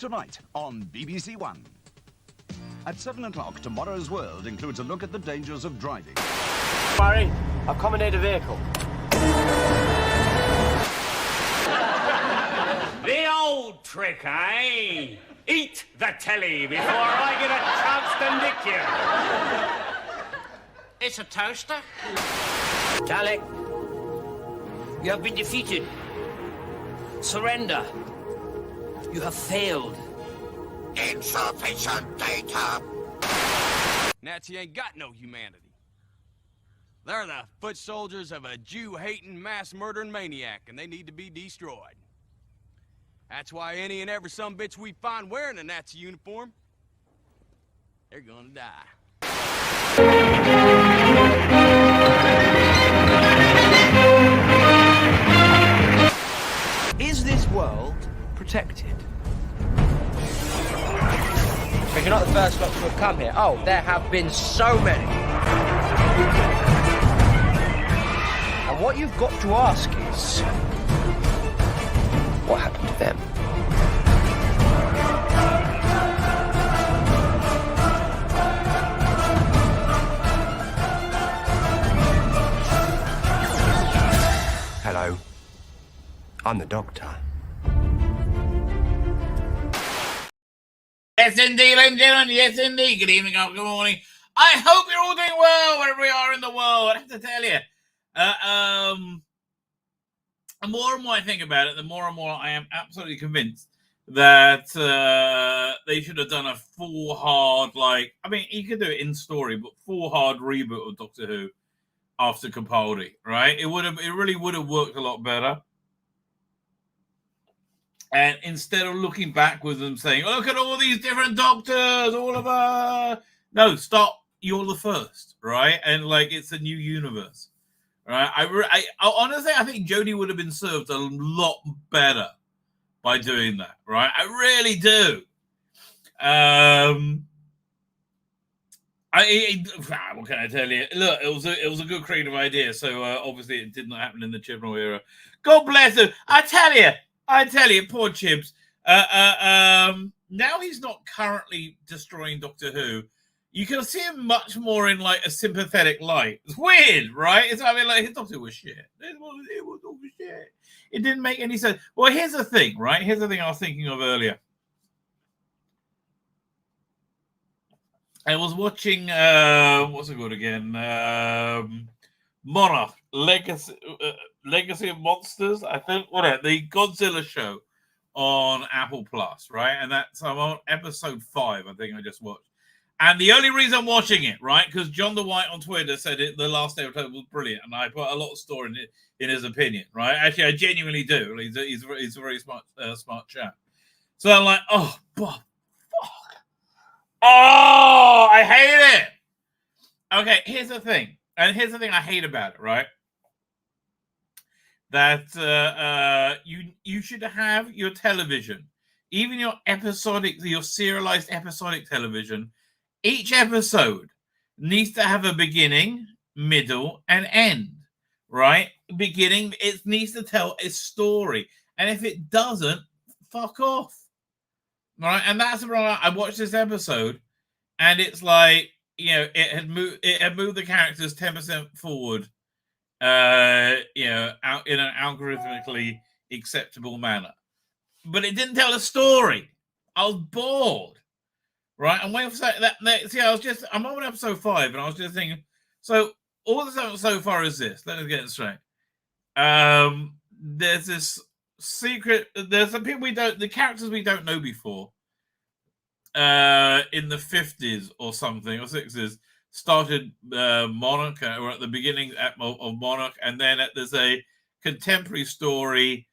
tonight on BBC One. At 7 o'clock, Tomorrow's World includes a look at the dangers of driving. Barry, I've commandeered a vehicle. The old trick, eh? Eat the telly before I get a chance to nick you. It's a toaster. Dalek, you have been defeated. Surrender. You have failed. Insufficient data. Nazi ain't got no humanity. They're the foot soldiers of a Jew-hating, mass-murdering maniac, and they need to be destroyed. That's why any and every sumbitch we find wearing a Nazi uniform, they're gonna die. Is this world protected? But you're not the first lot to have come here. Oh, there have been so many. And what you've got to ask is, what happened to them? Hello. I'm the doctor. Yes, indeed, ladies and gentlemen. Yes, indeed. Good evening, good morning. I hope you're all doing well wherever you are in the world. I have to tell you, the more and more I think about it, the more and more I am absolutely convinced that they should have done a full hard, you could do it in story, but full hard reboot of Doctor Who after Capaldi, right? It really would have worked a lot better. And instead of looking backwards and saying, oh, look at all these different doctors, all of us. No, stop. You're the first, right? And it's a new universe, right? I honestly, I think Jodie would have been served a lot better by doing that, right? I really do. What can I tell you? Look, it was a good creative idea. So obviously it did not happen in the Chibnall era. God bless him. I tell you, poor Chibs. Now he's not currently destroying Doctor Who. You can see him much more in a sympathetic light. It's weird, right? His Doctor Who was shit. It was all shit. It didn't make any sense. Well, here's the thing, right? Here's the thing I was thinking of earlier. I was watching what's it called again? Monarch Legacy of Monsters, I think. The Godzilla show on Apple Plus, right? And I'm on episode 5, I think I just watched. And the only reason I'm watching it, right, because John the White on Twitter said the last episode was brilliant, and I put a lot of store in it in his opinion, right? Actually, I genuinely do. He's a very smart chap. So I'm like, oh, fuck. Oh, I hate it. Okay, here's the thing. And here's the thing I hate about it, right? That you should have your television, even your serialized episodic television. Each episode needs to have a beginning, middle, and end, right? Beginning, it needs to tell a story. And if it doesn't, fuck off. Right? And that's right. I watched this episode, and it's it had moved the characters 10% forward, out in an algorithmically acceptable manner. But it didn't tell a story. I was bored. Right, and wait for that. I'm on episode 5, and I was just thinking. So all that's happened so far is this. Let us get it straight. There's this secret. There's some people the characters we don't know before. In the 50s or something or 60s, started Monarch, or at the beginning of Monarch, and then there's a contemporary story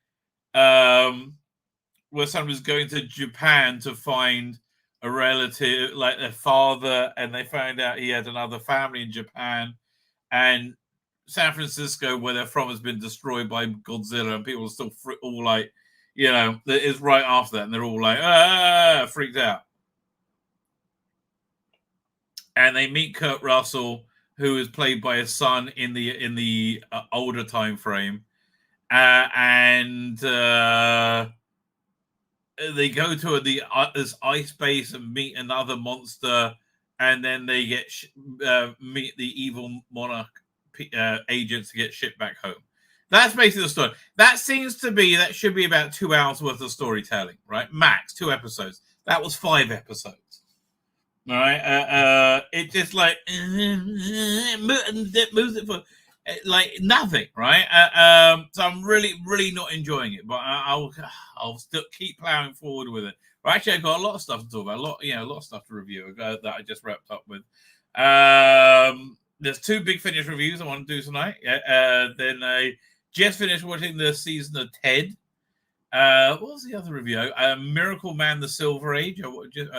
where somebody's going to Japan to find a relative, like their father, and they found out he had another family in Japan, and San Francisco, where they're from, has been destroyed by Godzilla, and people are still all it's right after that, and they're all freaked out. And they meet Kurt Russell, who is played by his son in the older time frame, and they go to this ice base and meet another monster, and then they get meet the evil monarch agents to get shipped back home. That's basically the story. That should be about 2 hours worth of storytelling, right? Max 2 episodes. That was 5 episodes. All right, it just like moves it for like nothing, right? So I'm really not enjoying it, but I'll still keep plowing forward with it. But actually, I've got a lot of stuff to talk about, a lot of stuff to review that I just wrapped up with. There's 2 big finish reviews I want to do tonight. Then I just finished watching the season of Ted. What was the other review? Miracle Man: The Silver Age. I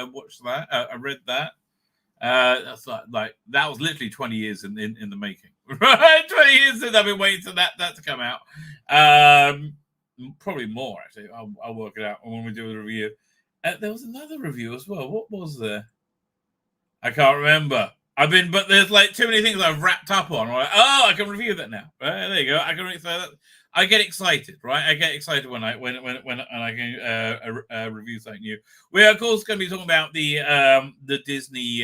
watched that. I read that. That's like that was literally 20 years in the making. Right, 20 years since I've been waiting for that to come out. Probably more actually. I'll work it out when we do the review. There was another review as well. What was there? I can't remember. But there's like too many things I've wrapped up on. Right? Oh, I can review that now. Right, there you go. I get excited, right? I get excited when I can review something new. We are of course going to be talking about the Disney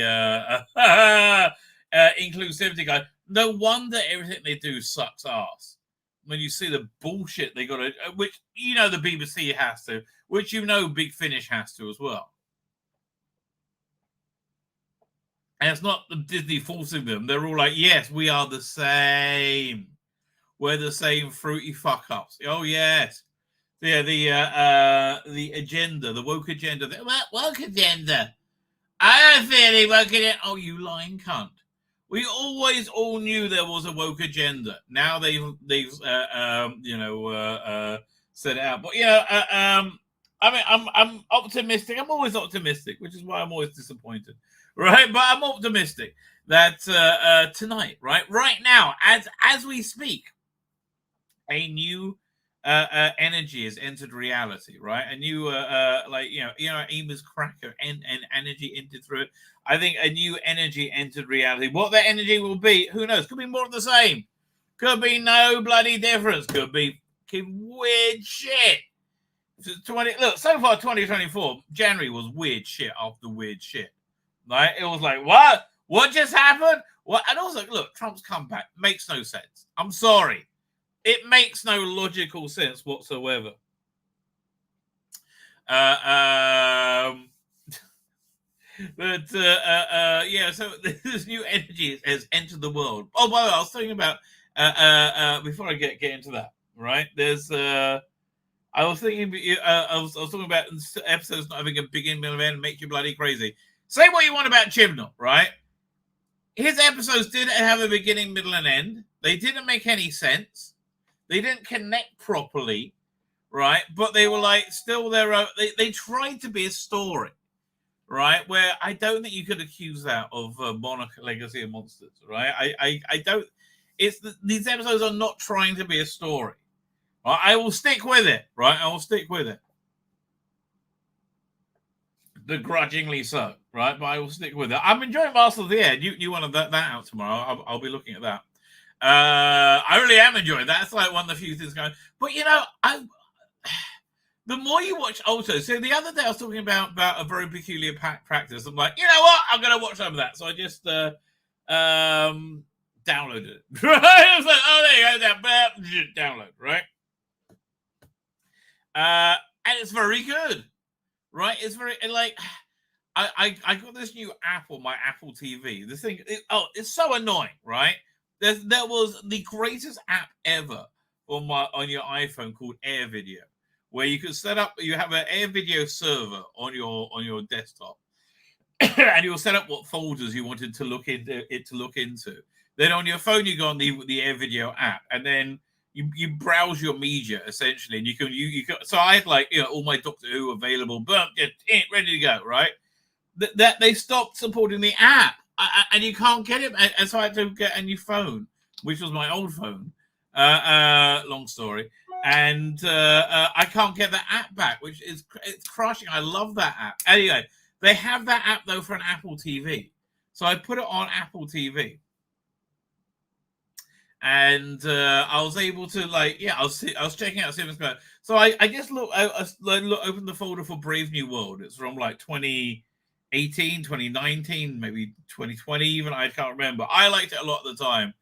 inclusivity guide. No wonder everything they do sucks ass. When you see the bullshit they got to, which the BBC has to, which Big Finish has to as well. And it's not the Disney forcing them. They're all like, yes, we are the same. We're the same fruity fuck ups. Oh yes, yeah. The agenda, the woke agenda. Woke agenda. I don't feel any woke agenda. Oh, you lying cunt. We always all knew there was a woke agenda. Now they've set it out. But I mean, I'm optimistic. I'm always optimistic, which is why I'm always disappointed. Right, but I'm optimistic that tonight, right now, as we speak, a new energy has entered reality, right? A new Emus cracker and energy entered through it. I think a new energy entered reality. What that energy will be, who knows? Could be more of the same. Could be no bloody difference. Could be weird shit. Look, so far 2024, January was weird shit after weird shit. Right? It was like, what? What just happened? What? And also, look, Trump's comeback makes no sense. I'm sorry. It makes no logical sense whatsoever. So this new energy has entered the world. Oh, by the way, I was thinking about before I get into that, right? There's I was thinking I was talking about episodes not having a beginning, middle, and end makes you bloody crazy. Say what you want about Chibnall, right? His episodes didn't have a beginning, middle, and end. They didn't make any sense. They didn't connect properly, right? But they were like still their own. They tried to be a story, right? Where I don't think you could accuse that of Monarch Legacy of Monsters, right? I don't. These episodes are not trying to be a story. Right? I will stick with it, right? I will stick with it. Begrudgingly so, right? But I will stick with it. I'm enjoying Masters of the Air. You wanted that out tomorrow. I'll be looking at that. I really am enjoying that. It's like one of the few things going. But the more you watch also, so the other day I was talking about a very peculiar practice. I'm like, you know what? I'm going to watch some of that. So I just downloaded it. Right? I was like, oh, there you go. Download, right? And it's very good. Right, it's very like I got this new app on my Apple TV. This thing, it's so annoying, right? There was the greatest app ever on your iPhone called Air Video, where you can set up. You have an Air Video server on your desktop, and you'll set up what folders you wanted to look into. Then on your phone, you go on the Air Video app, and then you browse your media essentially, and you can. So I had all my Doctor Who available, but ready to go. Right, that they stopped supporting the app, and you can't get it. And so I had to get a new phone, which was my old phone. Long story, and I can't get the app back, which it's crushing. I love that app. Anyway, they have that app though for an Apple TV, so I put it on Apple TV. and I was able to I was checking out Steven Spielberg. So I just opened the folder for Brave New World. It's from like 2018, 2019, maybe 2020 even. I can't remember. I liked it a lot at the time.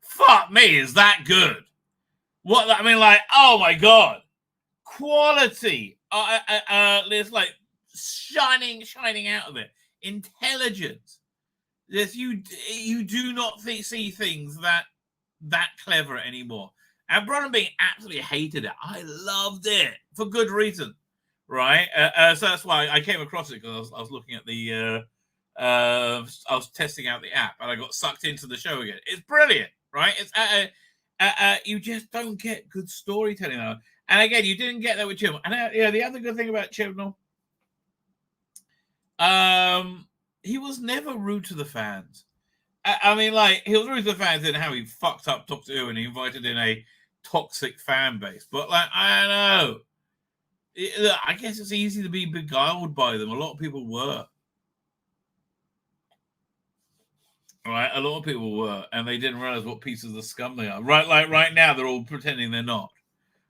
Fuck me, is that good? Oh my god, quality. There's like shining out of it. Intelligence. You do not see things that clever anymore. And Bronnenbein absolutely hated it. I loved it for good reason, right? So that's why I came across it, because I was looking at the I was testing out the app, and I got sucked into the show again. It's brilliant, right? It's you just don't get good storytelling now. And again, you didn't get that with Chibnall. And the other good thing about Chibnall, he was never rude to the fans. I mean, like, he was rude to the fans in how he fucked up Doctor Who and he invited in a toxic fan base. But, like, I don't know. I guess it's easy to be beguiled by them. A lot of people were. Right? A lot of people were. And they didn't realize what pieces of scum they are. Right? Like, right now, they're all pretending they're not.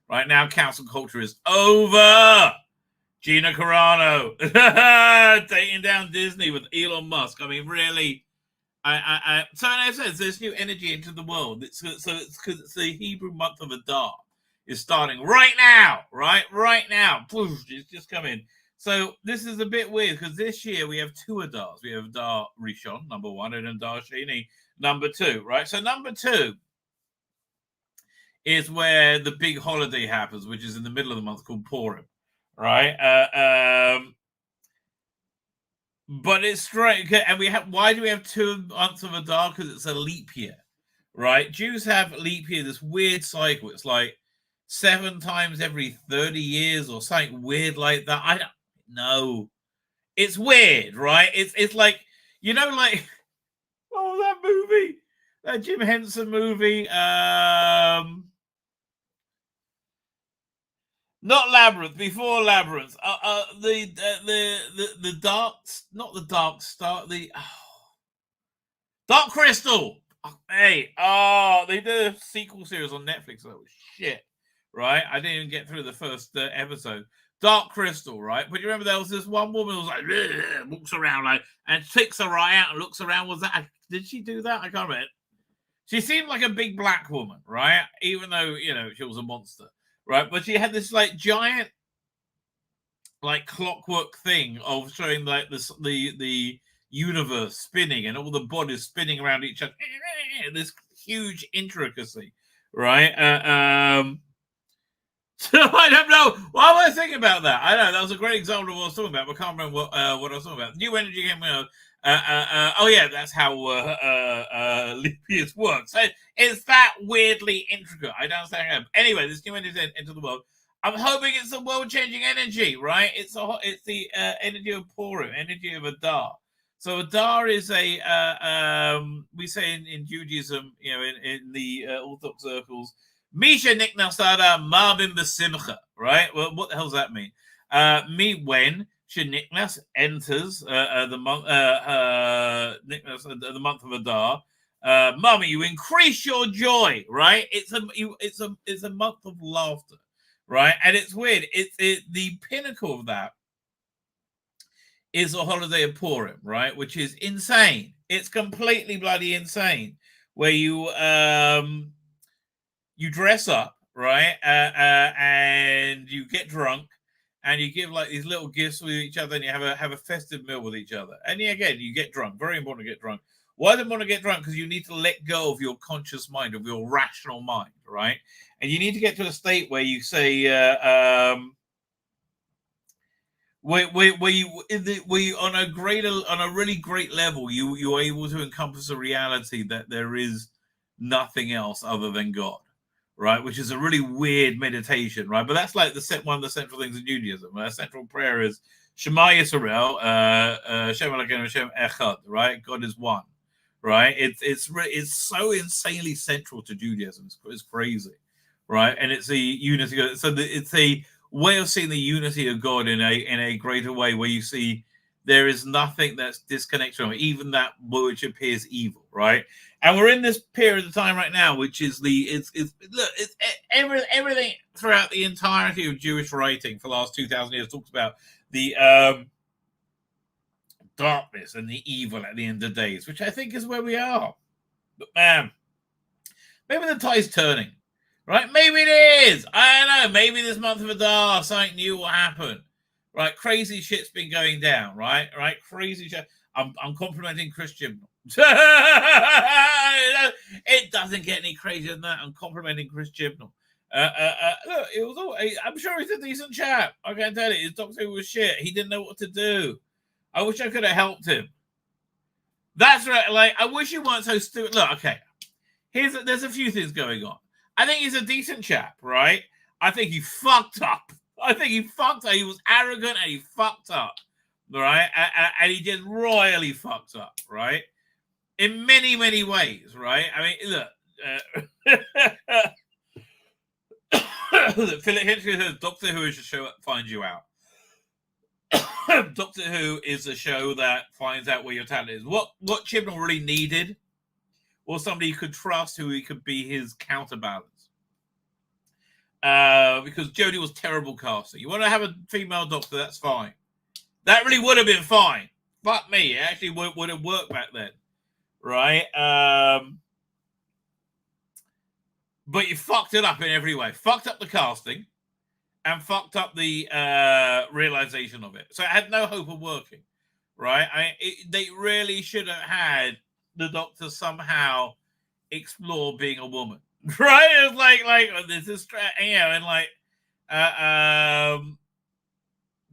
Right now, cancel culture is over. Gina Carano taking down Disney with Elon Musk. I mean, really... So as I said, there's new energy into the world. It's the Hebrew month of Adar is starting right now, right now. Poof, it's just coming. So this is a bit weird, because this year we have two Adars. We have Adar Rishon, number 1, and Adar Sheni, number 2, right? So number 2 is where the big holiday happens, which is in the middle of the month, called Purim, right? But it's strange, and why do we have 2 months of Adar? Because it's a leap year, right? Jews have leap year, this weird cycle. It's like 7 times every 30 years or something weird like that. I don't know. It's weird, right? It's like, you know, like, what was that movie? That Jim Henson movie. Not Labyrinth, before Labyrinth. The Dark, not the Dark Star, Dark Crystal. Hey, they did a sequel series on Netflix. That was shit, right? I didn't even get through the first episode. Dark Crystal, right? But you remember there was this one woman who was like, walks around like, and takes her eye out and looks around. Did she do that? I can't remember. She seemed like a big black woman, right? Even though, you know, she was a monster. Right, but she had this like giant, like clockwork thing of showing like the universe spinning and all the bodies spinning around each other. This huge intricacy, right? So I don't know. Why am I thinking about that? I know that was a great example of what I was talking about, but I can't remember what I was talking about. New energy came out. Oh yeah, that's how leap years work. So it's that weirdly intricate. I don't understand how. Anyway, this new energy into the world. I'm hoping it's a world-changing energy, right? It's the energy of Purim, energy of Adar. So Adar is we say in Judaism, you know, in the Orthodox circles, Misha Niknasada Marbin Besimcha, right? Well, what the hell does that mean? When Sheniknas enters the month of Adar, Mummy, you increase your joy, right? It's a month of laughter, right? And it's weird. The pinnacle of that is a holiday of Purim, right? Which is insane. It's completely bloody insane. Where you dress up, right? And you get drunk. And you give like these little gifts with each other, and you have a festive meal with each other. And again, you get drunk. Very important to get drunk. Why do you want to get drunk? Because you need to let go of your conscious mind, of your rational mind, right? And you need to get to a state where you say, where you on a really great level, you're able to encompass a reality that there is nothing else other than God. Right, which is a really weird meditation, right? But that's like one of the central things in Judaism. Our central prayer is Shema Yisrael, Shem Elokeinu Shem Echad, right? God is one, right? It's so insanely central to Judaism. It's crazy, right? And it's the unity. So it's a way of seeing the unity of God in a greater way, where you see There is nothing that's disconnected from it, even that which appears evil, right? And we're in this period of time right now, which is everything throughout the entirety of Jewish writing for the last 2,000 years talks about the darkness and the evil at the end of days, which I think is where we are. But man, maybe the tide's turning, right? Maybe it is. I don't know. Maybe this month of Adar, something new will happen. Right, crazy shit's been going down, right? Right, crazy shit. I'm complimenting Christian. It doesn't get any crazier than that. I'm complimenting Christian. Look, it was all. I'm sure he's a decent chap. I can tell you, his doctor was shit. He didn't know what to do. I wish I could have helped him. That's right. Like, I wish he weren't so stupid. Look, okay. There's a few things going on. I think he's a decent chap, right? I think he fucked up. He was arrogant and he fucked up, right? And he just royally fucked up, right? In many, many ways, right? I mean, look. Philip Henry says Doctor Who is a show that finds you out. Doctor Who is a show that finds out where your talent is. What Chibnall really needed was somebody he could trust, who he could be his counterbalance. Because Jodie was terrible casting. You want to have a female doctor, that's fine. That really would have been fine. Fuck me, it actually would have worked back then, right? But you fucked it up in every way. Fucked up the casting and fucked up the realization of it. So it had no hope of working, right? They really should have had the doctor somehow explore being a woman. Right, it's like this is and like,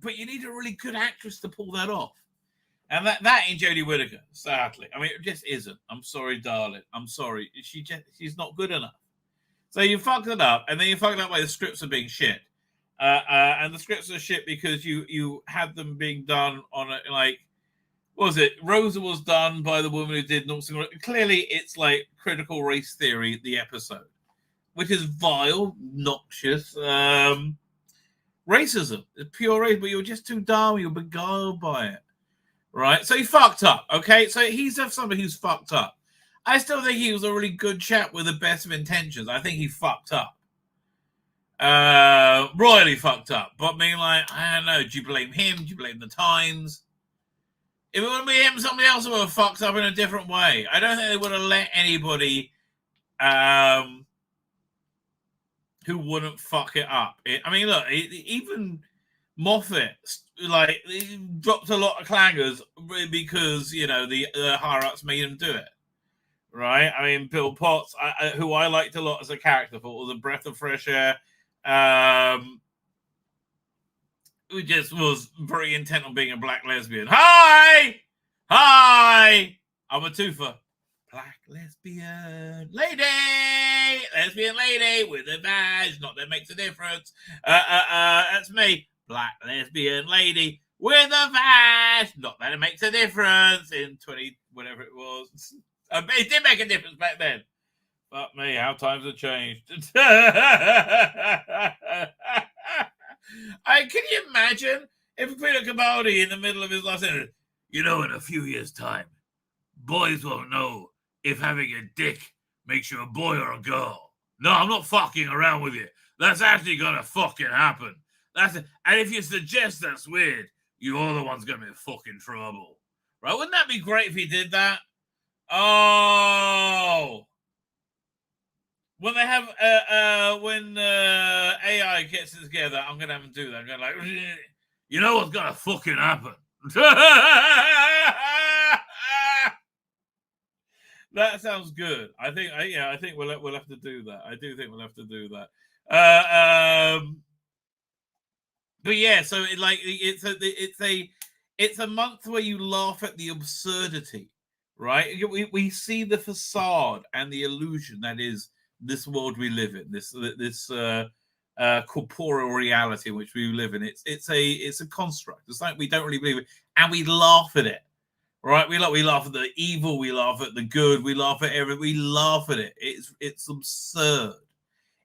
but you need a really good actress to pull that off, and that ain't Jodie Whittaker. Sadly, I mean, it just isn't. I'm sorry, darling. I'm sorry. She's not good enough. So you fucked it up, and then you fucked it up by the scripts are being shit, and the scripts are shit because you had them being done on a, like. What was it? Rosa was done by the woman who did Northern. Clearly, it's like critical race theory, the episode, which is vile, noxious, racism. It's pure race, but you're just too dumb. You're beguiled by it, right? So he fucked up. Okay, so he's somebody who's fucked up. I still think he was a really good chap with the best of intentions. I think he fucked up, royally fucked up. But I mean, like, I don't know. Do you blame him? Do you blame the Times? If it would be him, somebody else would have fucked up in a different way. I don't think they would have let anybody who wouldn't fuck it up. I mean, look, even Moffat, like, he dropped a lot of clangers because, you know, the higher-ups made him do it, right? I mean, Bill Potts, who I liked a lot as a character, thought was a breath of fresh air. Who just was very intent on being a black lesbian. Hi! I'm a twofer. Black lesbian lady! Lesbian lady with a badge. Not that makes a difference. That's me. Black lesbian lady with a badge. Not that it makes a difference in 20, whatever it was. It did make a difference back then. Fuck me, how times have changed. Can you imagine if Peter Capaldi in the middle of his last sentence, you know, in a few years' time, boys won't know if having a dick makes you a boy or a girl. No, I'm not fucking around with you. That's actually gonna fucking happen. And if you suggest that's weird, you're the one's gonna be in fucking trouble. Right? Wouldn't that be great if he did that? Oh. When they have when AI gets it together, I'm gonna have them do that. I'm gonna like, you know what's gonna fucking happen? That sounds good. I think we'll have to do that. I do think we'll have to do that. But yeah, so it's a month where you laugh at the absurdity, right? We see the facade and the illusion that is this world we live in, this corporeal reality in which we live in. It's a construct. It's like we don't really believe it, and we laugh at it, right? We laugh at the evil, we laugh at the good, we laugh at everything. We laugh at it. It's absurd.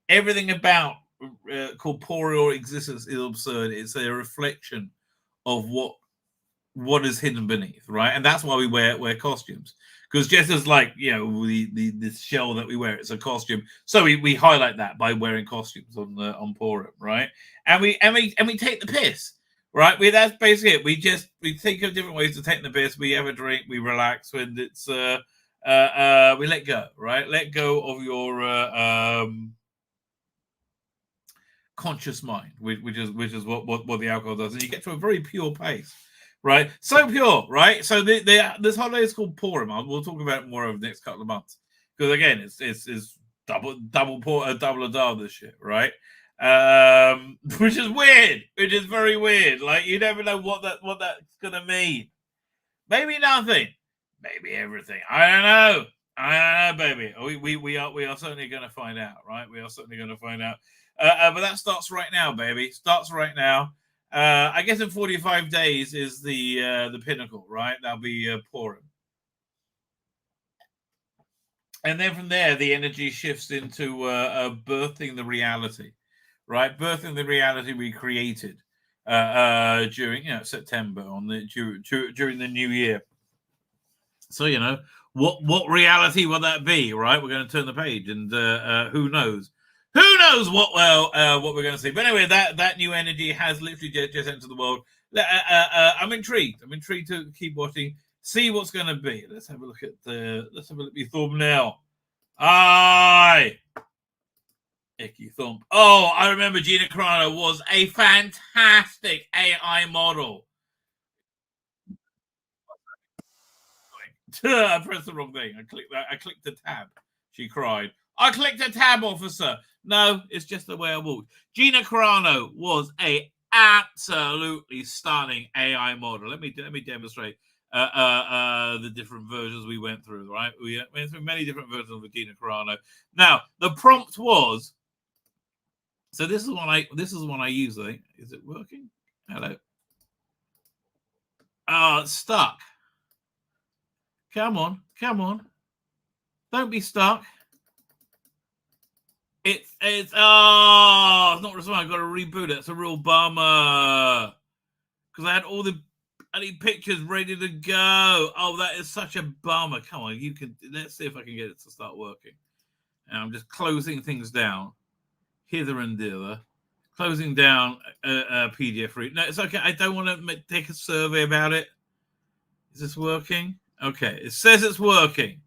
Everything about corporeal existence is absurd. It's a reflection of what what is hidden beneath, right? And that's why we wear costumes. Because just as like, you know, the shell that we wear, it's a costume. So we highlight that by wearing costumes on Purim, right? And we take the piss, right? That's basically it. We think of different ways to take the piss. We have a drink, we relax when it's we let go, right? Let go of your conscious mind, which is what the alcohol does, and you get to a very pure place. Right, so pure, right? So this holiday is called Purim. We'll talk about it more over the next couple of months because again, it's double adar this shit, right? Which is weird, which is very weird. Like you never know what that's gonna mean. Maybe nothing, maybe everything. I don't know, baby. We are certainly gonna find out, right? We are certainly gonna find out. But that starts right now, baby. Starts right now. I guess in 45 days is the pinnacle, right? That'll be Purim. And then from there, the energy shifts into birthing the reality, right? Birthing the reality we created during, September during the new year. So, what reality will that be, right? We're going to turn the page and who knows? Who knows what we're going to see? But anyway, that new energy has literally just entered the world. I'm intrigued. I'm intrigued to keep watching, see what's going to be. Let's have a look at the thumbnail. Aye, icky thump. Oh, I remember Gina Carano was a fantastic AI model. I pressed the wrong thing. I clicked the tab. She cried. I clicked a tab, officer. No, it's just the way I walked. Gina Carano was a absolutely stunning AI model. Let me demonstrate the different versions we went through. Right, we went through many different versions of Gina Carano. Now, the prompt was. So this is one I use. I think. Is it working? Hello. Oh, it's stuck. Come on. Don't be stuck. It's not responding. I've got to reboot it. It's a real bummer because I had all the pictures ready to go. Oh, that is such a bummer. Come on, let's see if I can get it to start working. And I'm just closing things down hither and thither, closing down PDF read. No, it's okay. I don't want to take a survey about it. Is this working? Okay, it says it's working.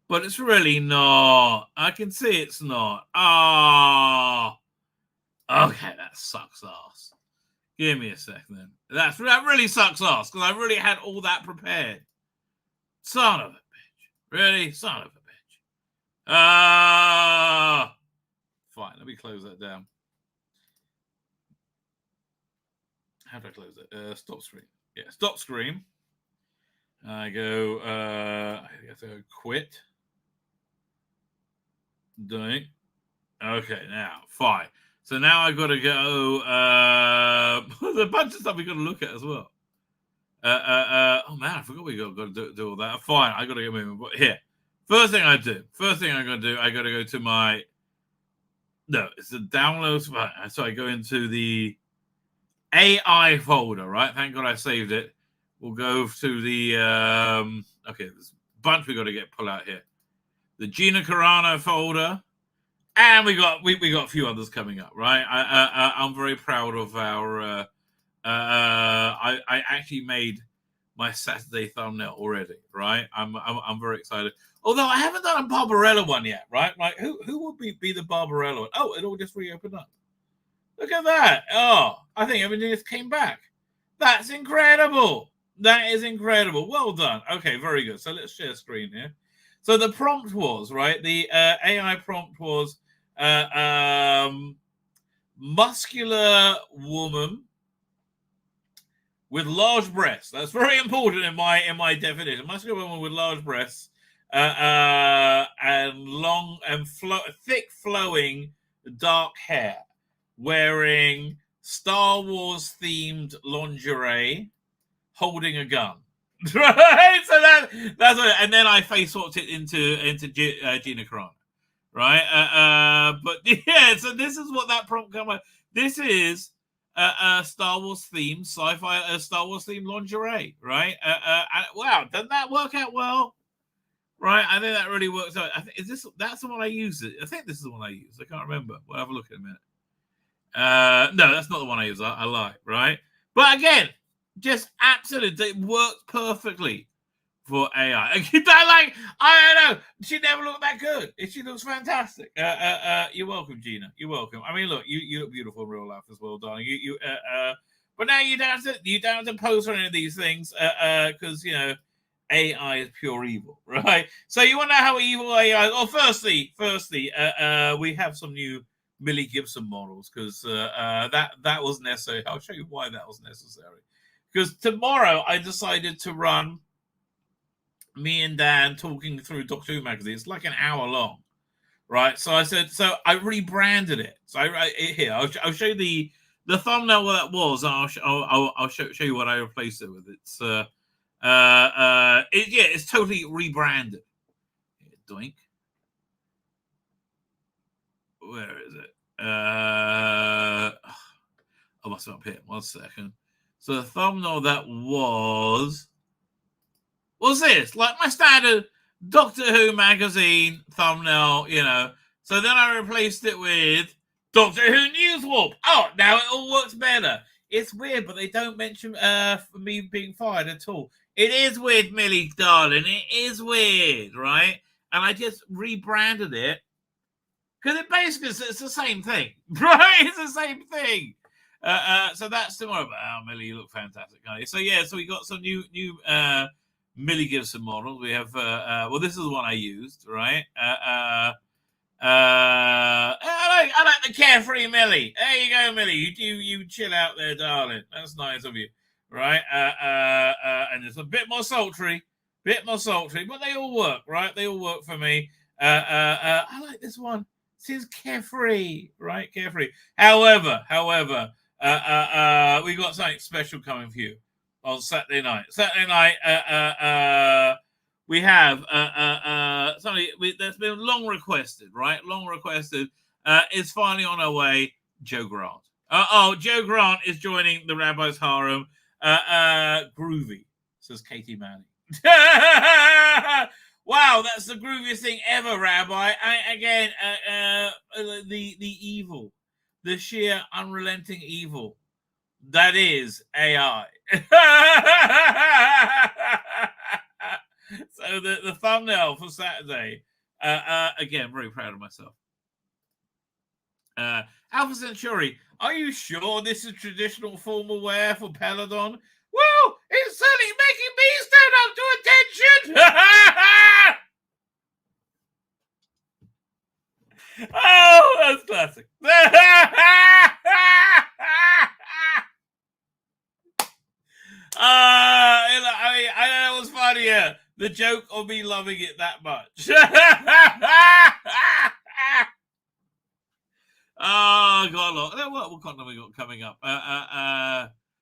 But it's really not. I can see it's not. Oh. Okay, that sucks ass. Give me a second. That really sucks ass because I really had all that prepared. Son of a bitch. Really? Son of a bitch. Fine, let me close that down. How do I close it? Stop screen. Yeah, stop screen. I go, I have to go quit. Doing. Okay, now, fine. So now I've got to go, there's a bunch of stuff we've got to look at as well. Oh man, I forgot we got to do all that. Fine, I got to get moving. But here, first thing I'm going to do, I got to go to my, no, it's the downloads. So I go into the AI folder, right? Thank God I saved it. We'll go to the, okay, there's a bunch we got to pull out here. The Gina Carano folder, and we got a few others coming up, right? I'm very proud of our. I actually made my Saturday thumbnail already, right? I'm very excited. Although I haven't done a Barbarella one yet, right? Like who would be the Barbarella one? Oh, it all just reopened up. Look at that! Oh, I think everything just came back. That's incredible. That is incredible. Well done. Okay, very good. So let's share screen here. So the prompt was, right, the AI prompt was muscular woman with large breasts. That's very important in my definition. Muscular woman with large breasts and long and thick flowing dark hair, wearing Star Wars themed lingerie, holding a gun. Right, so that's what, and then I face swapped it into Gina Carano, right? But yeah, so this is what that prompt come up. This is Star Wars themed sci-fi Star Wars themed lingerie, right? Wow, doesn't that work out well? Right, I think that really works out. I think that's the one I use. I think this is the one I use. I can't remember. We'll have a look in a minute. No, that's not the one I use. I lie, right? But again, just absolutely, it works perfectly for AI. I don't know. She never looked that good. She looks fantastic. You're welcome, Gina. You're welcome. I mean, look, you look beautiful in real life as well, darling. But now you don't have to pose for any of these things, because AI is pure evil, right? So you want to know how evil AI? Oh, firstly, we have some new Millie Gibson models, because that was necessary. I'll show you why that was necessary. Because tomorrow I decided to run me and Dan talking through Doctor Who magazine. It's like an hour long, right? So I said, so I rebranded it. So here I'll show you the thumbnail what that was. And I'll show you what I replaced it with. It's it's totally rebranded. Doink. Where is it? I must have up here. 1 second. So the thumbnail that was this, like my standard Doctor Who magazine thumbnail, So then I replaced it with Doctor Who News Warp. Oh, now it all works better. It's weird, but they don't mention me being fired at all. It is weird, Millie, darling. It is weird, right? And I just rebranded it because it's the same thing, right? It's the same thing. So that's tomorrow. Oh, Millie, you look fantastic, honey. So yeah, so we got some new Millie Gibson models. We have this is the one I used, right? I like the carefree Millie. There you go, Millie. You chill out there, darling. That's nice of you, right? And it's a bit more sultry, but they all work, right? They all work for me. I like this one. Seems carefree, right? Carefree. However, we got something special coming for you on Saturday night. We have something that's been long requested, right? Is finally on our way. Joe Grant. Joe Grant is joining the Rabbi's harem. Groovy, says Katie Manning. Wow, that's the grooviest thing ever, Rabbi. The evil, the sheer unrelenting evil that is AI. So the thumbnail for Saturday, again, very proud of myself. Alpha Centauri, are you sure this is traditional formal wear for Peladon? Well, it's certainly making me stand up to attention. Oh, that's classic. I don't know what's funnier, the joke or me loving it that much. Oh, God, look. What content we got coming up?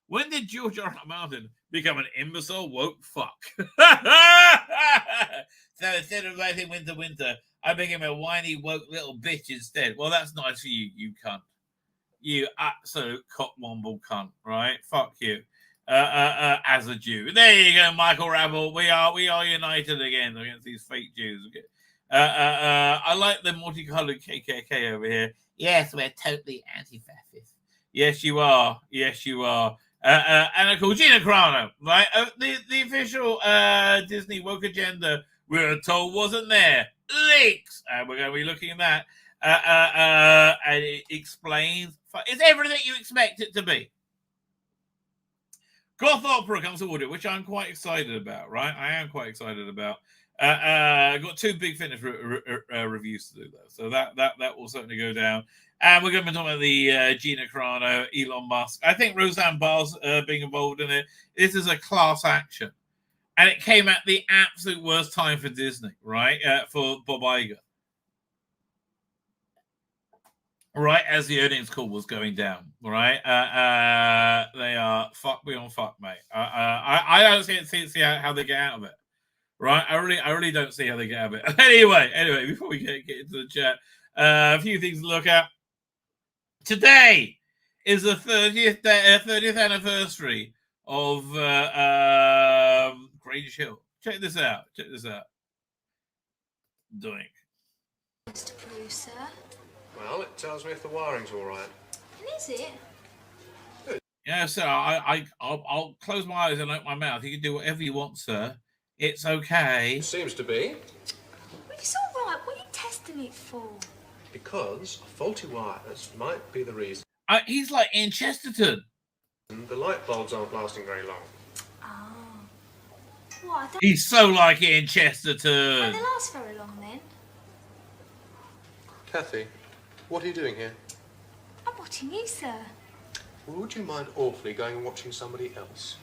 When did George R. R. Martin become an imbecile woke fuck? So instead of writing winter, I became a whiny woke little bitch instead. Well, that's nice for you, you cunt. You absolute cockwomble cunt, right? Fuck you. As a Jew. There you go, Michael Rabel. We are united again against these fake Jews. Okay. I like the multicolored KKK over here. Yes, we're totally anti-fascist. Yes, you are. And of course, Gina Carano, right? The official Disney woke agenda we were told wasn't there. Leaks. We're going to be looking at that. And it explains. It's everything you expect it to be. Goth Opera comes to audio, which I'm quite excited about, right? I am quite excited about. I've got 2 big fitness reviews to do, though. So that will certainly go down. And we're going to be talking about the Gina Carano, Elon Musk. I think Roseanne Barr's being involved in it. This is a class action. And it came at the absolute worst time for Disney, right? For Bob Iger. Right as the earnings call was going down, right? They are fuck beyond fuck, mate. I don't see how they get out of it, right? I really don't see how they get out of it. Anyway, before we get into the chat, a few things to look at. Today is the 30th anniversary of Grange Hill. Check this out. Doink. To prove, sir. Well, it tells me if the wiring's all right. And is it? Yeah, sir. I'll close my eyes and open my mouth. You can do whatever you want, sir. It's okay. It seems to be. Well, it's all right. What are you testing it for? Because faulty wires might be the reason. He's like in Chesterton. The light bulbs aren't lasting very long. Oh. What? I don't He's so like in Won't Chesterton. they last very long then? Kathy, what are you doing here? I'm watching you, sir. Well, would you mind awfully going and watching somebody else?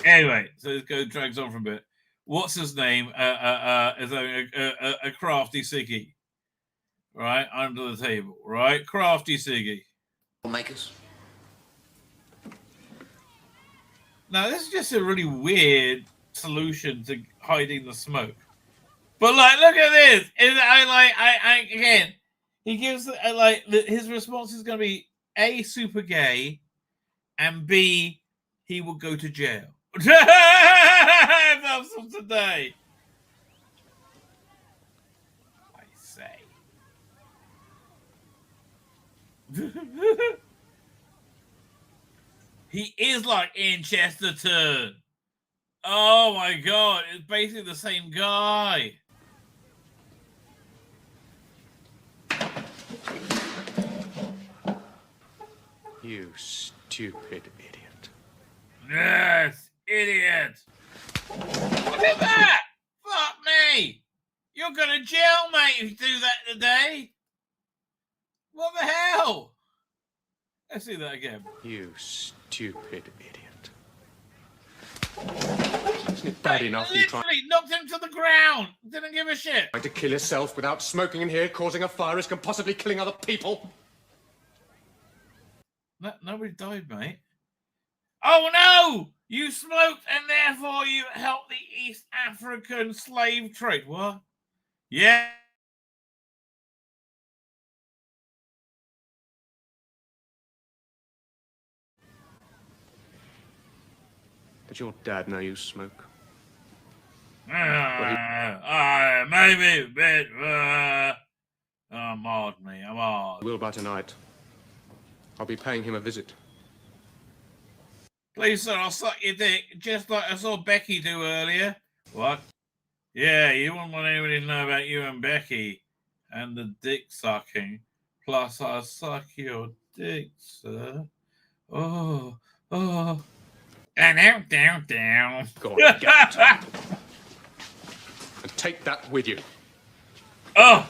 Anyway, so this drags on for a bit. What's his name? Is having a crafty ciggy, right under the table, right? Crafty ciggy. Makers. Now this is just a really weird solution to hiding the smoke. But like, look at this. Again, he gives his response is going to be A, super gay, and B, he will go to jail. That's from today. I say. He is like in Chesterton. Oh my god, it's basically the same guy. You stupid idiot. Yes, idiot. Look at that! Fuck me! You're gonna jail, mate, if you do that today. What the hell? Let's see that again. You stupid idiot. Isn't it bad enough you trying Literally knocked him to the ground. Didn't give a shit. to kill yourself without smoking in here, causing a fire risk and possibly killing other people? Nobody died, mate. Oh no! You smoked and therefore you helped the East African slave trade. What? Yeah. Did your dad know you smoke? Maybe a bit. I'm odd, me. I'm odd. Will by tonight. I'll be paying him a visit. Please, sir, I'll suck your dick, just like I saw Becky do earlier. What? Yeah, you wouldn't want anybody to know about you and Becky and the dick sucking. Plus, I'll suck your dick, sir. Oh. Down. Go on, get out. And take that with you. Oh.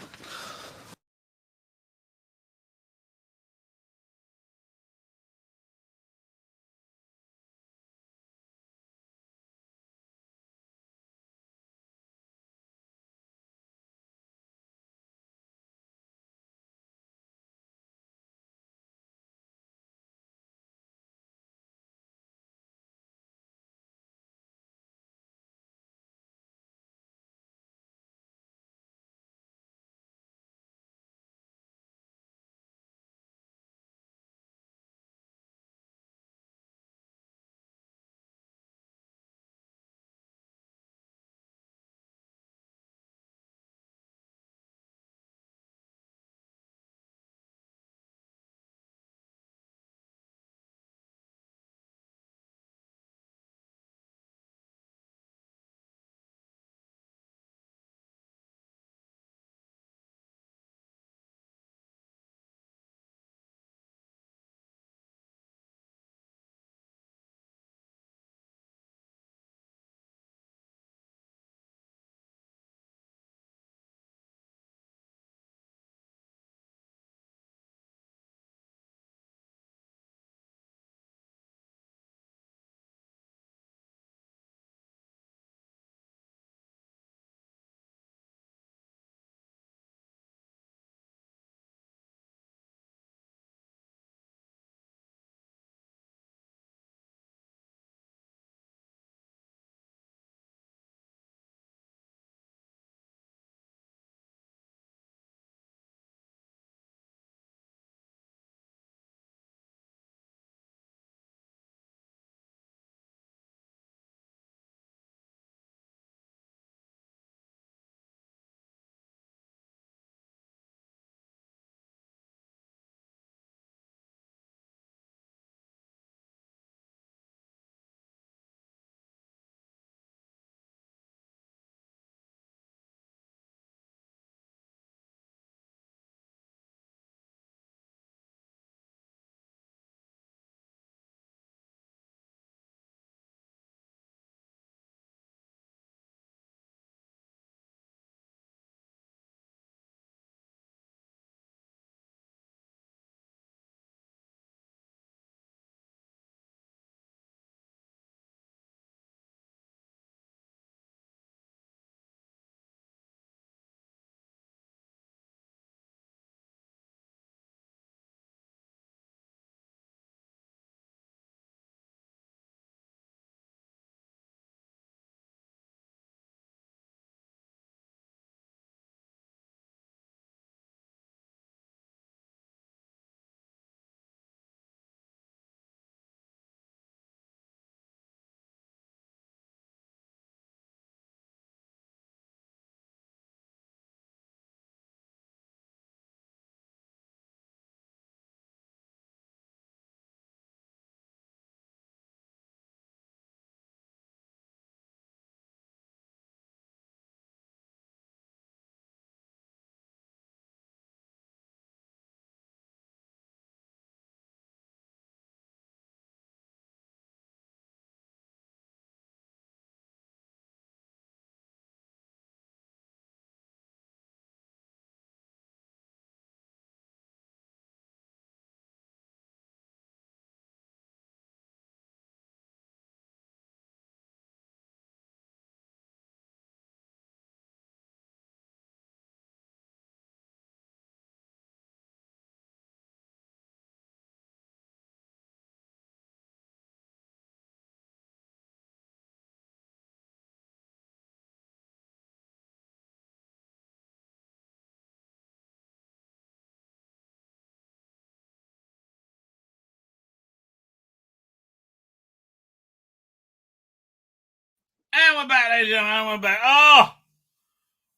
And we're back, ladies and gentlemen. And we're back.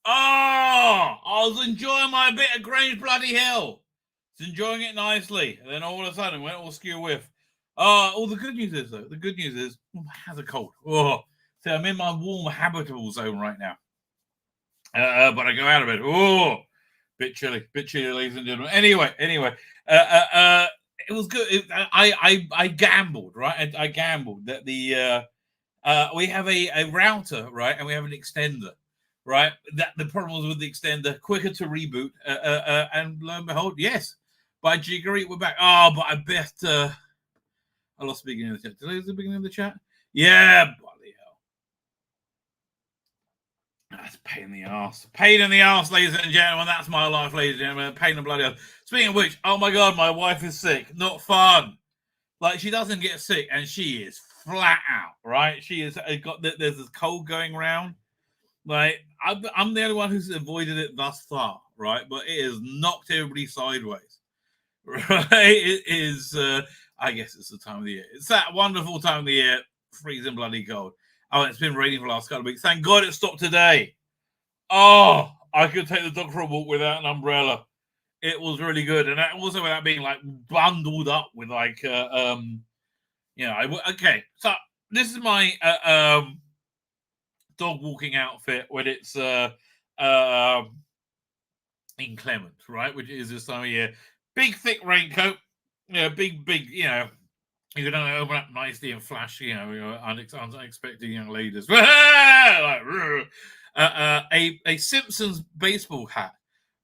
I was enjoying my bit of Grange Bloody Hill. I was enjoying it nicely. And then all of a sudden, it went all skew whiff. The good news is, though, my hands are cold. So I'm in my warm, habitable zone right now. But I go out of it. Bit chilly, ladies and gentlemen. Anyway, it was good. I gambled, right? I gambled that we have a router, right, and we have an extender, right. That the problem was with the extender, quicker to reboot, and lo and behold, yes, by jiggery, we're back. But I bet I lost the beginning of the chat. Did I lose the beginning of the chat? Yeah, bloody hell. That's a pain in the arse. Pain in the arse, ladies and gentlemen. That's my life, ladies and gentlemen. Pain in the bloody arse. Speaking of which, oh my God, my wife is sick. Not fun. Like, she doesn't get sick, and she is flat out, right? She is there's this cold going around. Like, I'm the only one who's avoided it thus far, right? But it has knocked everybody sideways, right? It is, I guess it's the time of the year. It's that wonderful time of the year, freezing bloody cold. Oh, it's been raining for the last couple of weeks. Thank God it stopped today. I could take the dog for a walk without an umbrella. It was really good, and also without being like bundled up with like, okay. So this is my dog walking outfit when it's inclement, right? Which is this time of year. Big thick raincoat, big, you can only open up nicely and flash, unexpected young ladies. Like, a Simpsons baseball hat.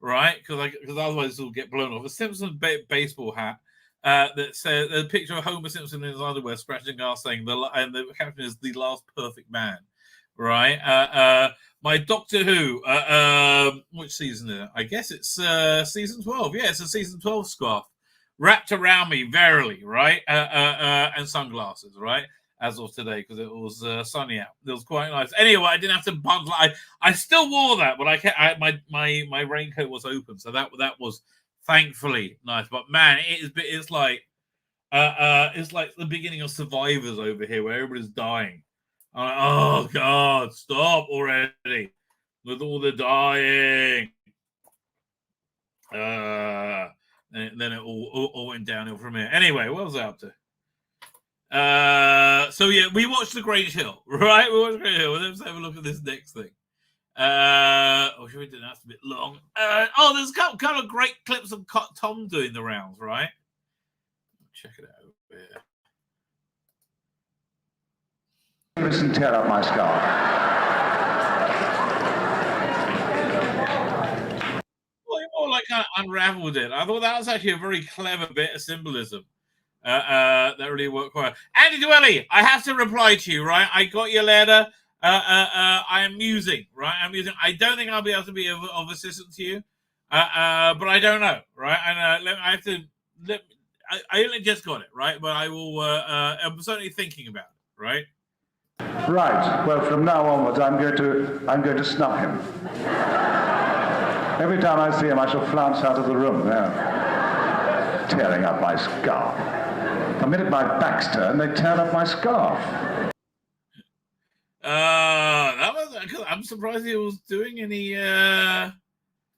Right, because otherwise it'll get blown off. A Simpsons baseball hat that says a picture of Homer Simpson in his underwear, scratching glass, saying and the caption is "The Last Perfect Man." Right, my Doctor Who, which season is it? I guess it's season 12. Yeah, it's a season 12 scarf wrapped around me, verily, right, and sunglasses, right. As of today, because it was sunny out. It was quite nice. Anyway, I didn't have to bundle. I still wore that, but my raincoat was open, so that was thankfully nice. But man, it's like the beginning of Survivors over here, where everybody's dying. I'm like, oh God, stop already with all the dying. And then it all went downhill from here. Anyway, what was I up to? So yeah, we watched the Grange Hill, right? We watched Grange Hill. Let's have a look at this next thing. Should we do that? That's a bit long. There's a couple of great clips of Tom doing the rounds, right? Check it out over here. Listen, tear up my scarf. Well, you more like kind of unraveled it. I thought that was actually a very clever bit of symbolism. That really worked quite well. Andy Dwelly, I have to reply to you, right? I got your letter. I am musing, right? I don't think I'll be able to be of assistance to you, but I don't know, right? And I have to. I only just got it, right? But I will. I'm certainly thinking about it, right? Right. Well, from now onwards, I'm going to snub him. Every time I see him, I shall flounce out of the room. Now, tearing up my scarf. The minute my back's turned, they tear up my scarf. That was. I'm surprised he was doing any.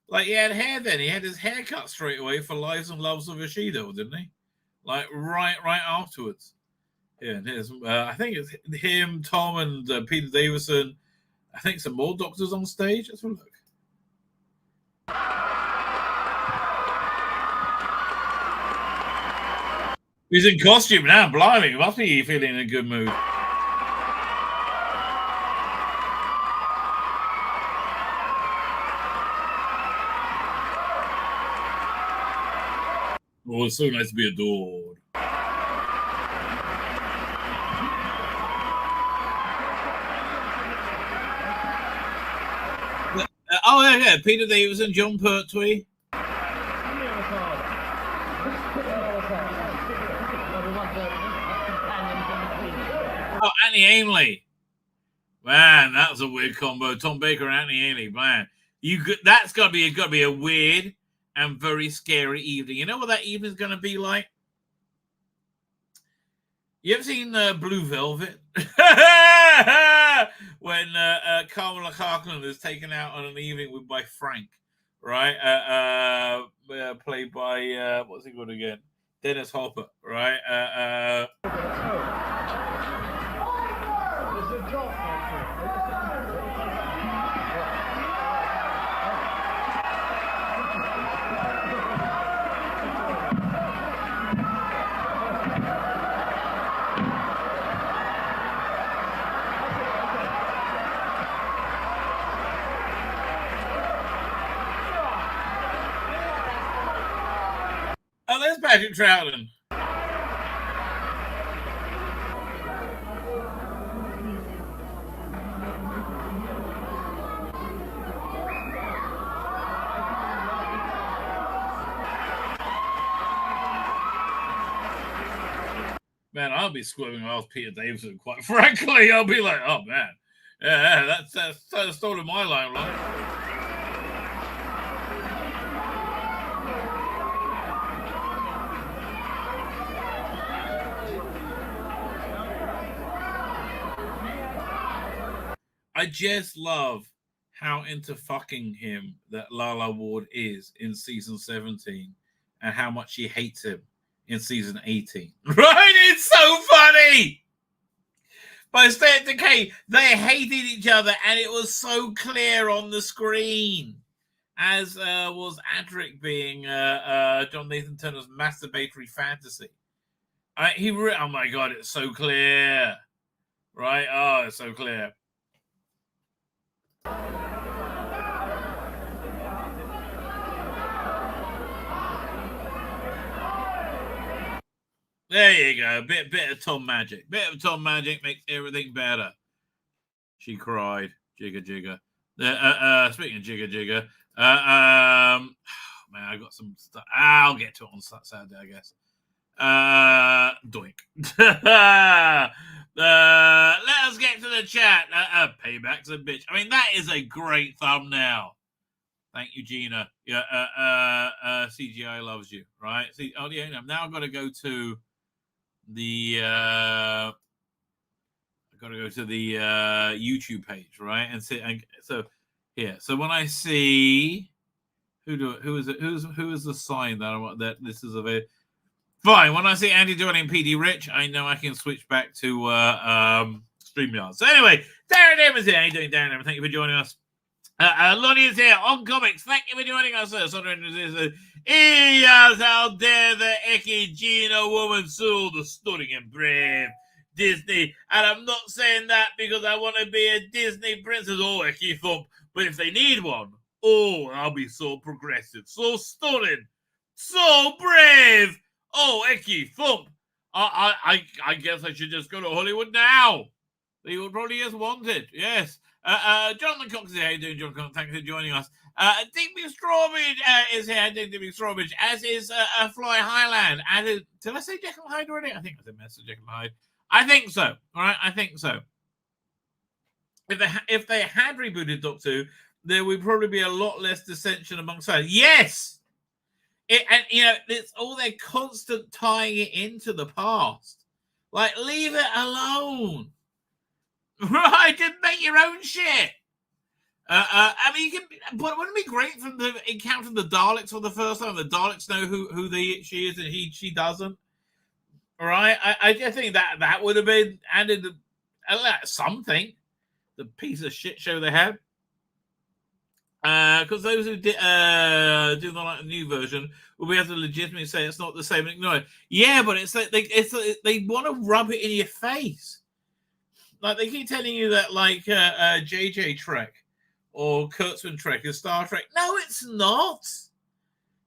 Like, he had hair then. He had his hair cut straight away for Lives and Loves of Ishido, didn't he? Like, right afterwards. Yeah, and here's, I think it's him, Tom, and Peter Davison. I think some more doctors on stage. Let's have a look. He's in costume now, blimey. He must be feeling in a good mood. Oh, it's so nice to be adored. Yeah. Peter Davison, John Pertwee. Oh, Annie Ainley. Man, that was a weird combo. Tom Baker and Annie Ainley. Man, that's gotta be a weird and very scary evening. You know what that evening's gonna be like? You ever seen Blue Velvet? when Kamala Harkin is taken out on an evening by Frank, right? Played by what's he called again? Dennis Hopper, right? Oh, there's Patrick Troughton. Man, I'll be squirming off Peter Davison, quite frankly. I'll be like, oh, man. Yeah, that's stolen my limelight. I just love how into fucking him that Lala Ward is in season 17 and how much she hates him in season 18. Right? It's so funny! By State of Decay, they hated each other and it was so clear on the screen. As was Adric being John Nathan Turner's masturbatory fantasy. Oh my God, it's so clear. Right? Oh, it's so clear. There you go. Bit of Tom Magic. Bit of Tom Magic makes everything better. She cried. Jigger, jigger. Speaking of jigger, jigger. Man, I got some stuff. I'll get to it on Saturday, I guess. Doink. Let us get to the chat. Payback's a bitch. I mean, that is a great thumbnail. Thank you, Gina. Yeah, CGI loves you, right? See, oh yeah, now I've got to go to the YouTube page, right? And see, so yeah. So when I see who is the sign that this is available. Fine. When I see Andy joining PD Rich, I know I can switch back to StreamYard. So anyway, Darren Evans here. How you doing, Darren Evans? Thank you for joining us. Lonnie is here on comics. Thank you for joining us, sir. Yes, how dare the Eki Gina woman sue the stunning and brave Disney. And I'm not saying that because I want to be a Disney princess or Eki Thump. But if they need one, oh, I'll be so progressive, so stunning, so brave. Oh, Eki Thump. I guess I should just go to Hollywood now. They would probably just want it. Yes. Jonathan Cox is here. How you doing, John Cox? Thanks for joining us. Digby Strawbridge is here. Digby Strawbridge, as is Fly Highland. Did I say Jekyll Hyde already? I think I said Mr. Jekyll Hyde. I think so. All right, I think so. If they had rebooted Doctor Who, there would probably be a lot less dissension amongst fans. Yes! And, you know, it's all their constant tying it into the past. Like, leave it alone. Right, just make your own shit. I mean, but wouldn't it be great from the encountering the Daleks for the first time? The Daleks know who she is and she doesn't. All right, I just think that would have been added something. The piece of shit show they had. Because those who do not like the new version will be able to legitimately say it's not the same and ignore it. Yeah, but it's like they want to rub it in your face. Like they keep telling you that like JJ Trek or Kurtzman Trek is Star Trek. No, it's not.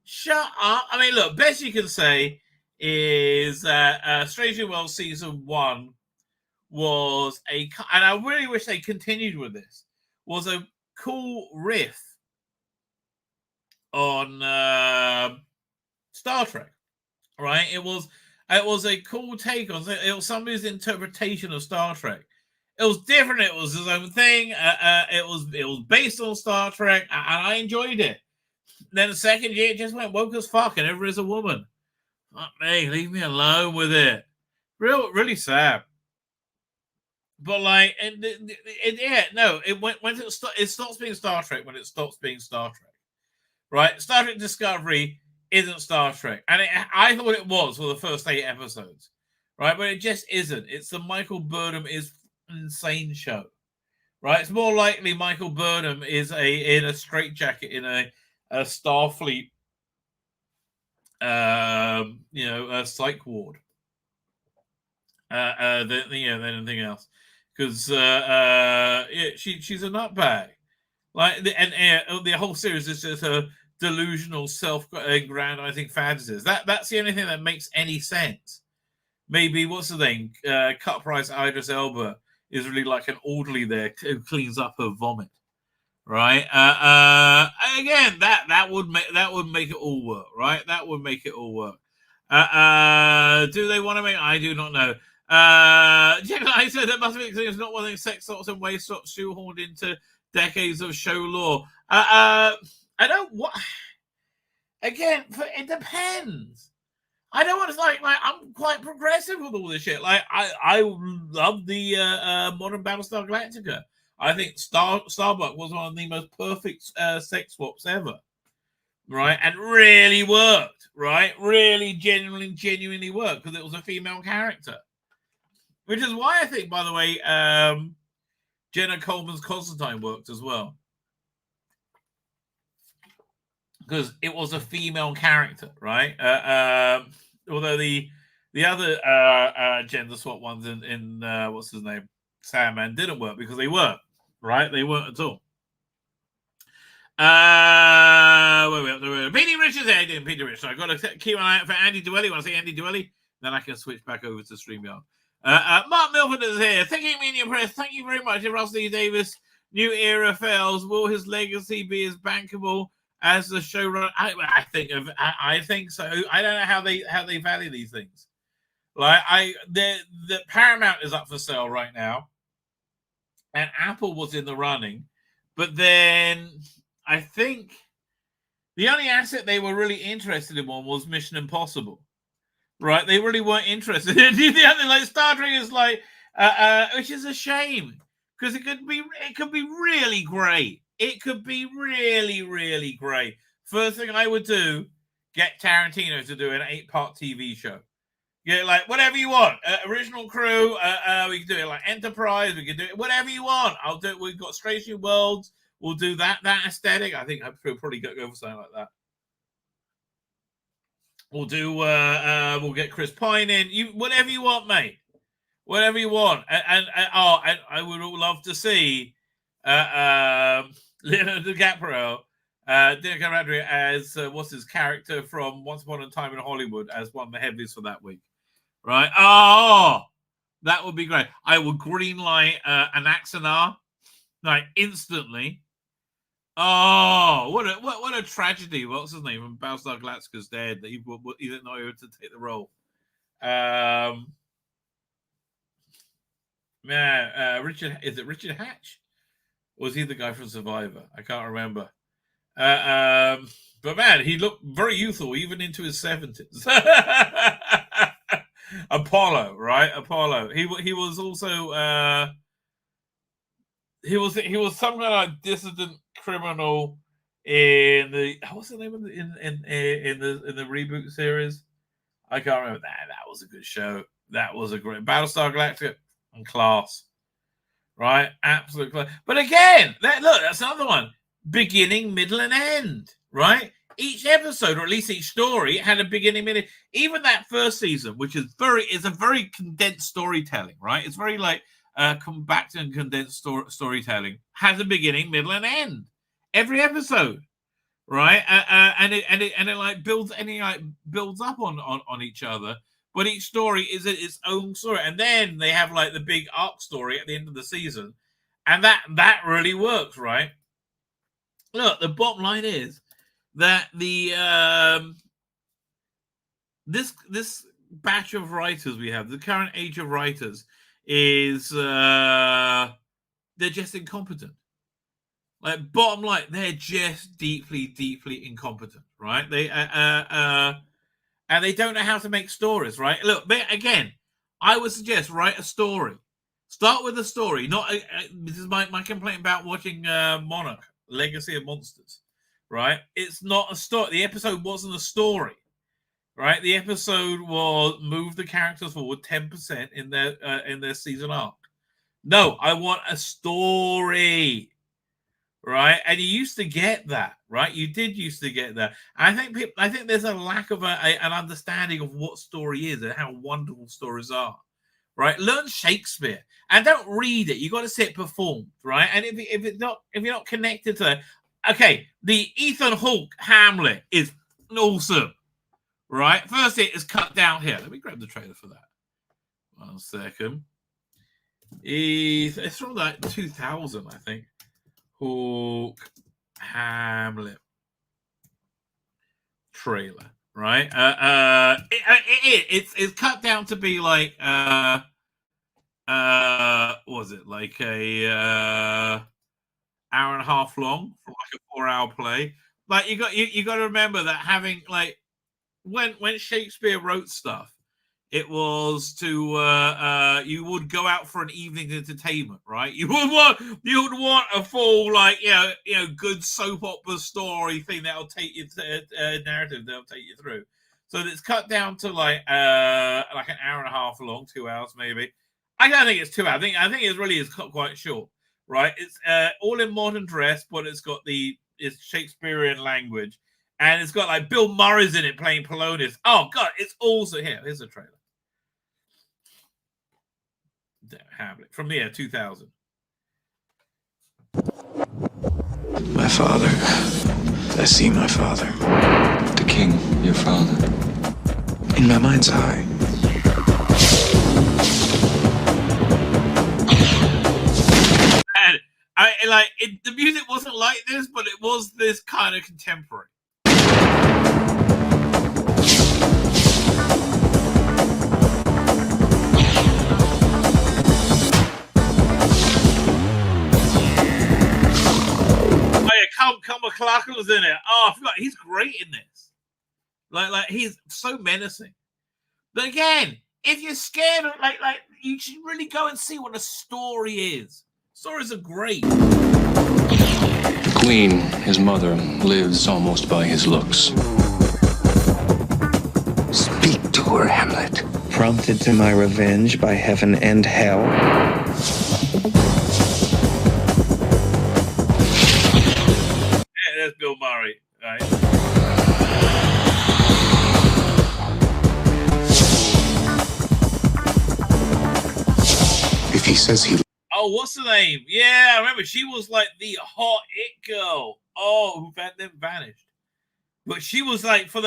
Shut up. I mean, look, best you can say is Strange New Worlds Season 1 was and I really wish they continued with this, was a cool riff on Star Trek, right? It was a cool take on it. Was somebody's interpretation of Star Trek. It was different. It was his own thing. It was based on Star Trek, and I enjoyed it. Then the second year, it just went woke as fuck, and everybody's a woman. Fuck me, leave me alone with it. Really sad. But like, it stops being Star Trek when it stops being Star Trek, right? Star Trek Discovery isn't Star Trek, and I thought it was for the first 8 episodes, right? But it just isn't. It's the Michael Burnham is insane show, right? It's more likely Michael Burnham is in a straitjacket in a Starfleet, a psych ward, than anything else, because she's a nutbag. Like the whole series is just a delusional, self-aggrandizing fantasies. That's the only thing that makes any sense. Maybe what's the name? Cut price Idris Elba is really like an orderly there who cleans up her vomit, right? Again, that would make it all work, right? That would make it all work. Do they want to make? I do not know. I said that must be it's not one of those sex sorts and waste sorts shoehorned into decades of show lore. I don't what. Again, it depends. I don't want to like I'm quite progressive with all this shit. Like I love the modern Battlestar Galactica. I think Starbuck was one of the most perfect sex swaps ever, right? And really worked, right? Really genuinely worked because it was a female character, which is why I think, by the way, Jenna Coleman's Constantine worked as well, because it was a female character, right? Although the other gender swap ones in what's his name, Sandman, didn't work because they weren't, right? They weren't at all. Petey Richards here. Petey Richards. I got to keep an eye out for Andy Dwelly. When I say Andy Dwelly, then I can switch back over to StreamYard. Mark Milford is here. Thinking Media Press. Thank you very much. If Russell E. Davis' new era fails, will his legacy be as bankable as the showrunner? I think so. I don't know how they value these things. Like the Paramount is up for sale right now, and Apple was in the running, but then I think the only asset they were really interested in was Mission Impossible, right? They really weren't interested in the other. Like Star Trek is like, which is a shame because it could be really great. It could be really great. First thing I would do, get Tarantino to do an 8-part TV show. Yeah, like whatever you want. Original crew. We can do it like Enterprise. We can do it whatever you want. I'll do it. We've got Strange New Worlds. We'll do that aesthetic. I think I'd probably go for something like that. We'll do. We'll get Chris Pine in. Whatever you want, mate. Whatever you want. And I would love to see Leonardo DiCaprio, as what's his character from Once Upon a Time in Hollywood as one of the heavies for that week, right? Oh, that would be great. I would greenlight an Axanar, like instantly. Oh, what a tragedy! What's his name? When Battlestar Galactica's dead, that he didn't know he had to take the role. Richard, is it Richard Hatch? Or was he the guy from Survivor? I can't remember. But man, he looked very youthful, even into his 70s. Apollo, right? Apollo. He was also he was some kind of dissident criminal in the what's the name of in the reboot series? I can't remember that. That was a good show. That was a great Battlestar Galactica and class, right? Absolute class. But again, that's another one. Beginning, middle, and end, right? Each episode, or at least each story, had a beginning, middle. Even that first season, which is a very condensed storytelling, right? It's very like compact and condensed storytelling. Has a beginning, middle, and end. Every episode, right? And it like builds up on each other. But each story is its own story, and then they have like the big arc story at the end of the season, and that really works, right? Look, the bottom line is that the this batch of writers we have, the current age of writers, is they're just incompetent. Like bottom line, they're just deeply incompetent, right? They and they don't know how to make stories, right? Look, again, I would suggest write a story, Start with the story. Not this is my complaint about watching Monarch, Legacy of Monsters. Right? It's not a story. The episode wasn't a story. Right? The episode was move the characters forward 10% in their season arc. No, I want a story. Right? And you used to get that, right? You did used to get that. I think there's a lack of an understanding of what story is and how wonderful stories are. Right? Learn Shakespeare and don't read it. You got to see it performed, right? And if you're not connected to it, okay, the Ethan Hawke Hamlet is awesome, right? First, it is cut down here. Let me grab the trailer for that. 1 second. It's from like 2000, I think. Hawke Hamlet trailer, right? It's cut down to be like was it like a hour and a half long for like a 4-hour play? Like you got to remember that having like when Shakespeare wrote stuff, it was to you would go out for an evening entertainment, right? You would want a full like good soap opera story thing that'll take you to narrative that'll take you through. So it's cut down to like an hour and a half long, 2 hours maybe. I don't think it's 2 hours. I think it really is quite short, right? It's all in modern dress, but it's Shakespearean language, and it's got like Bill Murray's in it playing Polonius. Oh god, it's also here. Here's a trailer. Hamlet from the year 2000. My father. I see my father. The king, your father. In my mind's eye. And the music wasn't like this, but it was this kind of contemporary. Cal McLachlan's in it. Oh, I forgot. He's great in this. Like he's so menacing. But again, if you're scared of like you should really go and see what a story is. Stories are great. The queen, his mother, lives almost by his looks. Speak to her, Hamlet. Prompted to my revenge by heaven and hell. There's Bill Murray, right? If he says he... Oh, what's the name? Yeah, I remember she was like the hot it girl. Oh, who then vanished. But she was like for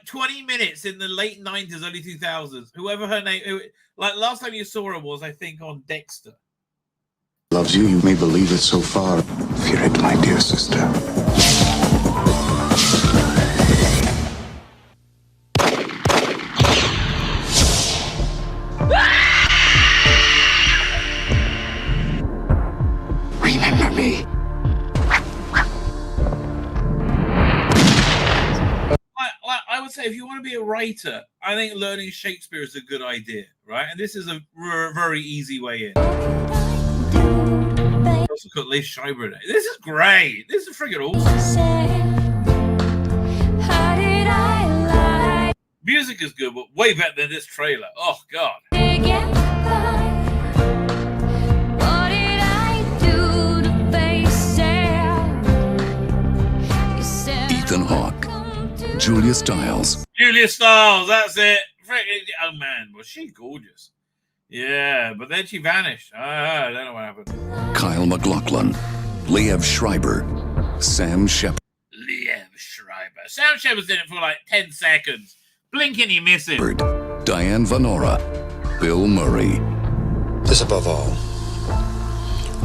20 minutes in the late 90s, early 2000s. Whoever her name, like last time you saw her was, I think, on Dexter. Loves you, you may believe it so far. Fear it, my dear sister. Remember me. I would say if you want to be a writer, I think learning Shakespeare is a good idea, right? And this is a very easy way in. Also got Liz Schreiber in it. This is great. This is freaking awesome. Music is good, but way better than this trailer. Oh god. Ethan Hawke, Julia Stiles. Julia Stiles, that's it. Oh man, was she gorgeous? Yeah, but then she vanished. I don't know what happened. Kyle MacLachlan, Liev Schreiber, Sam Shepard. Liev Schreiber. Sam Shepard's in it for like 10 seconds. Blink and you miss it. Diane Venora, Bill Murray. This above all,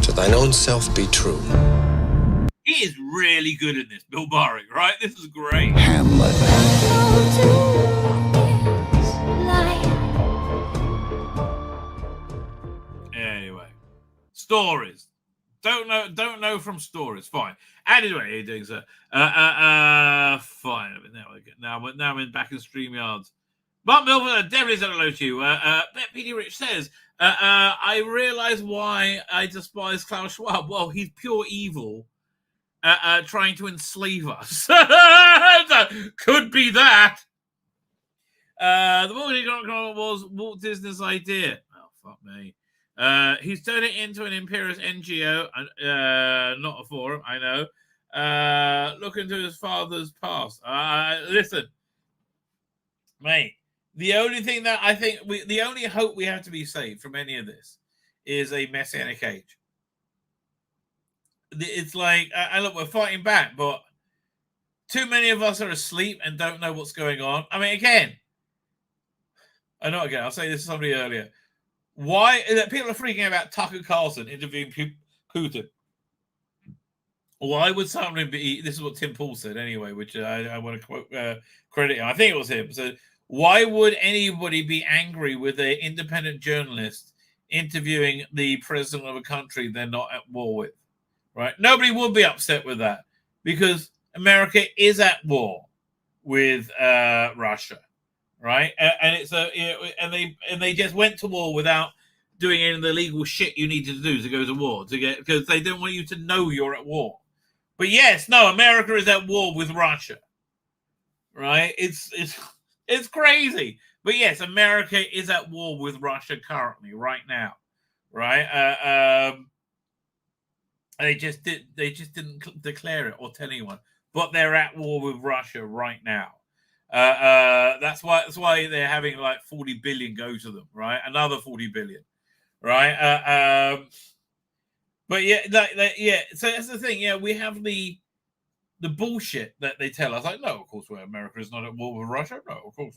to thine own self be true. He is really good in this, Bill Murray, right? This is great. Hamlet. Anyway, stories. Don't know from stories. Fine. Anyway, you're doing so. Fine. Now I'm back in StreamYards. Mark Milford, definitely said hello to you. Petey Rich says, I realize why I despise Klaus Schwab. Well, he's pure evil, trying to enslave us. Could be that. The Walt was Walt Disney's idea. Oh, fuck me. He's turned it into an imperialist NGO, not a forum, I know. Look into his father's past. Listen, mate, the only thing that I think, the only hope we have to be saved from any of this is a messianic age. It's like, look, we're fighting back, but too many of us are asleep and don't know what's going on. I mean, again, I'll say this to somebody earlier. Why people are freaking out about Tucker Carlson interviewing Putin? Why would someone be? This is what Tim Pool said anyway, which I want to quote, credit him. I think it was him. So why would anybody be angry with an independent journalist interviewing the president of a country they're not at war with? Right? Nobody would be upset with that because America is at war with Russia. Right, and it's and they just went to war without doing any of the legal shit you needed to do to go to war because they don't want you to know you're at war. But yes, no, America is at war with Russia. Right, it's crazy. But yes, America is at war with Russia currently, right now. Right, they just didn't declare it or tell anyone, but they're at war with Russia right now. That's why they're having like 40 billion go to them, right? Another 40 billion, right? But yeah, yeah. So that's the thing. Yeah, we have the bullshit that they tell us. Like, no, of course, America is not at war with Russia. No, of course,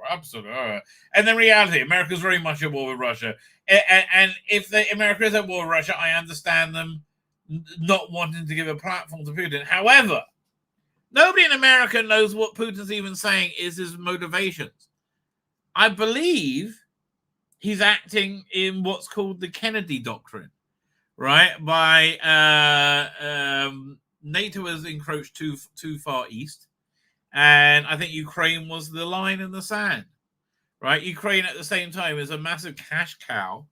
absolutely. And then reality, America is very much at war with Russia. And if America is at war with Russia, I understand them not wanting to give a platform to Putin. However, nobody in America knows what Putin's even saying is his motivations. I believe he's acting in what's called the Kennedy Doctrine, right? By NATO has encroached too far east, and I think Ukraine was the line in the sand, right? Ukraine at the same time is a massive cash cow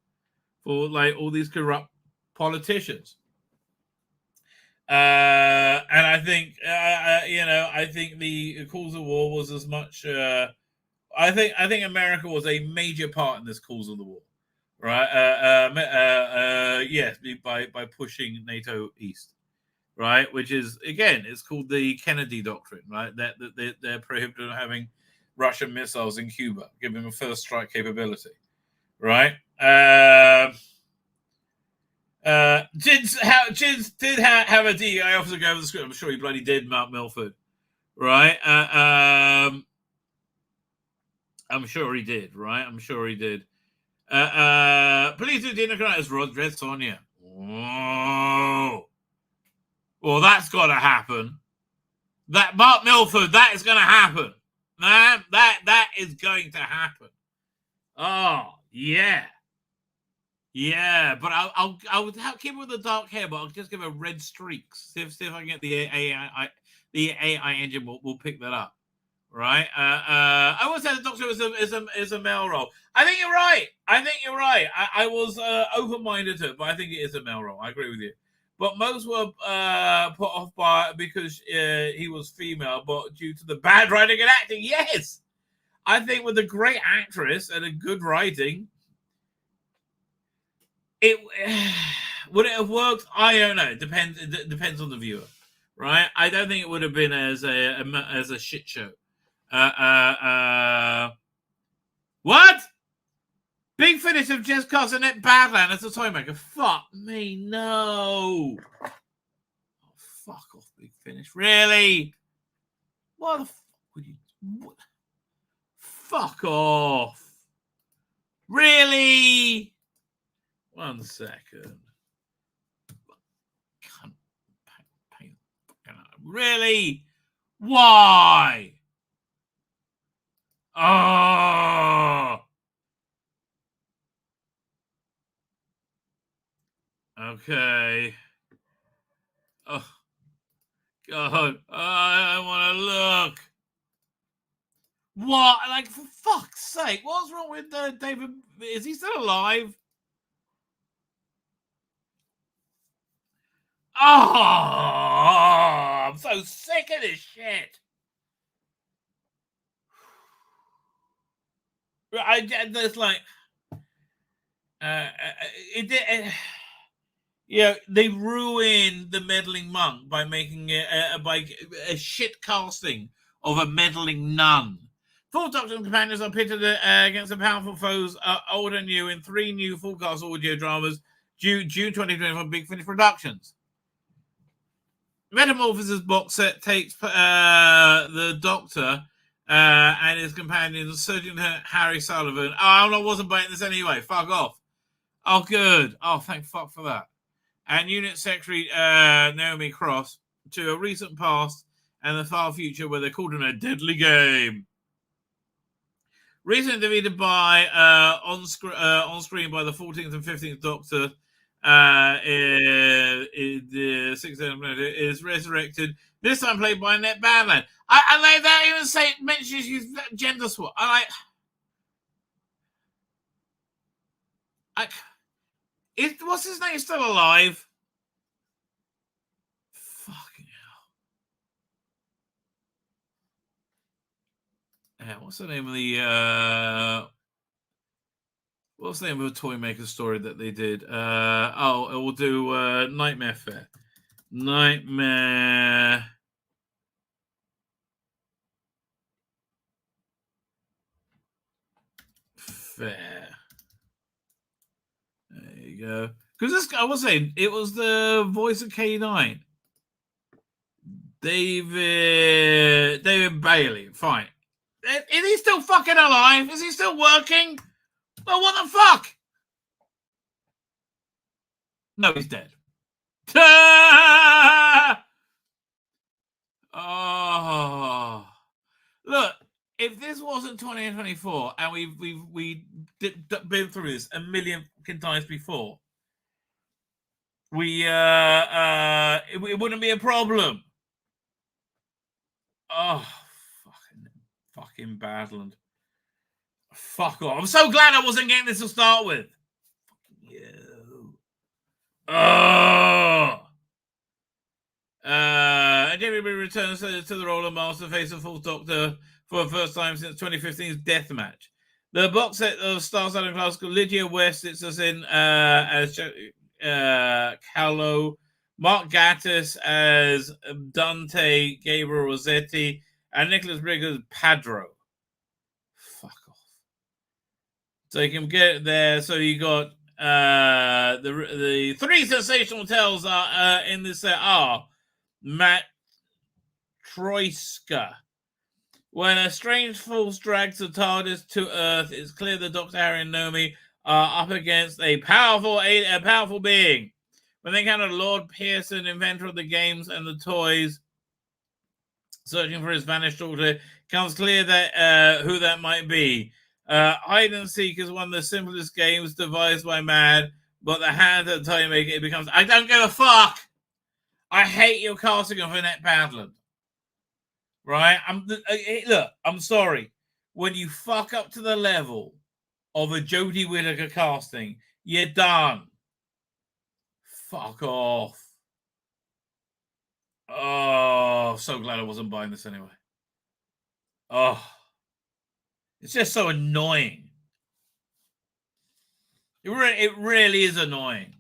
for like all these corrupt politicians. And I think, I think the cause of war was as much. I think America was a major part in this cause of the war, right? Yes, by pushing NATO east, right? Which is again, it's called the Kennedy Doctrine, right? That they're prohibited having Russian missiles in Cuba, giving them a first strike capability, right? Jins did have a DEI officer go over the script. I'm sure he bloody did, Mark Milford. Right? I'm sure he did, right? I'm sure he did. Please do Gina Carano as Red Sonja. Whoa. Well, that's got to happen. That Mark Milford, that is going to happen. Man, that is going to happen. Oh, yeah. Yeah, but I'll keep it with the dark hair, but I'll just give her red streaks. See if I can get the AI engine will pick that up, right? I would say the Doctor is a male role. I think you're right. I was open-minded to it, but I think it is a male role. I agree with you. But most were put off by because he was female, but due to the bad writing and acting. Yes, I think with a great actress and a good writing. Would it have worked? I don't know. It depends on the viewer, right? I don't think it would have been as a shit show. What? Big finish of Jess Castanet Badland as a toymaker. Fuck me, no. Oh, fuck off, big finish. Really? What the fuck would you? What? Fuck off. Really? 1 second. Really? Why? Oh. Okay. Oh. God. I want to look. What? Like, for fuck's sake, what's wrong with David? Is he still alive? Oh, I'm so sick of this shit. There's like, they ruined the meddling monk by making a shit casting of a meddling nun. 4 Doctor and companions are pitted against the powerful foes, old and new, in 3 new full-cast audio dramas, June 2020 from Big Finish Productions. Metamorphosis box set takes the Doctor and his companions searching for Harry Sullivan. Oh, I wasn't buying this anyway. Fuck off. Oh, good. Oh, thank fuck for that. And Unit Secretary Naomi Cross to a recent past and the far future where they're called in a deadly game. Recently defeated by on screen by the 14th and 15th Doctor, the 6th is resurrected. This time played by Annette Badland. I like that. Even mentions she's gender swap. What's his name still alive? Fucking hell. Yeah, what's the name of the toy maker story that they did? We'll do Nightmare Fair. Nightmare Fair. There you go. Because this guy, I was saying, it was the voice of K9. David Bailey. Fine. Is he still fucking alive? Is he still working? Well, what the fuck? No, he's dead. Oh, look! If this wasn't 2024 and we've been through this a million times before, it wouldn't be a problem. Oh, fucking Badland. Fuck off. I'm so glad I wasn't getting this to start with. Fucking you. Oh. And Jeremy returns to the role of Master Face of Fourth Doctor for the first time since 2015's Deathmatch. The box set of star-studded classical Lydia West, it's us in as Callow, Mark Gatiss as Dante, Gabriel Rossetti, and Nicholas Briggs as Padro. Fuck off. So you can get there. So you got the 3 sensational tales are in this set are Matt Troiska. When a strange force drags the TARDIS to Earth, it's clear that Dr. Harry and Naomi are up against a powerful being. When they encounter Lord Pearson, inventor of the games and the toys, searching for his vanished daughter, it becomes clear that who that might be. Hide and Seek is one of the simplest games devised by Mad, but the hand at the time make it becomes. I don't give a fuck. I hate your casting of Annette Badland. Right? Look, I'm sorry. When you fuck up to the level of a Jodie Whittaker casting, you're done. Fuck off. Oh, so glad I wasn't buying this anyway. Oh. It's just so annoying. It really is annoying.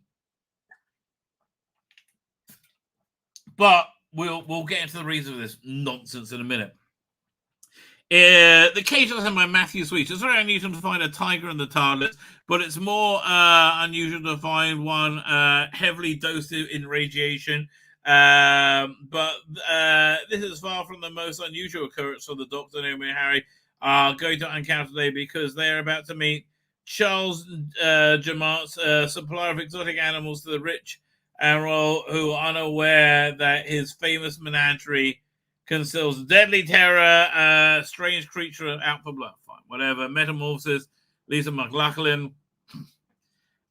But we'll get into the reason for this nonsense in a minute. The Cage of by Matthew Sweet. It's very unusual to find a tiger in the TARDIS, but it's more unusual to find one heavily dosed in radiation. But this is far from the most unusual occurrence for the Doctor, Naomi and Harry are going to encounter today, because they're about to meet Charles Jamart's supplier of exotic animals to the rich and royal, who are unaware that his famous menagerie conceals deadly terror, strange creature out for blood. Fine, whatever. Metamorphosis, Lisa McLaughlin.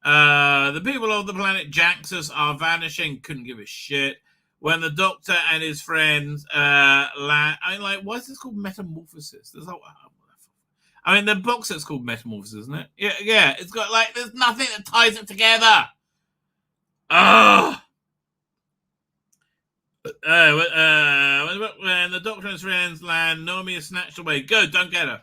The people of the planet Jaxus are vanishing. Couldn't give a shit. when the Doctor and his friends land. I mean, like, why is this called Metamorphosis? There's I mean, the box set's called Metamorphosis, isn't it? Yeah. It's got like, there's nothing that ties it together. Ugh. When the Doctor and his friends land, Naomi is snatched away. Go, don't get her.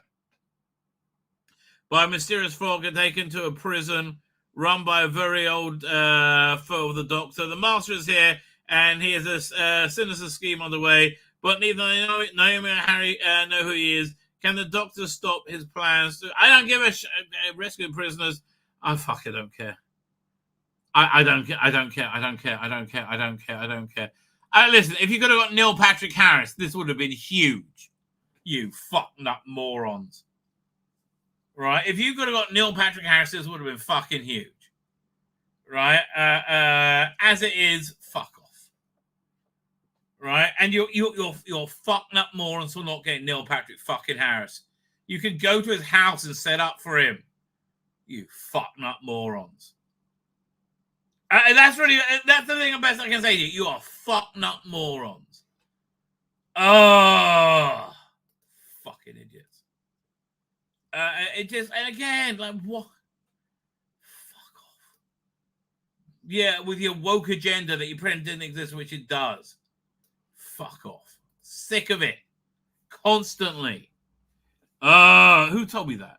By a mysterious fog and taken to a prison run by a very old foe of the Doctor. The Master is here, and he has a sinister scheme on the way, but neither Naomi or Harry know who he is. Can the Doctor stop his plans? I don't give a rescuing prisoners. I fucking don't care. I don't care. Listen, if you could have got Neil Patrick Harris, this would have been huge. You fucked up morons. Right? If you could have got Neil Patrick Harris, this would have been fucking huge. Right? As it is, fuck off. Right? And you're fucking up morons for not getting Neil Patrick fucking Harris. You could go to his house and set up for him. You fucking up morons. That's the thing best I can say to you. You are fucking up morons. Oh, fucking idiots. And again, like, what? Fuck off. Yeah, with your woke agenda that you pretend didn't exist, which it does. Fuck off. Sick of it. Constantly. Who told me that?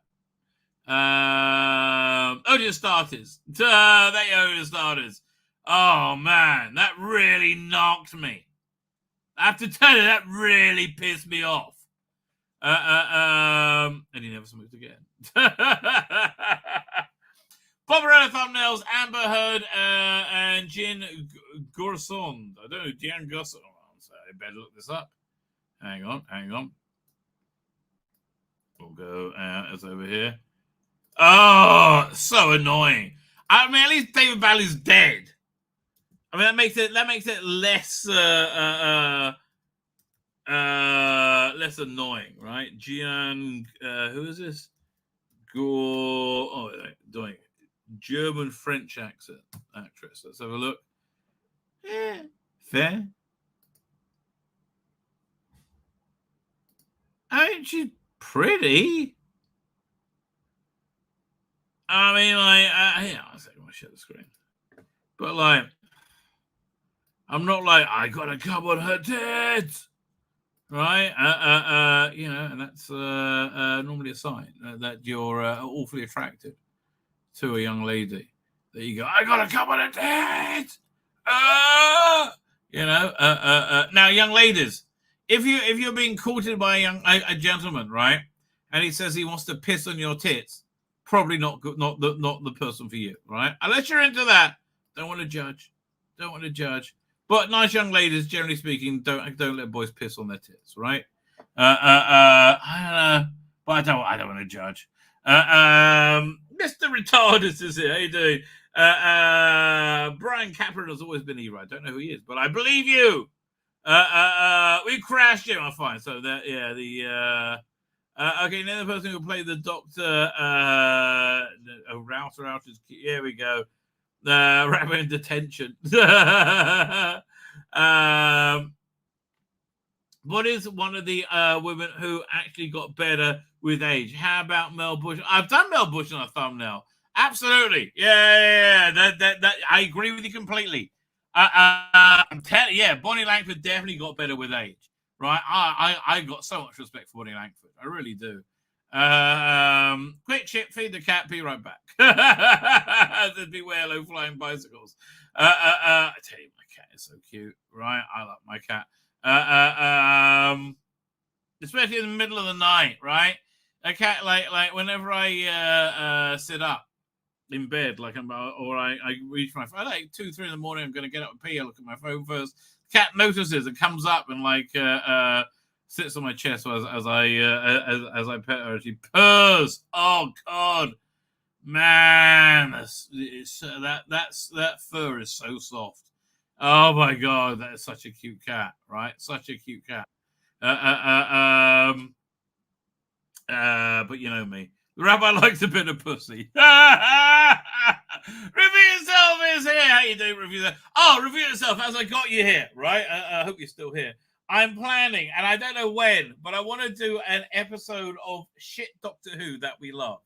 Just starters. They just starters. Oh man, that really knocked me. I have to tell you, that really pissed me off. And he never smoked again. Barbarella thumbnails, Amber Heard and Jean Gorsond. I don't know, Jean Gorsond. So I better look this up. Hang on. We'll go, it's over here. Oh, so annoying. I mean, at least David Balley's dead. I mean, that makes it less less annoying, right? Gian, who is this? Doing German French accent actress. Let's have a look. Fair. I mean, she's pretty. I mean, like, I'll share the screen. But, like, I'm not like, I gotta come on her tits, right? And that's normally a sign that you're awfully attracted to a young lady. That you go, I gotta come on her tits. Now, young ladies, if you're being courted by a gentleman, right, and he says he wants to piss on your tits, probably not good, not the person for you, right? Unless you're into that, don't want to judge. But nice young ladies, generally speaking, don't let boys piss on their tits, right? I don't know, but I don't want to judge. Mr. Retardus is here. How you doing? Brian Capron has always been here. I don't know who he is, but I believe you. We crashed him. I'm fine. So that, yeah, okay, now the person who played the Doctor, Router out is, here we go. Rabbi in detention. What is one of the women who actually got better with age? How about Mel Bush? I've done Mel Bush on a thumbnail. Absolutely. Yeah. That I agree with you completely. I'm telling you, Bonnie Langford definitely got better with age. Right? I got so much respect for Bonnie Langford. I really do. Quick ship, feed the cat, be right back. There'd beware low flying bicycles. I tell you, my cat is so cute, right? I love my cat. Especially in the middle of the night, right? A cat, like whenever I sit up in bed, like I reach my phone, like 2-3 in the morning, I'm gonna get up and pee. I look at my phone first. Cat notices and comes up and sits on my chest as I pet her. She purrs. Oh God, man, that fur is so soft. Oh my God, that is such a cute cat, right? Such a cute cat. But you know me. The Rabbi likes a bit of pussy. Reveal yourself is here. how you doing, reviewer? Oh, review yourself as I got you here, right? I hope you're still here. I'm planning, and I don't know when, but I want to do an episode of Shit Doctor Who that we love.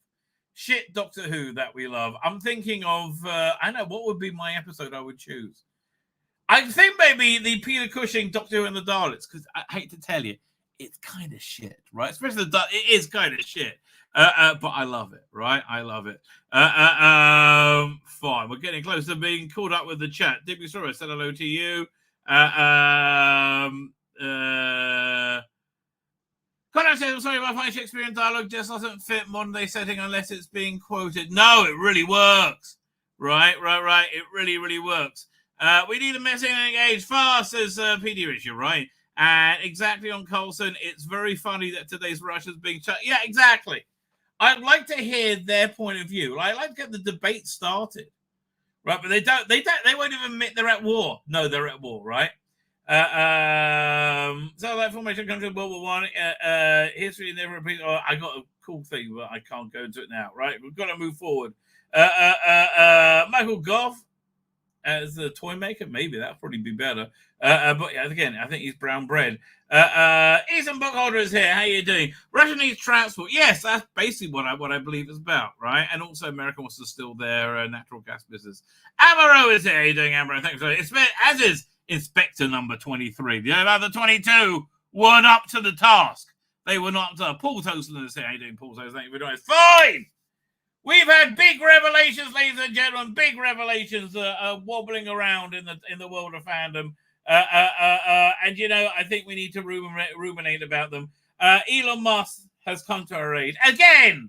Shit Doctor Who that we love. I'm thinking of, I know, what would be my episode I would choose? I think maybe the Peter Cushing Doctor Who and the Daleks, because I hate to tell you, it's kind of shit, right? Especially it is kind of shit. But I love it, right? I love it. Fine. We're getting close to being caught up with the chat. Dippy Sorrow, said hello to you. Conrad says, I'm sorry if I find Shakespearean dialogue just doesn't fit modern day setting unless it's being quoted. No, it really works. Right. It really works. We need a messing and engage fast, says PD Rich. You're right. And exactly on Coulson, it's very funny that today's Russia's being shut. Yeah, exactly. I'd like to hear their point of view. I'd like to get the debate started. Right, but they won't even admit they're at war. No, they're at war, right? So that formation comes in World War One. History never repeats. Oh, I got a cool thing, but I can't go into it now. Right, we've got to move forward. Michael Goth as the toy maker, maybe that'd probably be better. But yeah, again, I think he's brown bread. Ethan Bookholder is here. How you doing? Russia needs transport. Yes, that's basically what I believe it's about, right? And also, America wants to steal their natural gas business. Amaro is here. How you doing, Amaro? Thanks for it. As is Inspector number 23. The other 22 weren't up to the task. They were not. Paul Toastland is here. How you doing, Paul Toastland? Thank you for doing it. Fine. We've had big revelations, ladies and gentlemen. Big revelations wobbling around in the world of fandom. And I think we need to ruminate about them. Elon Musk has come to our aid again.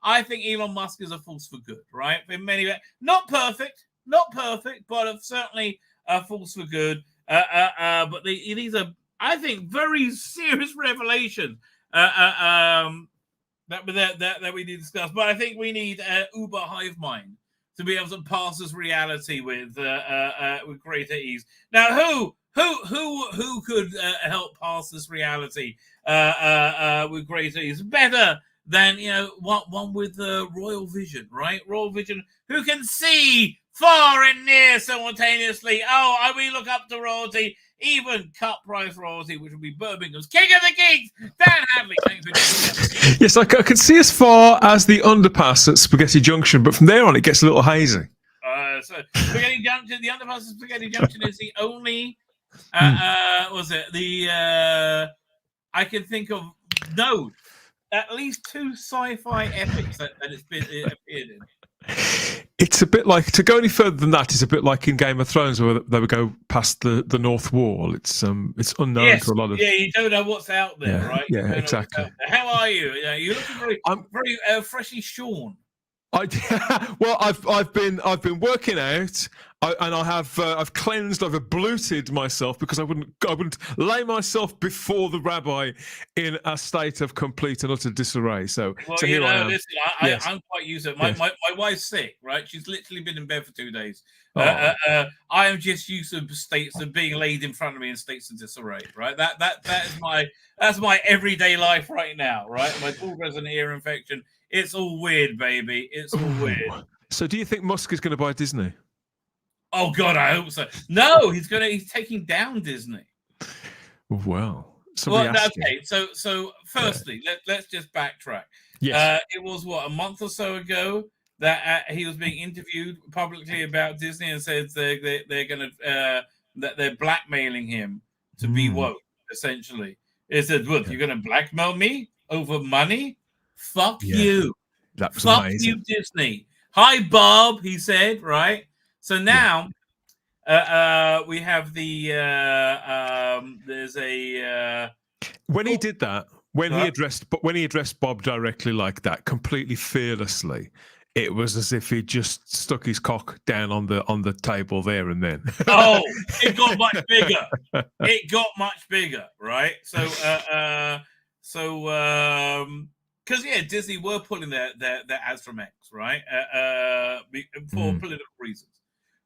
I think Elon Musk is a force for good, right? In many ways, not perfect, but certainly a force for good. But these are, I think, very serious revelations. That we need to discuss, but I think we need Uber hive mind to be able to pass this reality with greater ease. Now, who could help pass this reality with greater ease? Better than one with royal vision, right? Royal vision, who can see far and near simultaneously. Oh, we look up to royalty. Even cut price royalty, which will be Birmingham's King of the Geeks, Dan Hadley. Thanks for doing that. Yes, I can see as far as the underpass at Spaghetti Junction, but from there on, it gets a little hazy. So Spaghetti Junction, the underpass of Spaghetti Junction is the only. Was it the? I can think of at least 2 sci-fi epics that it's been appeared in. It's a bit like, to go any further than that, it's a bit like in Game of Thrones where they would go past the North Wall. It's unknown for a lot of. Yeah, you don't know what's out there, right? Yeah, exactly. How are you? Yeah, you're looking very freshly shorn. Well, I've been working out, and I've cleansed, I've abluted myself because I wouldn't lay myself before the rabbi in a state of complete and utter disarray. So here I am. Listen, I'm quite used to it. My wife's sick, right? She's literally been in bed for 2 days. I am just used to states of being laid in front of me in states of disarray, right? That's my everyday life right now, right? My daughter has an ear infection. It's all weird, baby. It's all weird. So, do you think Musk is going to buy Disney? Oh God, I hope so. No, he's taking down Disney. Well, okay. So firstly, let's just backtrack. Yes. It was a month or so ago that he was being interviewed publicly about Disney and said they're going to that they're blackmailing him to be woke. Essentially, he said, "Look, you're going to blackmail me over money? Fuck you. That was Fuck amazing. you, Disney. Hi, Bob," he said, right? So now we have the there's a when he did that, when he addressed Bob directly like that, completely fearlessly, it was as if he just stuck his cock down on the table there and then. Oh, it got much bigger. It got much bigger, right? Because Disney were pulling their ads from X, right? For political reasons,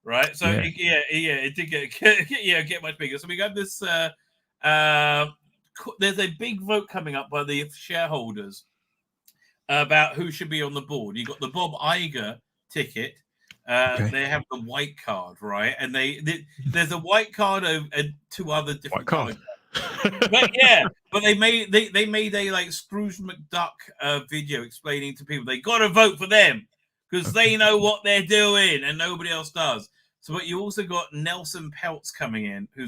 right? So it did get much bigger. So we got this. There's a big vote coming up by the shareholders about who should be on the board. You got the Bob Iger ticket, They have the white card, right? And there's a white card and two other different colors. But they made a like Scrooge McDuck video explaining to people they got to vote for them because they know what they're doing and nobody else does. So, but you also got Nelson Peltz coming in, who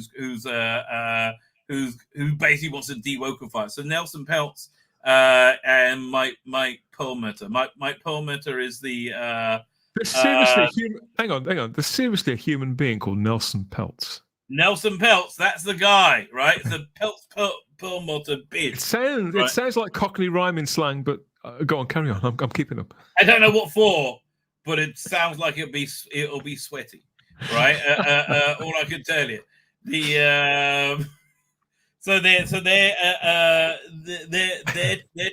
basically wants to de-wokify. So Nelson Peltz and Mike Perlmutter. Mike Perlmutter is the There's seriously hang on. There's seriously a human being called Nelson Peltz. Nelson Peltz, that's the guy, right? It's a Perlmutter bid. It sounds like Cockney rhyming slang, but go on, carry on. I'm keeping up. I don't know what for, but it sounds like it'll be sweaty, right? All I can tell you. So they're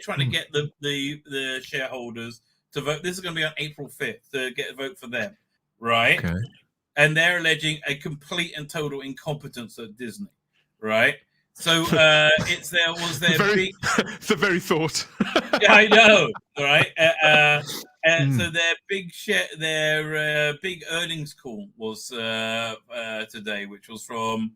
trying to get the shareholders to vote. This is going to be on April 5th to get a vote for them, right? Okay. And they're alleging a complete and total incompetence at Disney, right? So it's big. The very thought. Yeah, I know, right? So their big earnings call was today, which was from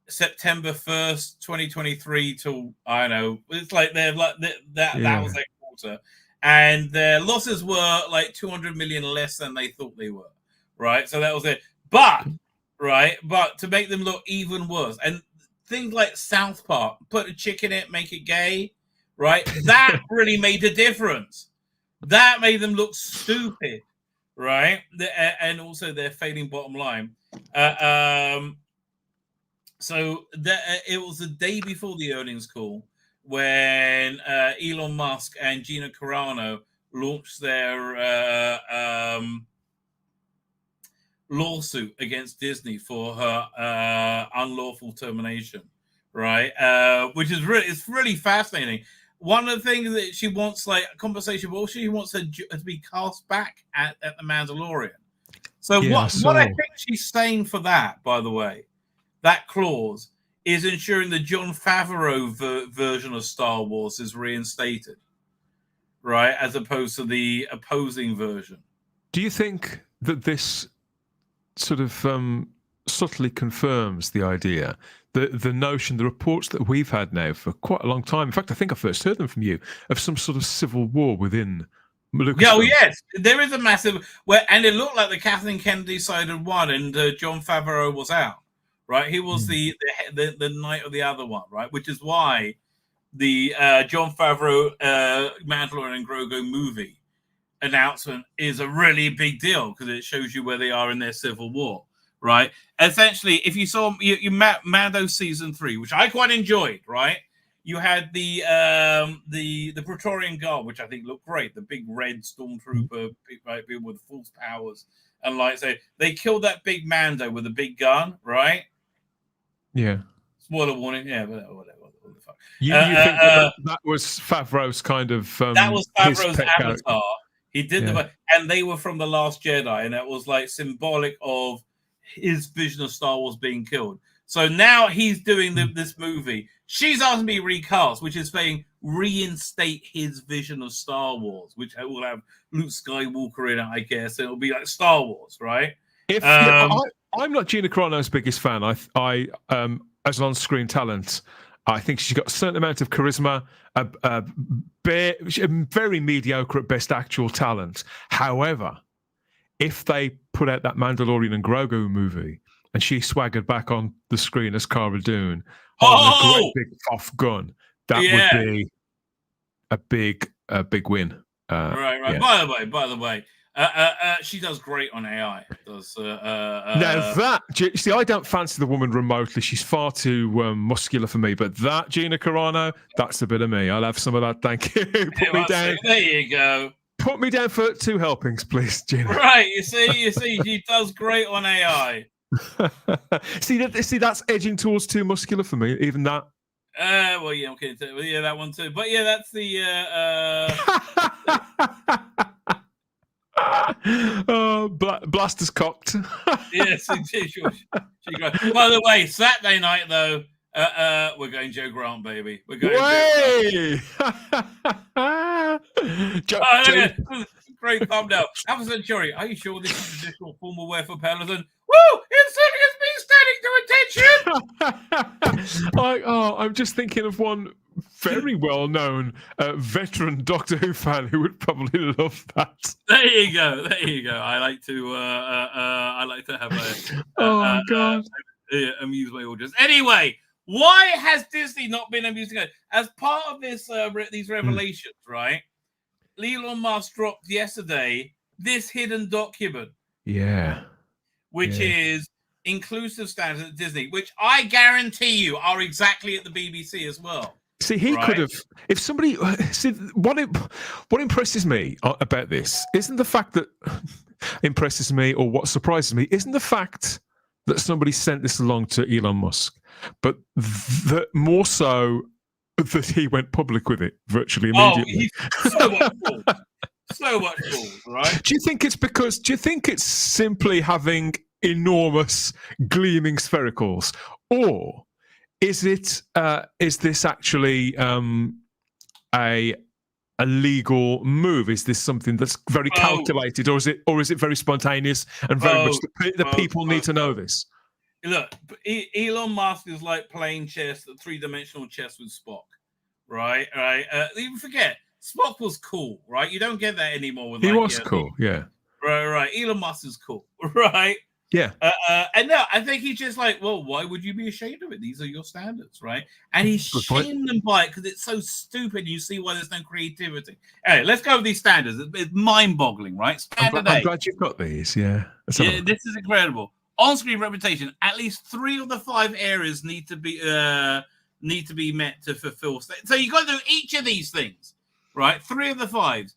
September 1st, 2023 till I don't know. It's like that was their quarter, and their losses were like 200 million less than they thought they were. Right, so that was it. But to make them look even worse, and things like South Park, put a chick in it, make it gay, right? That really made a difference. That made them look stupid, right? And also their failing bottom line. So it was the day before the earnings call when Elon Musk and Gina Carano launched their lawsuit against Disney for her unlawful termination, right? Which is really fascinating. One of the things that she wants, like compensation, but she wants her to be cast back at the Mandalorian. So what I think she's saying for that, by the way, that clause is ensuring the Jon Favreau version of Star Wars is reinstated, right, as opposed to the opposing version. Do you think that this sort of subtly confirms the idea, the notion, the reports that we've had now for quite a long time? In fact, I think I first heard them from you, of some sort of civil war within Lucasfilm. Yeah, yes, there is a massive and it looked like the Kathleen Kennedy side had won, and Jon Favreau was out. Right, he was the knight of the other one, right? Which is why the Jon Favreau Mandalorian and Grogu movie announcement is a really big deal because it shows you where they are in their civil war, right? Essentially, if you saw Mando season 3, which I quite enjoyed, right? You had the Praetorian Guard, which I think looked great, the big red stormtrooper, right, people with force powers and lightsaber. They killed that big Mando with a big gun, right? Yeah. Spoiler warning. Yeah, whatever. What the fuck? You think that was Favreau's kind of that was Favreau's avatar. Character. He did and they were from The Last Jedi, and that was like symbolic of his vision of Star Wars being killed. So now he's doing this movie. She's asked me recast, which is saying reinstate his vision of Star Wars, which will have Luke Skywalker in it, I guess. It'll be like Star Wars, right? I'm not Gina Carano's biggest fan. I as an on-screen talent, I think she's got a certain amount of charisma, a very mediocre at best actual talent. However, if they put out that Mandalorian and Grogu movie and she swaggered back on the screen as Cara Dune holding a great big off gun, that would be a big win. Right. Yeah. By the way. She does great on AI. Now see, I don't fancy the woman remotely. She's far too muscular for me. But that Gina Carano, that's a bit of me. I'll have some of that. Thank you. Put me down. There you go. Put me down for 2 helpings, please, Gina. Right. You see, she does great on AI. see, that's edging towards too muscular for me. Even that. Well, yeah, okay, yeah, that one too. But yeah, that's the. Blaster's cocked. Yes, sure. By the way, Saturday night though, we're going Joe Grant, baby. We're going. Great thumbnail. Alpha Centauri, are you sure this is traditional formal wear for Peloton? Woo! It certainly has been standing to attention. I'm just thinking of one very well-known veteran Doctor Who fan who would probably love that. There you go. I like to have amuse my audience. Anyway, why has Disney not been amusing us? As part of this these revelations, right? Elon Musk dropped yesterday this hidden document. Yeah. Which is inclusive standards at Disney, which I guarantee you are exactly at the BBC as well. See, he could have. If somebody, see, what impresses me about this isn't the fact that impresses me, or what surprises me isn't the fact that somebody sent this along to Elon Musk, but that more so that he went public with it virtually immediately. Oh, he's so much balls. So much balls, right? Do you think it's simply having enormous gleaming sphericals, or is this actually a legal move? Is this something that's very calculated, or is it very spontaneous and very much the people need to know this? Look, Elon Musk is like playing chess, three-dimensional chess with Spock, right? You forget Spock was cool, right? You don't get that anymore. With he was cool, yeah. Right. Elon Musk is cool, right? Yeah. And no, I think he's just like, well, why would you be ashamed of it? These are your standards, right? And he's shamed them by it because it's so stupid. You see why there's no creativity. Anyway, let's go with these standards. It's mind-boggling, right? I'm glad you've got these. Yeah. This is incredible. On-screen reputation. At least 3 of the 5 areas need to be met to fulfill. So you got to do each of these things, right? 3 of the 5.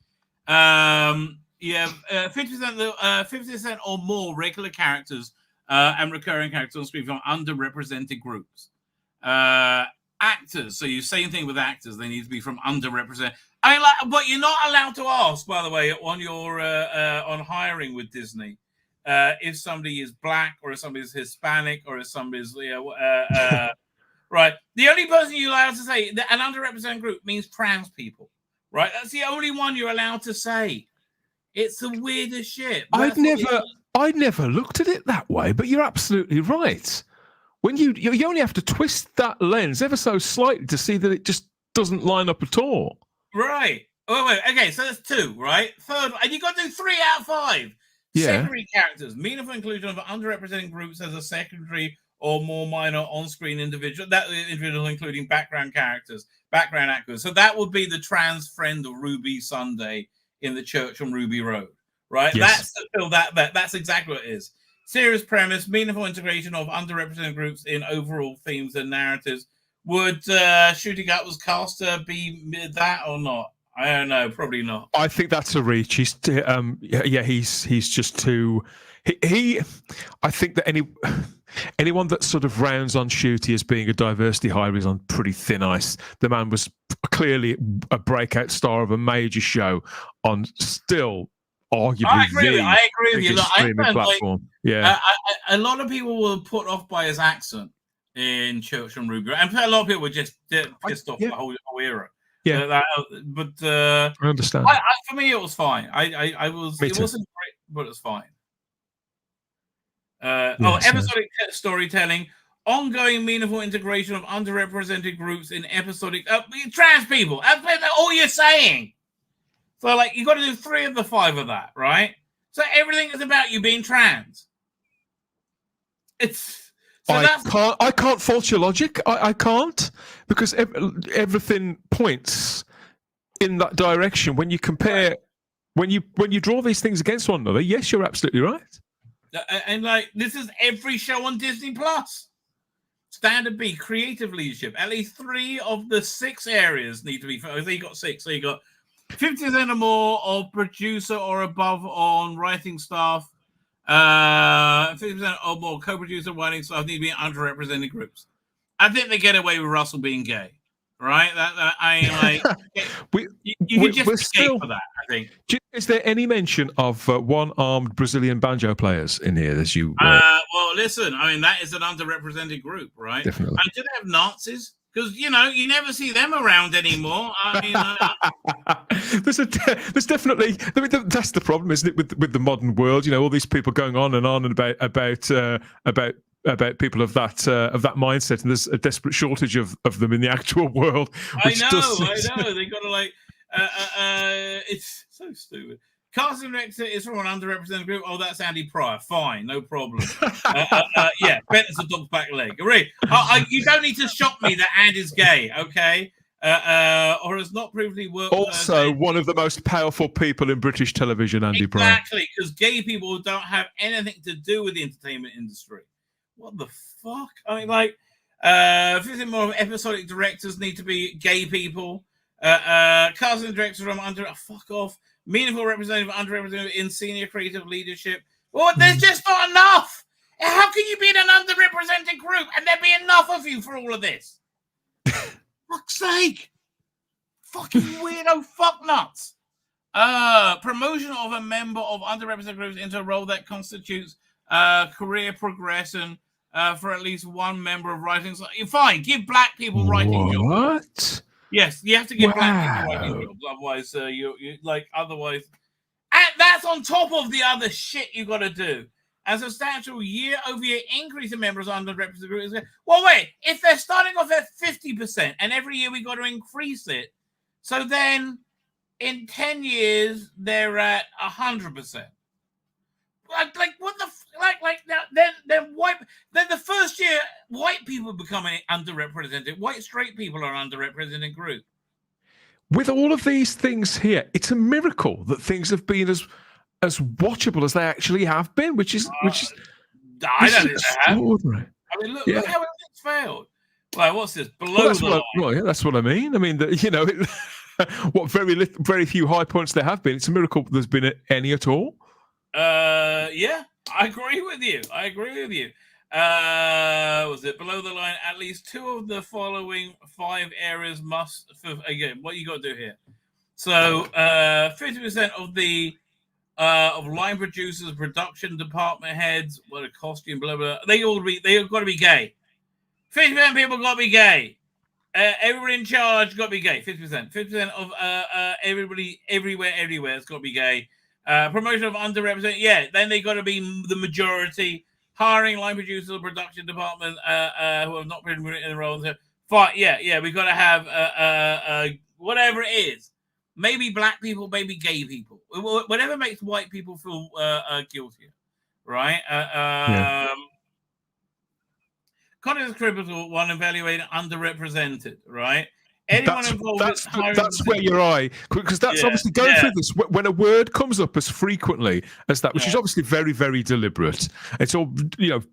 You have 50% or more regular characters and recurring characters on screen from underrepresented groups. Actors, so you same thing with actors; they need to be from underrepresented. But you're not allowed to ask, by the way, on your on hiring with Disney, if somebody is black or if somebody is Hispanic or if somebody is right. The only person you're allowed to say that an underrepresented group means trans people, right? That's the only one you're allowed to say. It's the weirdest shit. I'd never looked at it that way, but you're absolutely right. When you only have to twist that lens ever so slightly to see that it just doesn't line up at all. Right. Wait. Okay, so that's 2, right? Third, and you got to do 3 out of 5. Yeah. Secondary characters, meaningful inclusion of underrepresented groups as a secondary or more minor on-screen individual. That individual including background characters, background actors. So that would be the trans friend of Ruby Sunday in the church on Ruby Road, right? Yes. That's exactly what it is. Serious premise, meaningful integration of underrepresented groups in overall themes and narratives. Would Shooting Up was cast to be that or not? I don't know. Probably not. I think that's a reach. He's just too. I think that anyone that sort of rounds on Shooty as being a diversity hire is on pretty thin ice. The man was clearly a breakout star of a major show on still arguably I agree with you. Look, streaming platform. A lot of people were put off by his accent in Church on Ruby, and a lot of people were just pissed off the whole era. Yeah, but I understand. For me, it was fine. It wasn't great, but it was fine. Episodic storytelling, ongoing meaningful integration of underrepresented groups in episodic trans people. That's all you're saying. So, like, you got to do 3 of the 5 of that, right? So everything is about you being trans. I can't fault your logic. I can't, because everything points in that direction. When you compare, when you draw these things against one another, yes, you're absolutely right. And like, this is every show on Disney Plus. Standard B, creative leadership. At least 3 of the 6 areas need to be. So you got 6. So you got 50% or more of producer or above on writing staff. 50% or more co-producer writing staff need to be in underrepresented groups. I think they get away with Russell being gay, right? You can just escape for that, I think. Is there any mention of one-armed Brazilian banjo players in here? Well, listen, I mean, that is an underrepresented group, right? Definitely. And do they have Nazis? because you never see them around anymore. I mean, there's definitely. I mean, that's the problem, isn't it, with the modern world? All these people going on and on about people of that mindset, and there's a desperate shortage of them in the actual world. I know. They got to it's so stupid. Casting director is from an underrepresented group. Oh, that's Andy Pryor. Fine, no problem. Yeah, bet it's a dog's back leg. Really? You don't need to shock me that Andy's gay, okay? Or has not previously worked. Also, one of the most powerful people in British television, Andy Pryor. Exactly, because gay people don't have anything to do with the entertainment industry. What the fuck? I mean, 15 more episodic directors need to be gay people. Casting directors from fuck off. Meaningful representative, underrepresented in senior creative leadership. Well, there's just not enough. How can you be in an underrepresented group and there be enough of you for all of this? Fuck's sake. Fucking weirdo fucknuts. Promotion of a member of underrepresented groups into a role that constitutes career progression for at least one member of writing. So, fine, give black people writing jobs. What? Yes, you have to give black people writing jobs. Otherwise, otherwise, and that's on top of the other shit you got to do. A substantial year-over-year increase in members of underrepresented groups. Well, wait, if they're starting off at 50% and every year we got to increase it, so then in 10 years they're at 100%. Like what the then the first year white people become underrepresented. White straight people are underrepresented group. With all of these things here, it's a miracle that things have been as watchable as they actually have been, which is I don't think they have. I mean, look how it's failed. Like, what's this? Below the line. Yeah, that's what I mean. I mean, what very few high points there have been. It's a miracle there's been any at all. Yeah, I agree with you. Was it below the line? At least two of the following 5 areas must. Again, what you got to do here? So, 50% of the of line producers, production department heads, what a costume, blah blah. They have got to be gay. 50% of people got to be gay. Everybody in charge got to be gay. 50%. 50% of everybody everywhere has got to be gay. Promotion of underrepresented, then they got to be the majority. Hiring line producers, production department who have not been in the roles. Fine, we got to have whatever it is. Maybe black people, maybe gay people, whatever makes white people feel guilty, right? Context critical one evaluated underrepresented, right? Anyone involved that's where your eye, because that's obviously going through this when a word comes up as frequently as that, which is obviously very, very deliberate. It's all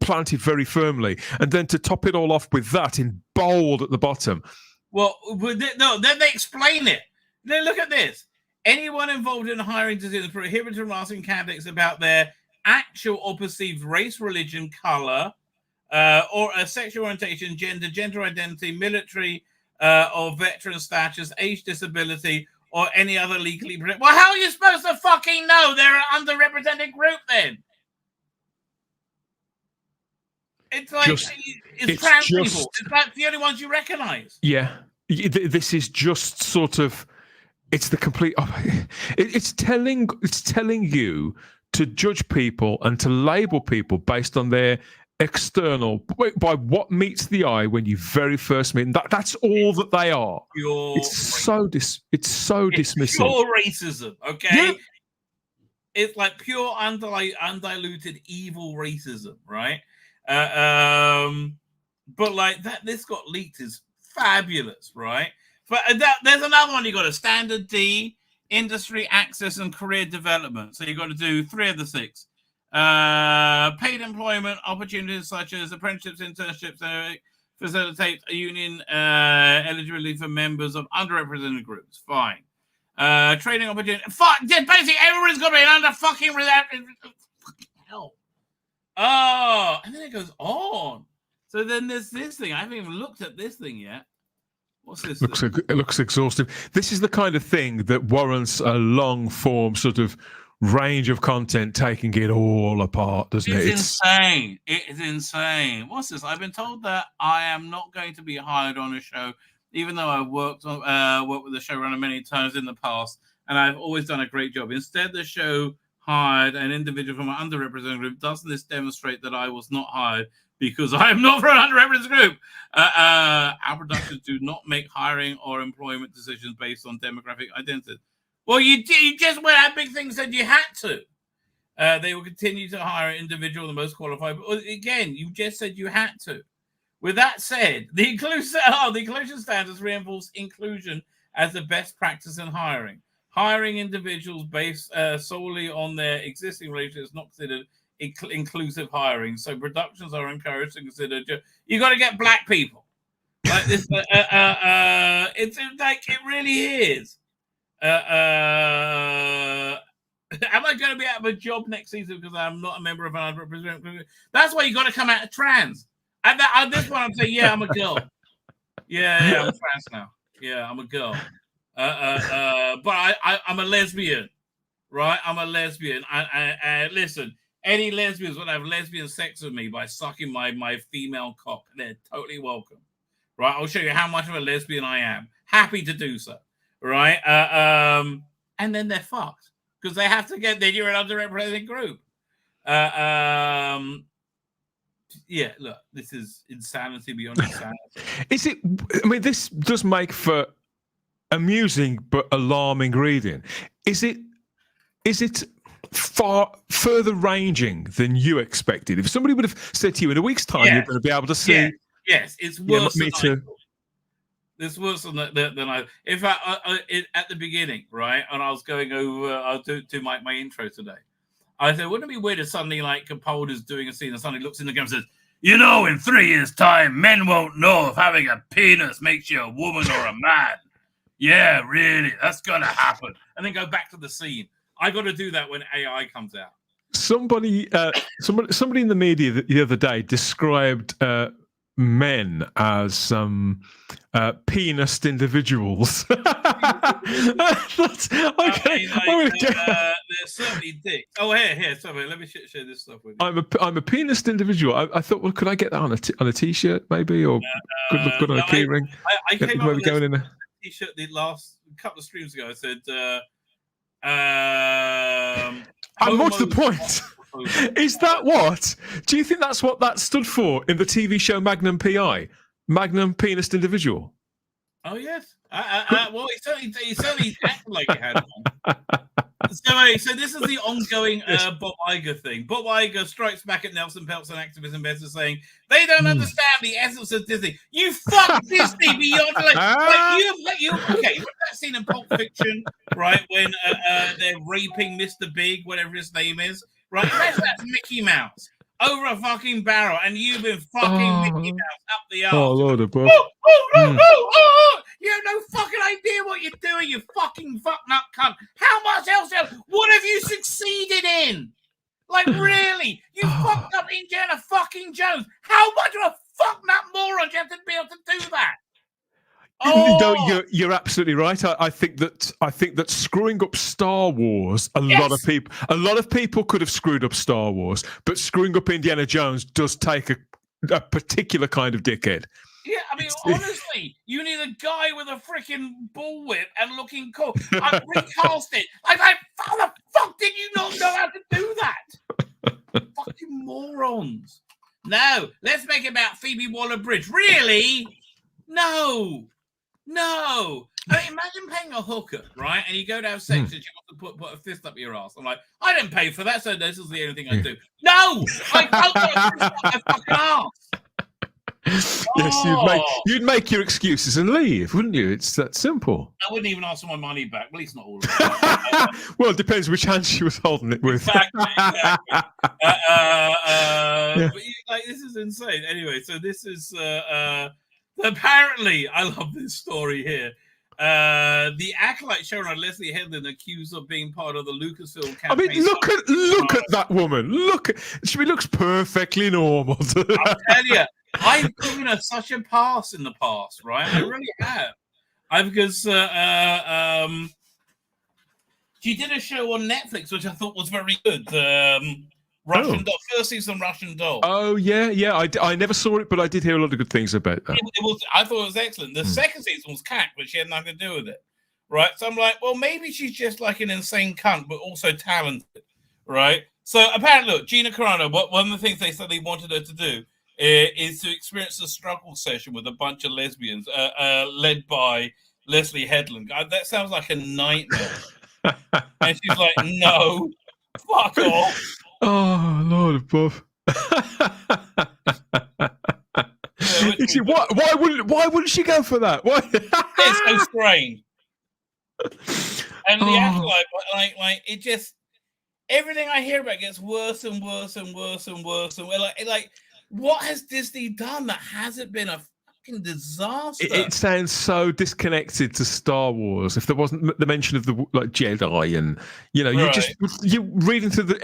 planted very firmly, and then to top it all off with that in bold at the bottom. Well, then they explain it. Then look at this. Anyone involved in hiring decisions prohibited from asking candidates about their actual or perceived race, religion, color, or a sexual orientation, gender identity, military or veteran status, age, disability, or any other legally protected. Well, how are you supposed to fucking know they're an underrepresented group then? It's like it's trans people. It's like the only ones you recognize. Yeah, this is just sort of. It's the complete. It's telling you to judge people and to label people based on their external, by what meets the eye when you very first meet them. That's all that they are. It's so dismissive. Pure racism, okay? Yeah. It's like pure undiluted evil racism, right? But like that, this got leaked is fabulous, right? But there's another one you got: a standard D, industry access and career development. So you got to do 3 of the 6. Paid employment opportunities such as apprenticeships, internships, facilitate union eligibility for members of underrepresented groups. Fine. Training opportunity. Basically, everyone's got to be under fucking hell. Oh, and then it goes on. So then there's this thing. I haven't even looked at this thing yet. What's this? It looks exhaustive. This is the kind of thing that warrants a long form sort of range of content taking it all apart, doesn't it? It's insane. It is insane. What's this? I've been told that I am not going to be hired on a show, even though I've worked with the showrunner many times in the past, and I've always done a great job. Instead, the show hired an individual from an underrepresented group. Doesn't this demonstrate that I was not hired because I am not from an underrepresented group? Our productions do not make hiring or employment decisions based on demographic identity. Well, you just went out big thing and said you had to. They will continue to hire an individual, the most qualified. But again, you just said you had to. With that said, the inclusion standards reinforce inclusion as the best practice in hiring. Hiring individuals based solely on their existing relationships is not considered inclusive hiring. So productions are encouraged to consider. You got to get black people. Like this, it's like it really is. Am I going to be out of a job next season because I'm not a member of an underrepresented group? That's why you got to come out of trans. At this point, I'm saying, yeah, I'm a girl. Yeah, I'm trans now. Yeah, I'm a girl. But I'm a lesbian, right? I'm a lesbian. Listen, any lesbians want to have lesbian sex with me by sucking my female cock, they're totally welcome, right? I'll show you how much of a lesbian I am. Happy to do so, right? And then they're fucked because they have to get. Then you're an underrepresented group. Yeah, look, this is insanity beyond insanity. Is it? I mean, this does make for amusing but alarming reading. Is it far further ranging than you expected? If somebody would have said to you in a week's time, you're going to be able to see. Yes, it's worse. Me too. It's worse than I. If at the beginning, right, and I was going over, I'll do my intro today. I said, wouldn't it be weird if suddenly, like, Capaldi's doing a scene and suddenly looks in the camera and says, you know, in 3 years' time, men won't know if having a penis makes you a woman or a man. Yeah, really, that's going to happen. And then go back to the scene. I got to do that when AI comes out. Somebody in the media the other day described men as penised individuals. That's okay. They're certainly dicks. Oh, here. Sorry, let me share this stuff with you. I'm a penised individual. I thought, well, could I get that on a t-shirt maybe, or good on a key ring? I came up with going in a t-shirt the last couple of streams ago. I said, and what's the point? Is that what? Do you think that's what that stood for in the TV show Magnum PI? Magnum penised individual. Oh yes. Well, he certainly acted like he had one. So this is the ongoing Bob Iger thing. Bob Iger strikes back at Nelson Peltz and activist investors, saying they don't understand the essence of Disney. You fuck Disney beyond you. Okay, remember that scene in Pulp Fiction, right? When they're raping Mr. Big, whatever his name is. Right, that's Mickey Mouse over a fucking barrel, and you've been fucking Mickey Mouse up the arse. Oh, Lord above. You have no fucking idea what you're doing, you fucking fuck nut cunt. How much else? What have you succeeded in? Like, really? You fucked up Indiana fucking Jones. How much of a fuck nut moron do you have to be able to do that? No, you're absolutely right. I think that screwing up Star Wars, a lot of people could have screwed up Star Wars, but screwing up Indiana Jones does take a particular kind of dickhead. Yeah, I mean, honestly, you need a guy with a freaking bullwhip and looking cool. I recast it. Like, how the fuck did you not know how to do that? Fucking morons. No, let's make it about Phoebe Waller-Bridge. Really? No. I mean, imagine paying a hooker, right? And you go to have sex and you want to put a fist up your ass. I'm like, I didn't pay for that, so this is the only thing I do. No! I don't put a fist up my fucking ass. Yes, you'd make your excuses and leave, wouldn't you? It's that simple. I wouldn't even ask for my money back. At least not all of it. Well, it depends which hand she was holding it with. Exactly. But like, this is insane. Anyway, so this is apparently, I love this story here. The acolyte showrunner Leslie Headland accused of being part of the Lucasfilm campaign. I mean, look at that woman. She looks perfectly normal. I'll tell you, I've given her such a pass in the past, right? I really have. Because She did a show on Netflix, which I thought was very good. Russian Doll, first season Russian Doll. Oh yeah. I never saw it, but I did hear a lot of good things about that. I thought it was excellent. The second season was cack, but she had nothing to do with it, right? So I'm like, well, maybe she's just like an insane cunt, but also talented, right? So apparently, look, Gina Carano. One of the things they said they wanted her to do is to experience a struggle session with a bunch of lesbians, led by Leslie Headland. That sounds like a nightmare. And she's like, no, fuck off. Oh, Lord above. Why wouldn't she go for that? Why? It's so strange. And the afterlife, like it just, everything I hear about gets worse and worse and worse and worse. And we're like, what has Disney done that hasn't been a fucking disaster? It sounds so disconnected to Star Wars. If there wasn't the mention of the Jedi, and you're reading through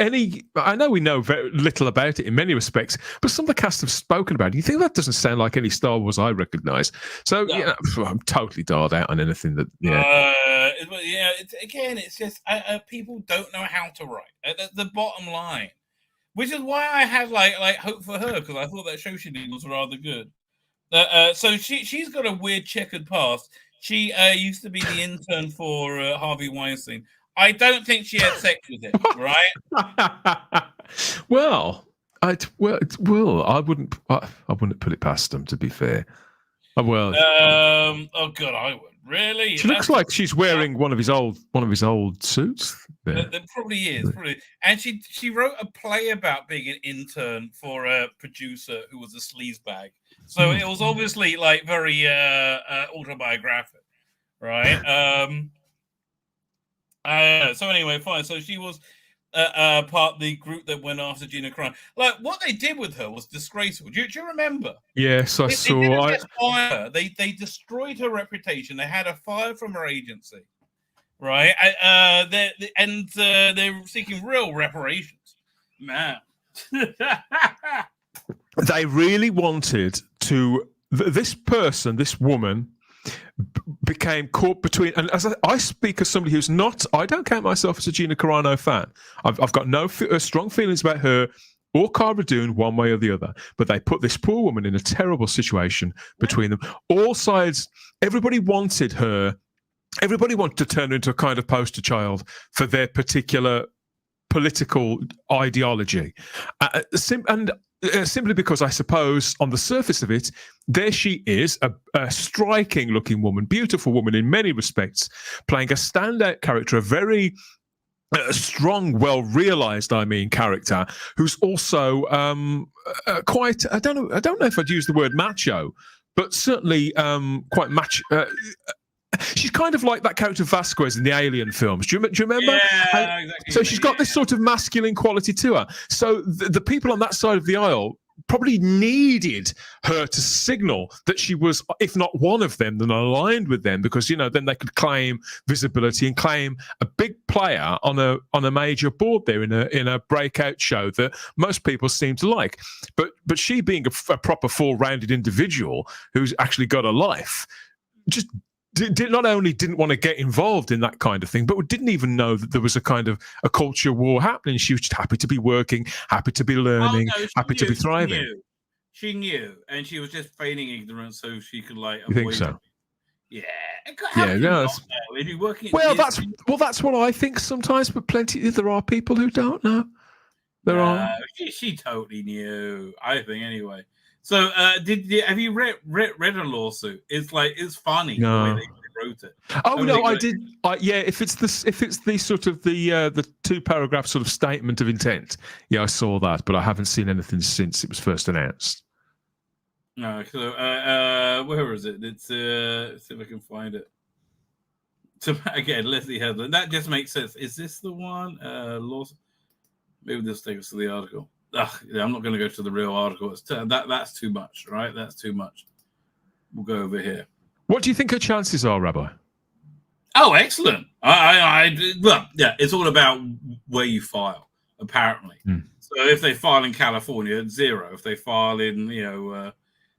I know we know very little about it in many respects, but some of the cast have spoken about it. You think that doesn't sound like any Star Wars I recognise? So I'm totally dialed out on anything that. It's just people don't know how to write. That's the bottom line, which is why I have like hope for her, because I thought that show she did was rather good. So she's got a weird checkered past. She used to be the intern for Harvey Weinstein. I don't think she had sex with him, right? Well, I wouldn't put it past them, to be fair. Oh God, I would really. She looks like she's wearing one of his old suits. There probably is, and she wrote a play about being an intern for a producer who was a sleazebag. So it was obviously like very autobiographic, right? So anyway, fine. So she was part of the group that went after Gina Carano. Like, what they did with her was disgraceful. Do you remember? Yes, I saw. They didn't just fire her. They destroyed her reputation. They had her fired from her agency, right? They're seeking real reparations. Man. They really wanted to. This woman, became caught between. And as I speak as somebody who's not, I don't count myself as a Gina Carano fan. I've got no strong feelings about her or Cara Dune one way or the other. But they put this poor woman in a terrible situation between them. All sides. Everybody wanted her. Everybody wanted to turn her into a kind of poster child for their particular political ideology, simply because I suppose on the surface of it, there she is, a striking-looking woman, beautiful woman in many respects, playing a standout character, a very strong, well-realized, character, who's also quite. I don't know if I'd use the word macho, but certainly quite macho. She's kind of like that character Vasquez in the Alien films. Do you remember? Yeah, exactly. So she's got this sort of masculine quality to her. So the people on that side of the aisle probably needed her to signal that she was, if not one of them, then aligned with them, because then they could claim visibility and claim a big player on a major board there in a breakout show that most people seem to like. But she, being a proper full-rounded individual who's actually got a life, just not only didn't want to get involved in that kind of thing, but didn't even know that there was a kind of a culture war happening. She was just happy to be working, happy to be learning, happy to be thriving. She knew, and she was just feigning ignorance so she could You think so? Yeah. That's what I think sometimes. But there are people who don't know. There are. She totally knew. I think anyway. So, have you read a lawsuit? It's funny the way they wrote it. Oh no, I did. If it's the sort of the 2-paragraph sort of statement of intent, I saw that, but I haven't seen anything since it was first announced. No, so where is it? Let's see if I can find it. So again, Leslie Headland. That just makes sense. Is this the one? Lawsuit? Maybe this takes us to the article. I'm not going to go to the real article. That's too much, right? That's too much. We'll go over here. What do you think her chances are, Rabbi? Oh, excellent. It's all about where you file, apparently. So if they file in California, 0. If they file in,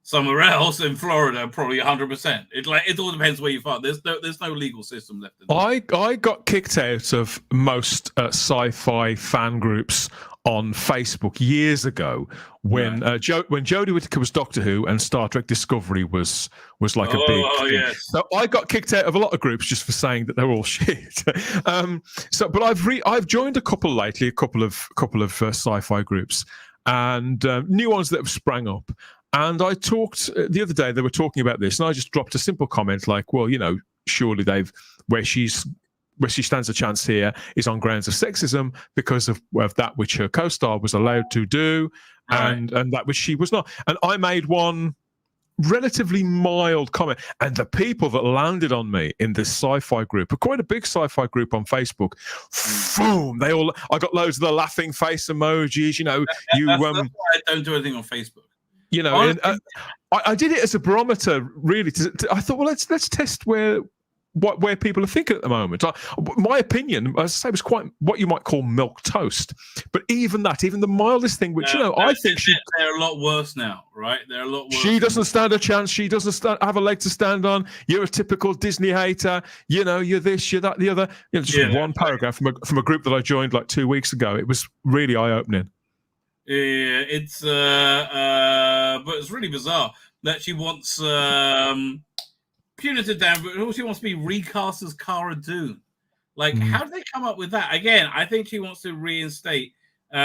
Somewhere else in Florida, probably 100%. It all depends where you find. There's no legal system left. I got kicked out of most sci-fi fan groups on Facebook years ago when Jodie Whittaker was Doctor Who and Star Trek Discovery was like a big thing. Yes. So I got kicked out of a lot of groups just for saying that they're all shit. But I've joined a couple lately, a couple of sci-fi groups, and new ones that have sprang up. And I talked the other day. They were talking about this, and I just dropped a simple comment like, "Well, surely where she stands a chance here is on grounds of sexism because of that which her co-star was allowed to do, and that which she was not." And I made one relatively mild comment, and the people that landed on me in this sci-fi group, quite a big sci-fi group on Facebook, boom! I got loads of the laughing face emojis. That's why I don't do anything on Facebook. I did it as a barometer, really. I thought, well, let's test where people are thinking at the moment. My opinion, as I say, was quite what you might call milk toast. But even the mildest thing, which I think they're a lot worse now, right? They're a lot worse. She doesn't stand a chance. She doesn't have a leg to stand on. You're a typical Disney hater. You're this, you're that, the other. Just one paragraph from a group that I joined like 2 weeks ago. It was really eye-opening. Yeah, it's but it's really bizarre that she wants punitive damage, but also she wants to be recast as Cara Dune. How did they come up with that? Again, I think she wants to reinstate the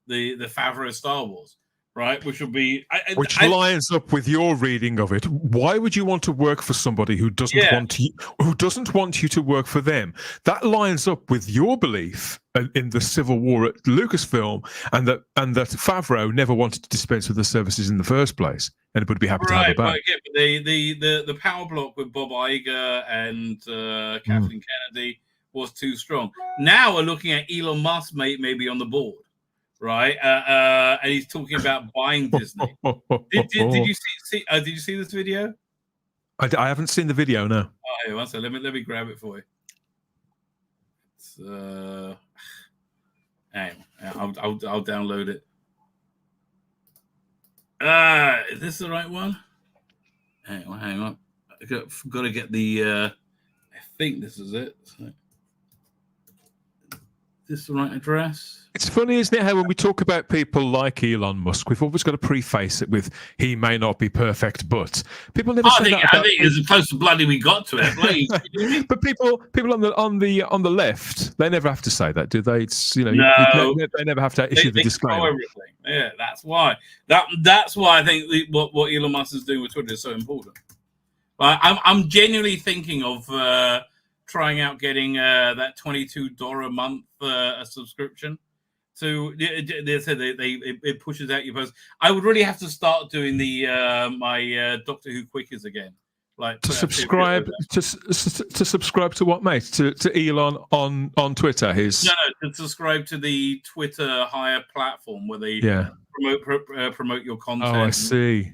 Favreau Star Wars, right? Which will be which lines up with your reading of it. Why would you want to work for somebody who doesn't want you to work for them? That lines up with your belief in the Civil War at Lucasfilm, and that Favreau never wanted to dispense with the services in the first place, and would be happy to have her back. But the power block with Bob Iger and Kathleen Kennedy was too strong. Now we're looking at Elon Musk maybe on the board. Right, and he's talking about buying Disney. Did you see? Did you see this video? I haven't seen the video. No. Oh, here, one second. Let me grab it for you. It's, hang on, I'll download it. Is this the right one? Hang on. I got to get the. I think this is it. So, is this the right address? It's funny, isn't it, how when we talk about people like Elon Musk, we've always got to preface it with "he may not be perfect," but people never say that. I think it's close to bloody we got to it. But people on the left, they never have to say that, do they? It's they never have to issue the disclaimer. Everything. Yeah, that's why. That's why I think what Elon Musk is doing with Twitter is so important. I'm genuinely thinking of trying out getting that $22 a month subscription. So they said it pushes out your posts. I would really have to start doing the my Doctor Who quickies again. To subscribe to subscribe to what, mate? To Elon on Twitter. To subscribe to the Twitter higher platform where they promote your content. Oh, I see.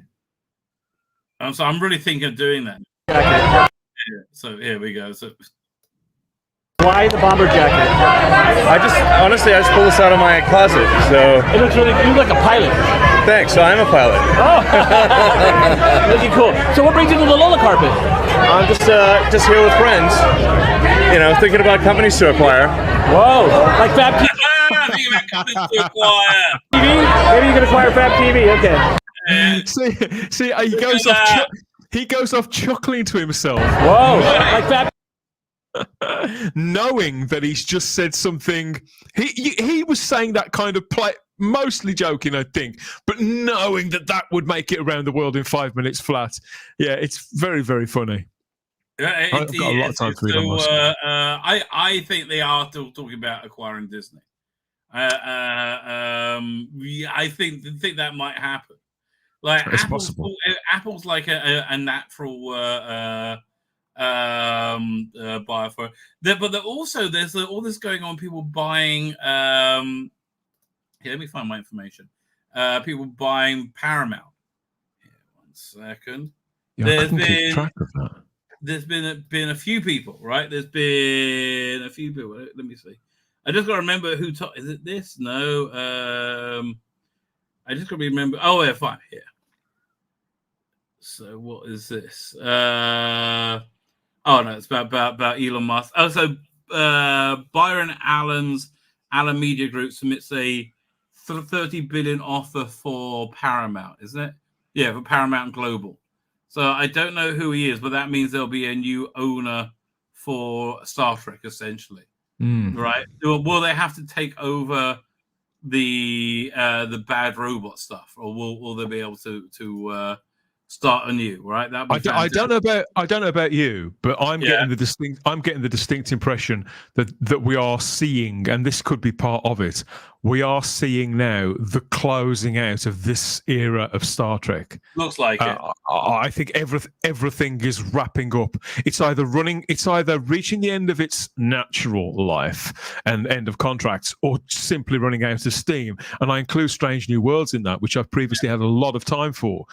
So I'm really thinking of doing that. Yeah, so here we go. So. Why the bomber jacket? I just pulled this out of my closet. So it looks really. You look like a pilot. Thanks. So I'm a pilot. Oh, looking cool. So what brings you to the Lola carpet? I'm just here with friends. Thinking about companies to acquire. Whoa, like Fab TV. Maybe you can acquire Fab TV. Okay. See, he goes off chuckling to himself. Whoa, like Fab. Knowing that he's just said something, he was saying that kind of play, mostly joking, I think, but knowing that would make it around the world in 5 minutes flat. Yeah, it's very, very funny. I've got a lot of time for Elon Musk. I think they are still talking about acquiring Disney. I think that might happen. It's possible. Apple's like a natural. Buyer for it. But also there's all this going on. People buying. Here, let me find my information. People buying Paramount. Here, 1 second. Yeah, I couldn't keep track of that. There's been a few people, right? There's been a few people. Let me see. I just got to remember who. Is it this? No. I just got to remember. Oh, yeah, fine. Here. So what is this? Oh no, it's about Elon Musk. Oh, so Byron Allen's Allen Media Group submits a $30 billion offer for Paramount, isn't it? Yeah, for Paramount Global. So I don't know who he is, but that means there'll be a new owner for Star Trek, essentially. Right? Will they have to take over the bad robot stuff, or will they be able to start anew? Right? I don't know about you, but I'm getting the distinct impression that we are seeing, and this could be part of it. We are seeing now the closing out of this era of Star Trek. Looks like it. I think everything is wrapping up. It's either reaching the end of its natural life and end of contracts, or simply running out of steam. And I include Strange New Worlds in that, which I've previously had a lot of time for.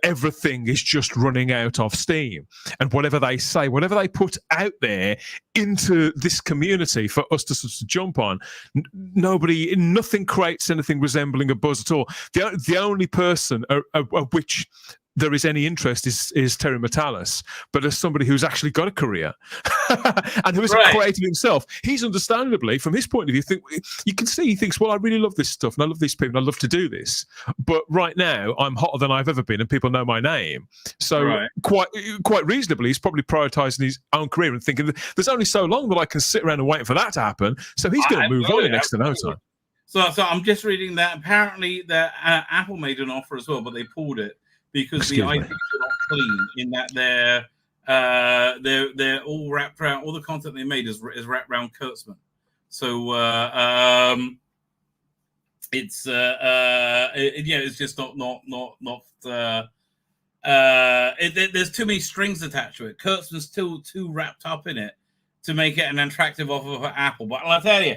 Everything is just running out of steam. And whatever they say, whatever they put out there into this community for us to sort of jump on, nothing creates anything resembling a buzz at all. The only person of which there is any interest is Terry Matalas, but as somebody who's actually got a career and who is a creative himself, he's understandably, from his point of view, you can see he thinks, well, I really love this stuff and I love these people and I love to do this, but right now I'm hotter than I've ever been and people know my name. So quite reasonably, he's probably prioritising his own career and thinking, there's only so long that I can sit around and wait for that to happen. So he's going to move on in next to no time. So I'm just reading that apparently that Apple made an offer as well, but they pulled it because the IPs are not clean. In that they're all wrapped around. All the content they made is wrapped around Kurtzman. So it's it's just not. There's too many strings attached to it. Kurtzman's still too wrapped up in it to make it an attractive offer for Apple. But I'll tell you.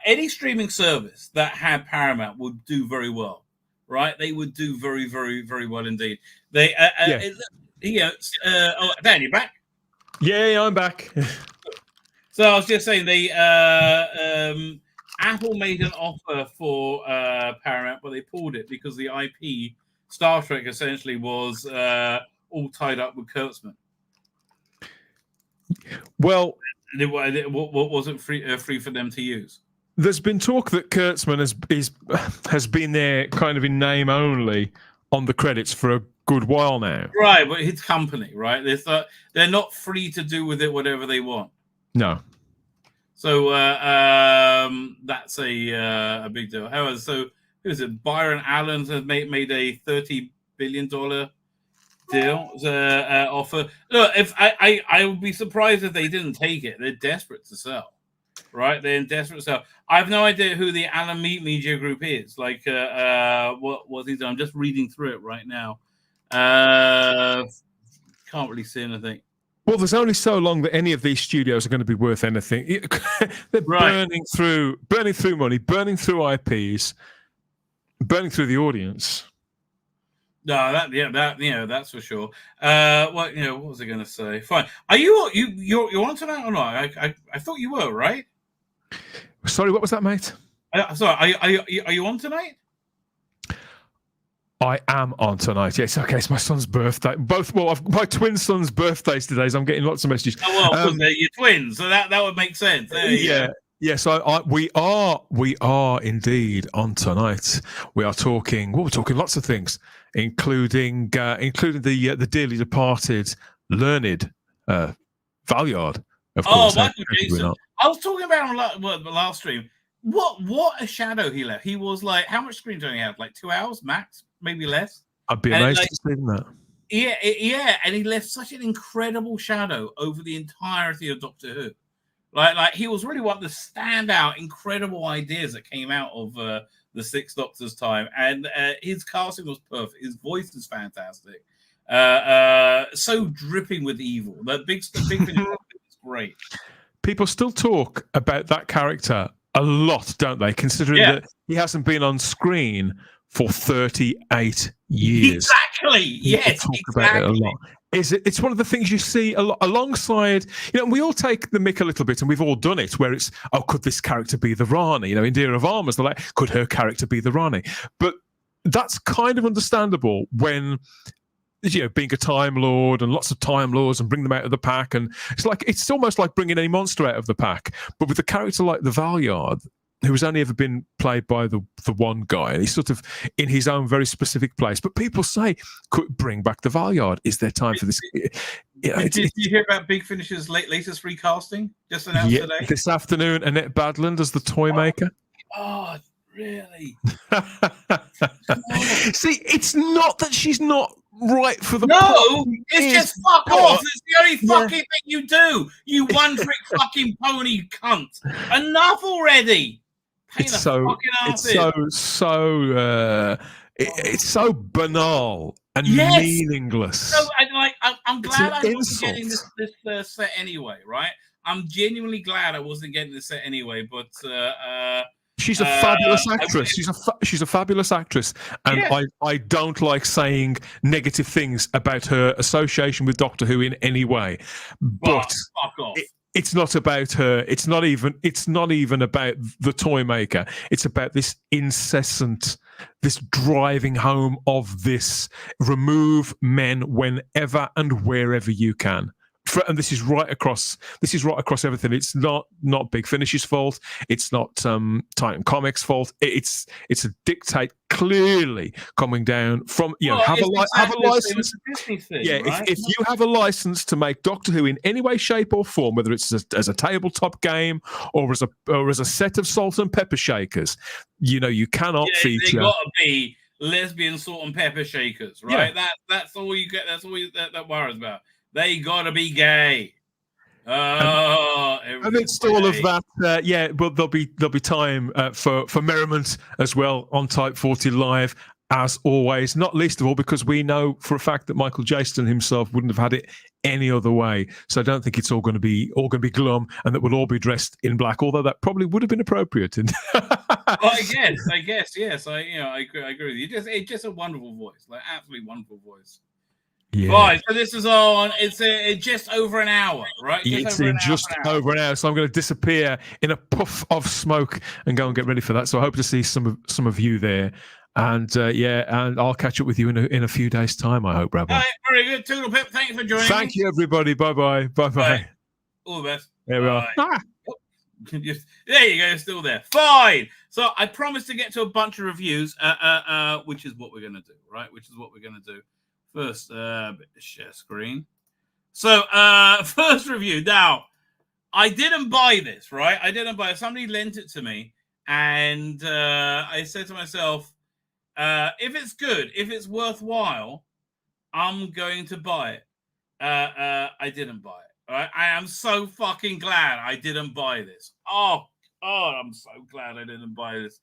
Any streaming service that had Paramount would do very well, right? They would do very, very, very well indeed. They, Dan, you back? Yeah, I'm back. So I was just saying, Apple made an offer for Paramount, but they pulled it because the IP Star Trek essentially was all tied up with Kurtzman. Well. What wasn't free for them to use? There's been talk that Kurtzman has been there kind of in name only on the credits for a good while now. Right, but his company, right? They're not free to do with it whatever they want. No. So that's a big deal. However, so who is it? Byron Allen has made a $30 billion deal offer. Look, if I would be surprised if they didn't take it. They're desperate to sell, right? They're desperate to sell. I have no idea who the Allen Media Group is. Like, what he's done. I'm just reading through it right now. Can't really see anything. Well, there's only so long that any of these studios are going to be worth anything. They're burning through money, burning through IPs, burning through the audience. No, that's for sure. What was I going to say? Fine. Are you're on tonight or not? I thought you were, right? Sorry, what was that, mate? Sorry, are you on tonight? I am on tonight. Yes, okay. It's my son's birthday. My twin son's birthdays today, so I'm getting lots of messages. Oh well, they're your twins, so that would make sense. Yes, we are indeed on tonight. We're talking lots of things, including the dearly departed learned Valyard, of course. Oh, Michael Jason. I was talking about him the last stream. What a shadow he left. He was like, how much screen time he had? Like 2 hours max, maybe less. I'd be amazed to see that. Yeah, and he left such an incredible shadow over the entirety of Doctor Who. Like he was really one of the standout, incredible ideas that came out of the Sixth Doctor's time, and his casting was perfect. His voice is fantastic, so dripping with evil. The big thing is great. People still talk about that character a lot, don't they? Considering that he hasn't been on screen for 38 years. Exactly. Yes, talk about it a lot. It's one of the things you see alongside, we all take the mick a little bit, and we've all done it, where it's, oh, could this character be the Rani? In Deer of Armors, they're like, could her character be the Rani? But that's kind of understandable when, being a Time Lord and lots of Time Lords and bring them out of the pack, and it's almost like bringing any monster out of the pack. But with a character like the Valyard, who has only ever been played by the one guy, and he's sort of in his own very specific place. But people say, could bring back the Valyard. Is there time for this? Did you hear about Big Finish's latest recasting? Just announced today? This afternoon, Annette Badland as the toy maker. Oh, really? See, it's not that she's not right for the it's just fuck off. It's the only fucking thing you do, you one-trick fucking pony cunt. Enough already. It's so banal and meaningless. So, I'm glad I wasn't getting this set anyway, right? I'm genuinely glad I wasn't getting this set anyway, but she's a fabulous actress. She's a fabulous actress, and I don't like saying negative things about her association with Doctor Who in any way. But fuck off. It's not about her. It's not even about the toy maker. It's about this incessant, this driving home of this: remove men whenever and wherever you can. And this is right across everything. It's not Big Finish's fault. It's not Titan Comics' fault. It's a dictate clearly coming down from have a license. If you have a license to make Doctor Who in any way, shape, or form, whether it's as a tabletop game or as a set of salt and pepper shakers, you cannot feature. They got to be lesbian salt and pepper shakers, right? Yeah. That's all you get. That's all that worries about. They gotta be gay. Amidst all of that, but there'll be time for merriment as well on Type 40 Live, as always. Not least of all because we know for a fact that Michael Jaston himself wouldn't have had it any other way. So I don't think it's all going to be glum, and that we'll all be dressed in black. Although that probably would have been appropriate. I guess, yes. I agree with you. It's just a wonderful voice, like absolutely wonderful voice. Yeah. Right, so this is on. It's just over an hour, right? Just over an hour. So I'm going to disappear in a puff of smoke and go and get ready for that. So I hope to see some of you there, and and I'll catch up with you in a few days' time. I hope, Rabbi. All right, very good. Toodle pip. Thanks for joining. Thank you, everybody. Bye. Right. All the best. There we are. There you go. Still there. Fine. So I promised to get to a bunch of reviews, which is what we're going to do, right? First, share screen. So, first review. Now, I didn't buy this, right? Somebody lent it to me, and I said to myself, if it's good, if it's worthwhile, I'm going to buy it. I didn't buy it. All right? I am so fucking glad I didn't buy this. Oh, I'm so glad I didn't buy this.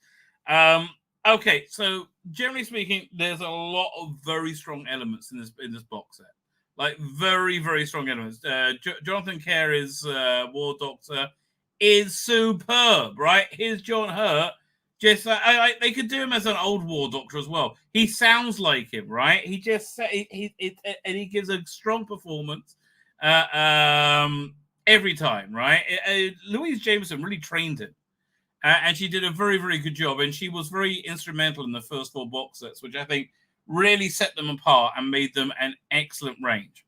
Okay, so generally speaking, there's a lot of very strong elements in this box set, like very, very strong elements. Jonathan Carey's War Doctor is superb, right? Here's John Hurt. Just they could do him as an old War Doctor as well. He sounds like him, right? He just and he gives a strong performance every time, right? Louise Jameson really trained him. And she did a very, very good job. And she was very instrumental in the first 4 box sets, which I think really set them apart and made them an excellent range.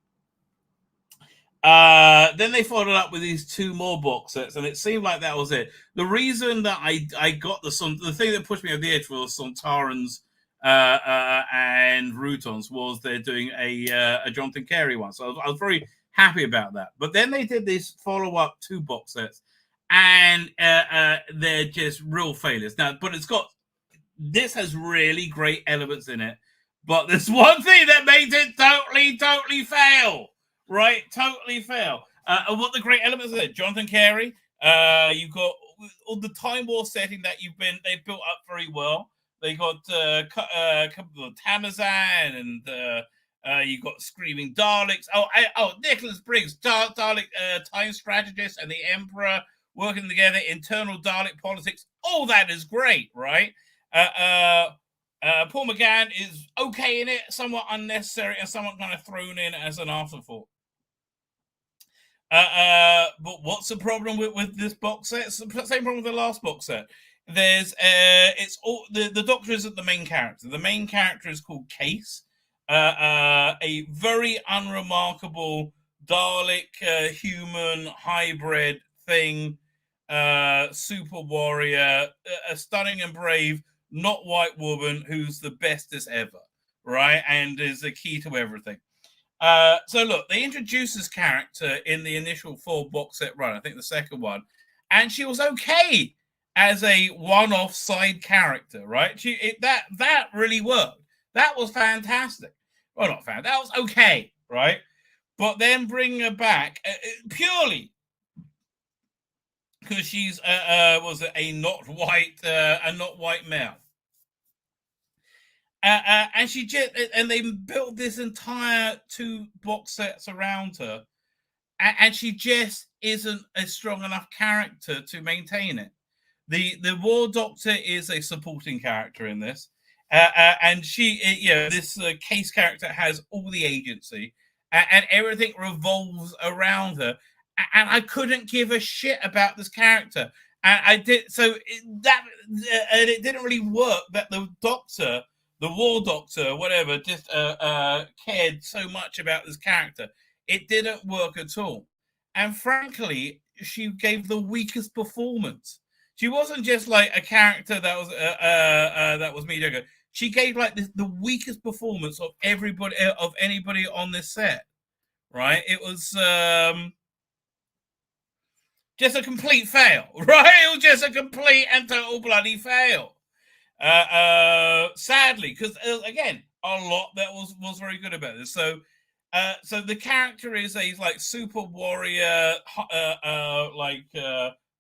Then they followed up with these 2 more box sets, and it seemed like that was it. The reason that I got the thing that pushed me over the edge was Sontarans and Routons was they're doing a Jonathan Carey one. So I was very happy about that. But then they did this follow-up 2 box sets, and they're just real failures. Now, but this has really great elements in it, but there's one thing that makes it totally fail, right? Totally fail. And what the great elements are, Jonathan Carey, you've got all the Time War setting that they've built up very well. They got Tamazan, and you got Screaming Daleks. Nicholas Briggs, Dalek Time Strategist, and the Emperor working together, internal Dalek politics. All that is great, right? Paul McGann is okay in it, somewhat unnecessary, and somewhat kind of thrown in as an afterthought. But what's the problem with this box set? It's the same problem with the last box set. There's it's all the Doctor isn't the main character. The main character is called Case, a very unremarkable Dalek human hybrid thing, super warrior, a stunning and brave, not white woman who's the bestest ever, right? And is the key to everything. So look, they introduced this character in the initial 4 box set run, I think the second one, and she was okay as a one-off side character, right? That really worked. That was fantastic. Well, not fan. That was okay, right? But then bring her back purely because she's was a not white male. And she just and they built this entire 2 box sets around her, and she just isn't a strong enough character to maintain it. The War Doctor is a supporting character in this, and she, this Case character has all the agency, and everything revolves around her. And I couldn't give a shit about this character, and I did so and it didn't really work that the Doctor. The War Doctor, whatever, just cared so much about this character. It didn't work at all. And frankly, she gave the weakest performance. She wasn't just like a character that was mediocre. She gave like the weakest performance of anybody on this set. Right? It was just a complete fail. Right? It was just a complete and total bloody fail. Sadly, because again, a lot that was very good about this. So the character is a like super warrior,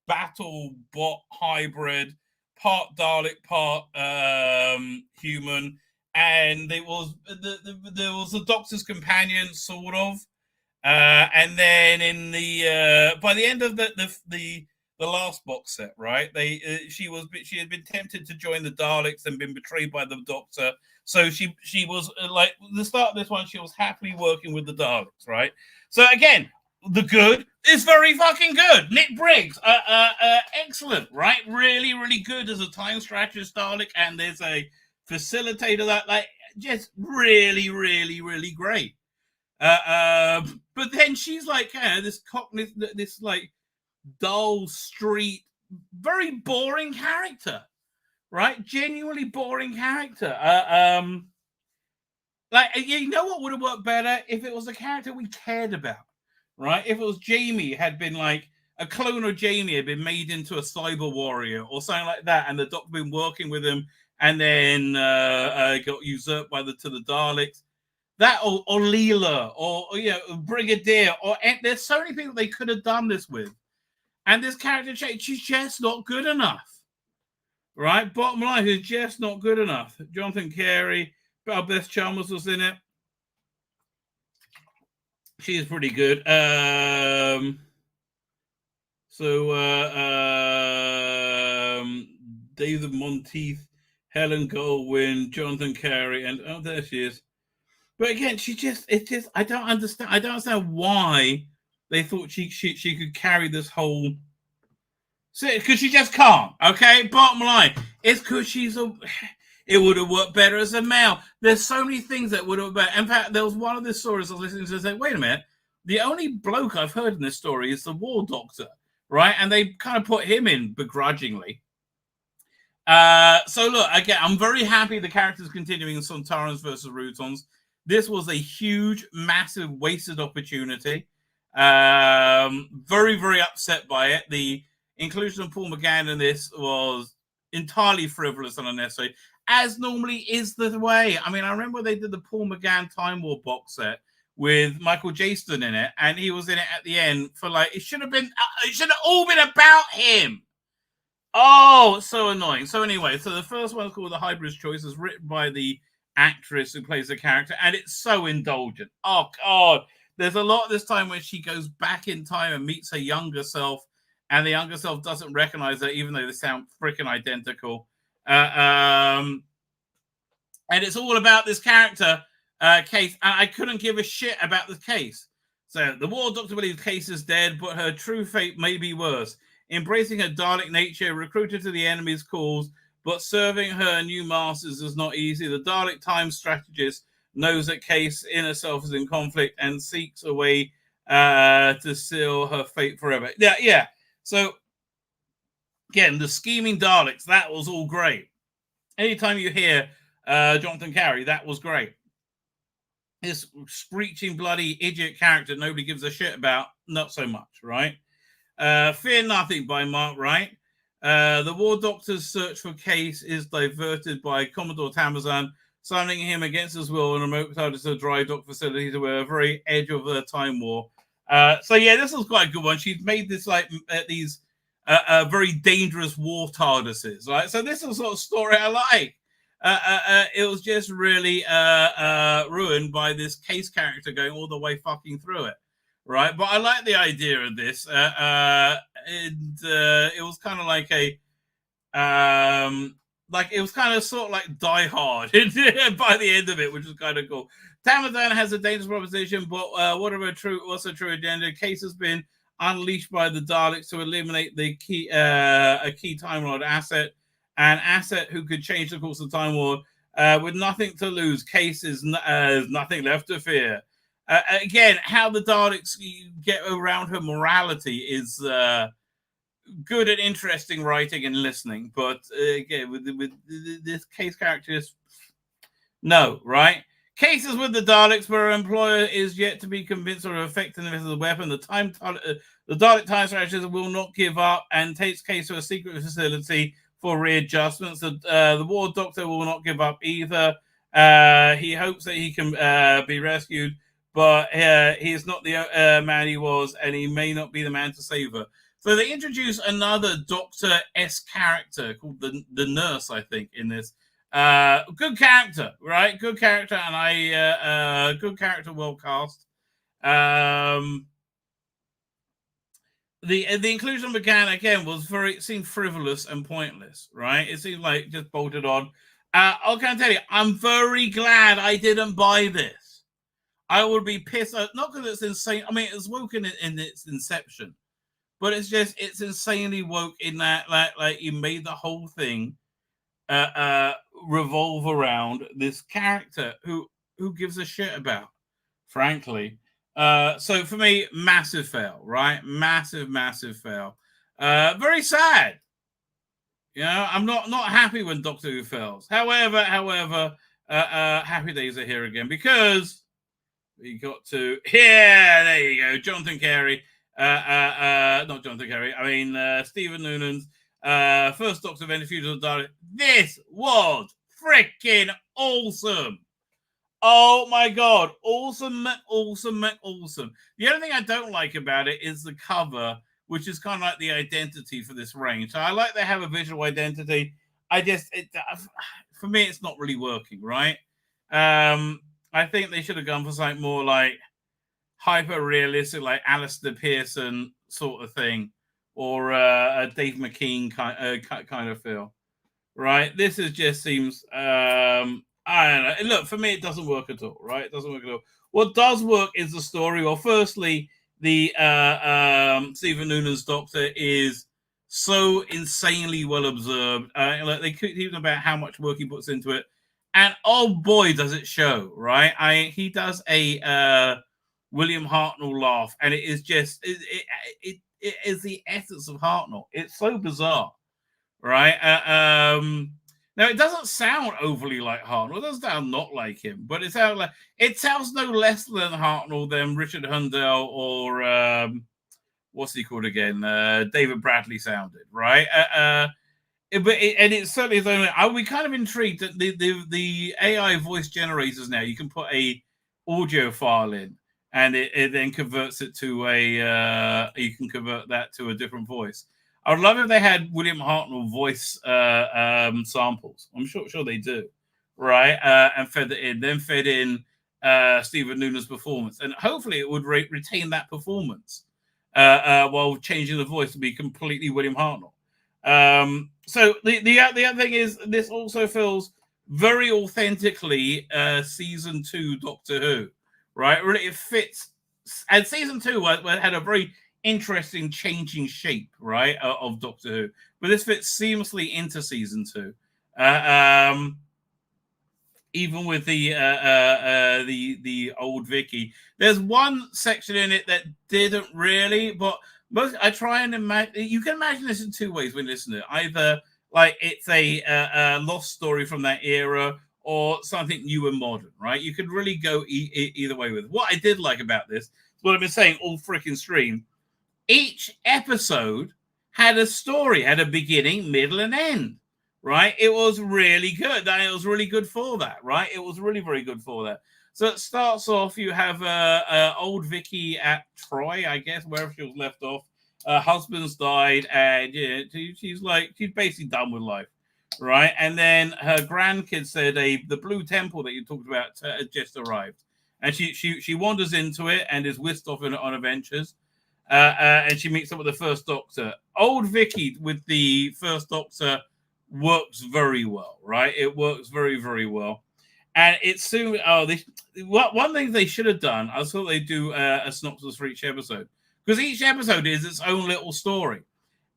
battle bot hybrid, part Dalek, part human, and there was the Doctor's companion, sort of, and then in the by the end of the last box set, right? She had been tempted to join the Daleks and been betrayed by the Doctor. So she was like the start of this one, she was happily working with the Daleks, right? So again, the good is very fucking good. Nick Briggs, excellent, right? Really, really good as a time strategist Dalek, and there's a facilitator that like just really, really, really great. But then she's like this like dull street, very boring character, right? Genuinely boring character. Like, you know what would have worked better if it was a character we cared about, right? If it was Jamie had been like a clone of Jamie had been made into a cyber warrior or something like that, and the Doctor been working with him, and then got usurped by the Daleks. That or Leela or Brigadier there's so many people they could have done this with. And this character, she's just not good enough, right? Bottom line, she's just not good enough. Jonathan Carey, Beth Chalmers was in it. She is pretty good. David Monteith, Helen Goldwyn, Jonathan Carey, and there she is. But again, I don't understand why they thought she could carry this whole. Because she just can't. Okay, bottom line, it's because it would have worked better as a male. There's so many things that would have been. In fact, there was one of the stories I was listening to and said, wait a minute, the only bloke I've heard in this story is the War Doctor, right? And they kind of put him in begrudgingly. So look, again, I'm very happy the character's continuing in Sontarans versus Routons. This was a huge, massive, wasted opportunity. Very, very upset by it. The inclusion of Paul McGann in this was entirely frivolous and unnecessary, as normally is the way. I mean, I remember they did the Paul McGann Time War box set with Michael Jaston in it, and he was in it at the end for like, it should have all been about him. Oh, so annoying. So anyway, so the first one's called The Hybrid's Choice, is written by the actress who plays the character, and it's so indulgent. Oh God, there's a lot this time when she goes back in time and meets her younger self, and the younger self doesn't recognize her, even though they sound freaking identical. And it's all about this character, Case, and I couldn't give a shit about the case. So the War Doctor believes Case is dead, but her true fate may be worse. Embracing her Dalek nature, recruited to the enemy's cause, but serving her new masters is not easy. The Dalek time strategist knows that Case in herself is in conflict and seeks a way to seal her fate forever. Yeah. So, again, the scheming Daleks, that was all great. Anytime you hear Jonathan Carey, that was great. This screeching, bloody idiot character nobody gives a shit about, not so much, right? Fear Nothing by Mark Wright. The War Doctor's search for Case is diverted by Commodore Tamazan, summoning him against his will in a remote TARDIS dry dock facility to the very edge of the Time War. So yeah, this was quite a good one. She's made this like these very dangerous war TARDISes, right? So this is the sort of story I like. It was just really ruined by this Case character going all the way fucking through it, right? But I like the idea of this. It was kind of like a it was kind of sort of like Die Hard by the end of it, which was kind of cool. Tamazan has a dangerous proposition, but what's a true agenda? Case has been unleashed by the Daleks to eliminate the key a key Time Lord asset, an asset who could change the course of Time War with nothing to lose. Case is nothing left to fear. Again, how the Daleks get around her morality is good and interesting writing and listening, but again, with this Case character, no, right? Cases with the Daleks, where her employer is yet to be convinced of her effectiveness as a weapon. The Dalek time strategist will not give up and takes Case to a secret facility for readjustments. The War Doctor will not give up either. He hopes that he can be rescued, but he is not the man he was, and he may not be the man to save her. So they introduce another Doctor-esque character called the Nurse, I think, in this. Good character, right? Good character, and good character, well cast. The inclusion of McGann again it seemed frivolous and pointless, right? It seemed like just bolted on. I can tell you, I'm very glad I didn't buy this. I would be pissed, not because it's insane. I mean, it's woke in its inception, but it's insanely woke in that like you made the whole thing revolve around this character who gives a shit about, frankly. So for me, massive fail, right? Massive fail. Very sad. You know, I'm not happy when Doctor Who fails. However, happy days are here again because we got to there you go, Jonathan Carey. Not Jonathan Carey. I mean Stephen Noonan's first Doctor of Any Future of the Dalek. This was freaking awesome. Oh my god, awesome. The only thing I don't like about it is the cover, which is kind of like the identity for this range. So I like they have a visual identity. For me, it's not really working, right? I think they should have gone for something more like hyper realistic, like Alistair Pearson sort of thing, or a Dave McKean kind of feel, right? This just seems I don't know. Look, for me, it doesn't work at all, right? It doesn't work at all. What does work is the story. Well, firstly, the Stephen Noonan's Doctor is so insanely well observed. Like they keep even about how much work he puts into it, and oh boy, does it show, right? He does a William Hartnell laugh, and it is just it is the essence of Hartnell. It's so bizarre, right? Now, it doesn't sound overly like Hartnell. It doesn't sound not like him, but it sounds no less than Hartnell than Richard Hundell or what's he called again? David Bradley sounded, right? And it's certainly his own. I'll be kind of intrigued that the AI voice generators now, you can put a audio file in, and it then converts it to you can convert that to a different voice. I would love if they had William Hartnell voice samples. I'm sure they do, right? And fed in Stephen Noonan's performance, and hopefully it would retain that performance while changing the voice to be completely William Hartnell. So the other thing is, this also feels very authentically season 2 Doctor Who, right? Really, it fits. And season 2 had a very interesting changing shape, right, of Doctor Who, but this fits seamlessly into season 2. Even with the old Vicky, there's one section in it that didn't really, but most I try and imagine. You can imagine this in two ways when you listen to it. Either like it's a lost story from that era, or something new and modern, right? You could really go either way with it. What I did like about this, what I've been saying all freaking stream, each episode had a story, had a beginning, middle, and end. Right, it was really good. It was really good for that. Right, it was really very good for that. So it starts off. You have old Vicky at Troy, I guess, wherever she was left off. Her husband's died, and she's basically done with life, right? And then her grandkids said the Blue Temple that you talked about had just arrived, and she wanders into it and is whisked off on adventures. And she meets up with the First Doctor. Old Vicky with the First Doctor works very well, right? It works very, very well. And it's soon. One thing they should have done, I thought they'd do a synopsis for each episode, because each episode is its own little story.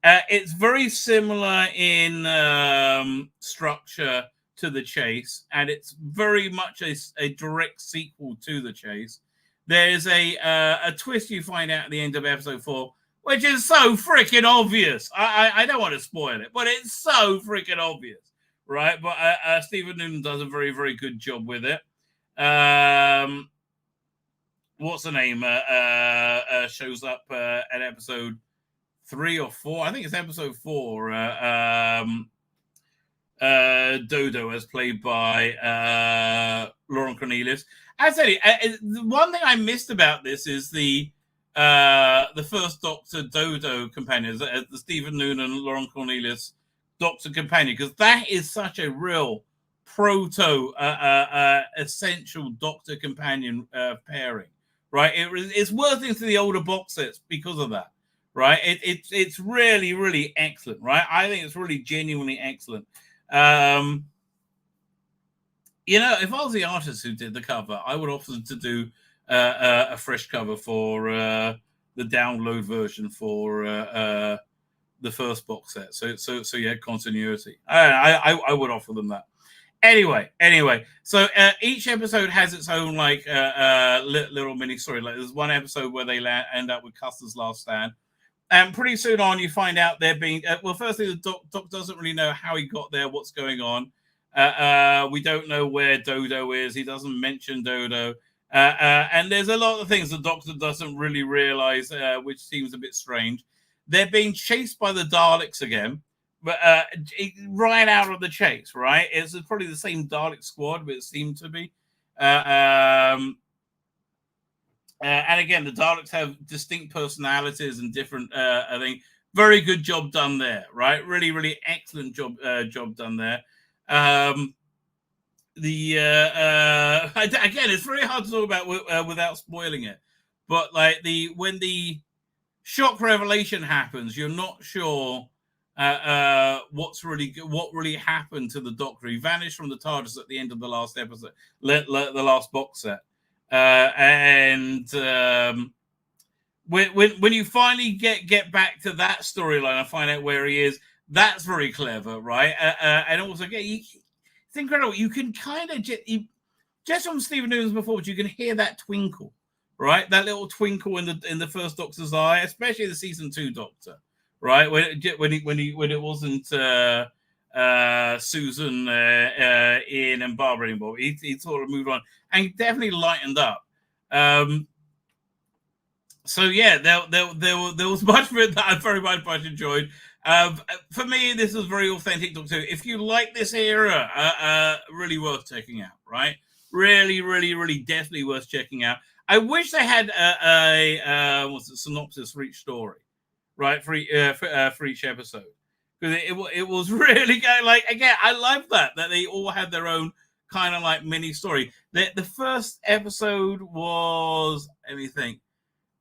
It's very similar in structure to The Chase, and it's very much a direct sequel to The Chase. There's a twist you find out at the end of episode 4, which is so freaking obvious. I don't want to spoil it, but it's so freaking obvious, right? But Stephen Noonan does a very, very good job with it. What's the name? Shows up at episode 3 or 4. I think it's episode 4. Dodo, as played by Lauren Cornelius. I tell you, the one thing I missed about this is the First Doctor Dodo companion, the Stephen Noonan, Lauren Cornelius Doctor companion, because that is such a real proto essential Doctor companion pairing, right? It's worth into the older box sets because of that, right? It's really, really excellent, right? I think it's really genuinely excellent. If I was the artist who did the cover, I would offer to do a fresh cover for the download version for the first box set. So you had continuity. I would offer them that. Anyway. So each episode has its own little mini story. Like there's one episode where they end up with Custer's last stand, and pretty soon on you find out they're being. Firstly, the doc doesn't really know how he got there, what's going on. We don't know where Dodo is. He doesn't mention Dodo. And there's a lot of things the Doctor doesn't really realize, which seems a bit strange. They're being chased by the Daleks again, but right out of the chase, right? It's probably the same Dalek squad, but it seemed to be. And again, the Daleks have distinct personalities and different, I think, very good job done there, right? Really, really excellent job done there. Again, it's very hard to talk about without spoiling it, but when the shock revelation happens, you're not sure what really happened to the Doctor. He vanished from the TARDIS at the end of the last episode, the last box set, and when you finally get back to that storyline and find out where he is. That's very clever, right? And also, it's incredible. You can kind of just from Stephen Noonan's performance, you can hear that twinkle, right? That little twinkle in the First Doctor's eye, especially the season 2 Doctor, right? When it wasn't Susan, Ian, and Barbara anymore, he sort of moved on and he definitely lightened up. So yeah, there was much of it that I very much enjoyed. For me, this is very authentic Doctor Who. If you like this era, really worth checking out, right? Really, really, really definitely worth checking out. I wish they had a synopsis for each story, right? For each episode. Because it was really good. Again, I love that they all had their own kind of mini story. The first episode was, let me think.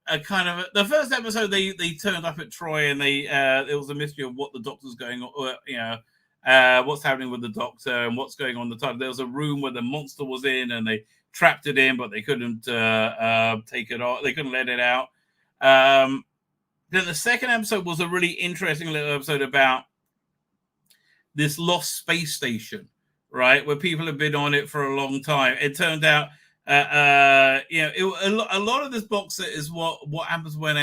The first episode they turned up at Troy and there was a mystery of what the Doctor's going on, what's happening with the Doctor and what's going on the time. There was a room where the monster was in, and they trapped it in, but they couldn't take it out. They couldn't let it out. Then the second episode was a really interesting little episode about this lost space station, right, where people have been on it for a long time. It turned out, a lot of this box set is what happens when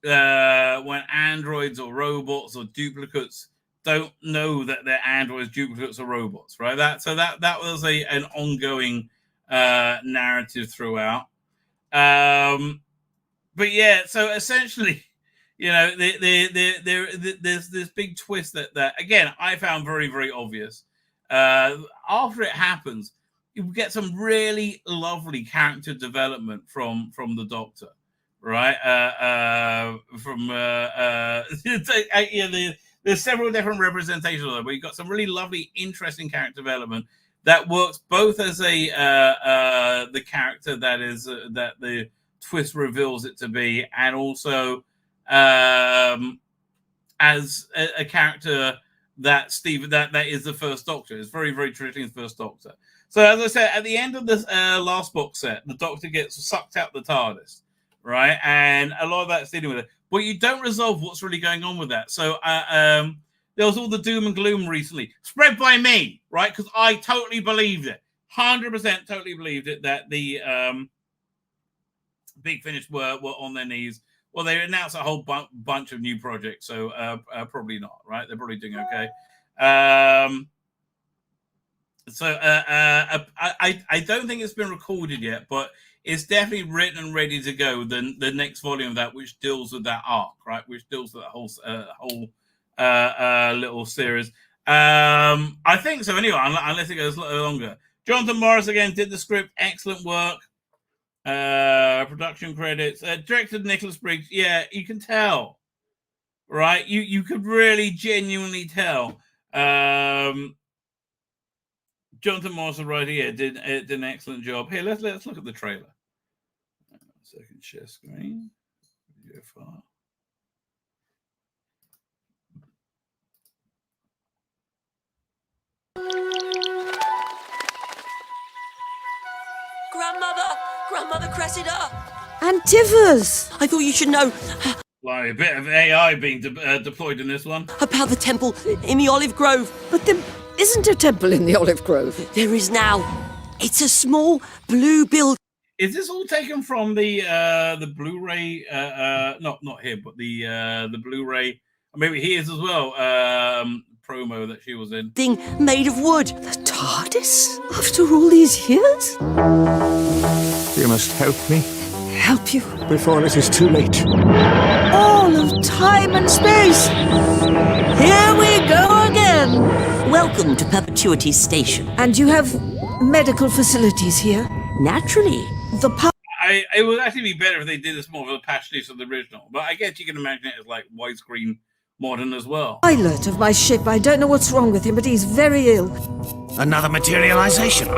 when androids or robots or duplicates don't know that they're androids, duplicates, or robots, right? That was an ongoing narrative throughout. But yeah, so essentially, there's this big twist that again I found very, very obvious. After it happens, you get some really lovely character development from the Doctor, right? There's several different representations of it, but you've got some really lovely, interesting character development that works both as the character that is that the twist reveals it to be, and also as a character that that is the first Doctor. It's very, very traditionally the first Doctor. So as I said, at the end of this last box set, the Doctor gets sucked out the TARDIS, right? And a lot of that's dealing with it. But you don't resolve what's really going on with that. So there was all the doom and gloom recently, spread by me, right? Because I totally believed it. 100% totally believed it, that the Big Finish were on their knees. Well, they announced a whole bunch of new projects, so probably not, right? They're probably doing okay. I don't think it's been recorded yet, but it's definitely written and ready to go. The next volume of that, which deals with that arc, right? Which deals with that whole little series. I think so anyway, unless it goes a little longer. Jonathan Morris again did the script, excellent work. Production credits, directed Nicholas Briggs. Yeah, you can tell, right? You could really genuinely tell. Jonathan Morris right here did an excellent job. Here, let's look at the trailer. Second share screen. Video file. Grandmother Cressida! Antivers! I thought you should know. Like a bit of AI being deployed in this one. About the temple in the olive grove. But there isn't a temple in the olive grove. There is now. It's a small blue building. Is this all taken from the Blu-ray? Not him, but the Blu-ray. Maybe he is as well. Promo that she was in. Thing made of wood. The TARDIS? After all these years? You must help me. Help you? Before it is too late. All of time and space! Here we go again! Welcome to Perpetuity Station. And you have medical facilities here? Naturally. It would actually be better if they did this more of a pastiche of the original, but I guess you can imagine it as like widescreen modern as well. Pilot of my ship. I don't know what's wrong with him, but he's very ill. Another materialization.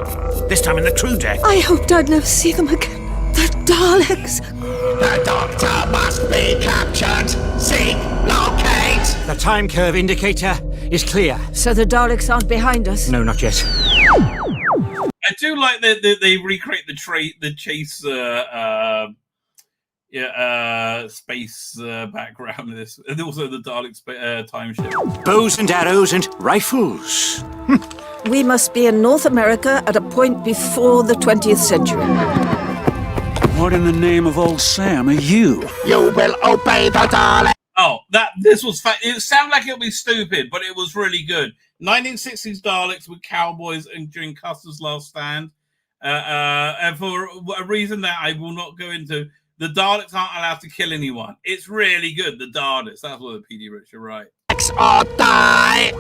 This time in the crew deck. I hoped I'd never see them again. The Daleks. The Doctor must be captured. Seek, locate. The time curve indicator is clear. So the Daleks aren't behind us? No, not yet. I do like that they recreate the chase space background of this, and also the Dalek time ship. Bows and arrows and rifles. We must be in North America at a point before the 20th century. What in the name of old Sam are you? You will obey the Dalek. Oh, this was it sounded like it'll be stupid, but it was really good. 1960s Daleks with cowboys and during Custer's last stand. And for a reason that I will not go into, the Daleks aren't allowed to kill anyone. It's really good, the Daleks. That's what the PD Richard, right? X or die!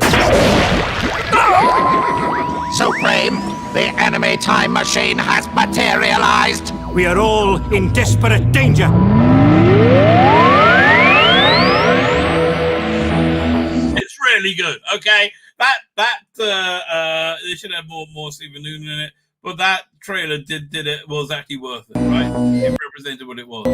Supreme, the enemy time machine has materialized. We are all in desperate danger. It's really good. Okay, they should have more Stephen Noonan in it, but that trailer did it was actually worth it, right? It represented what it was.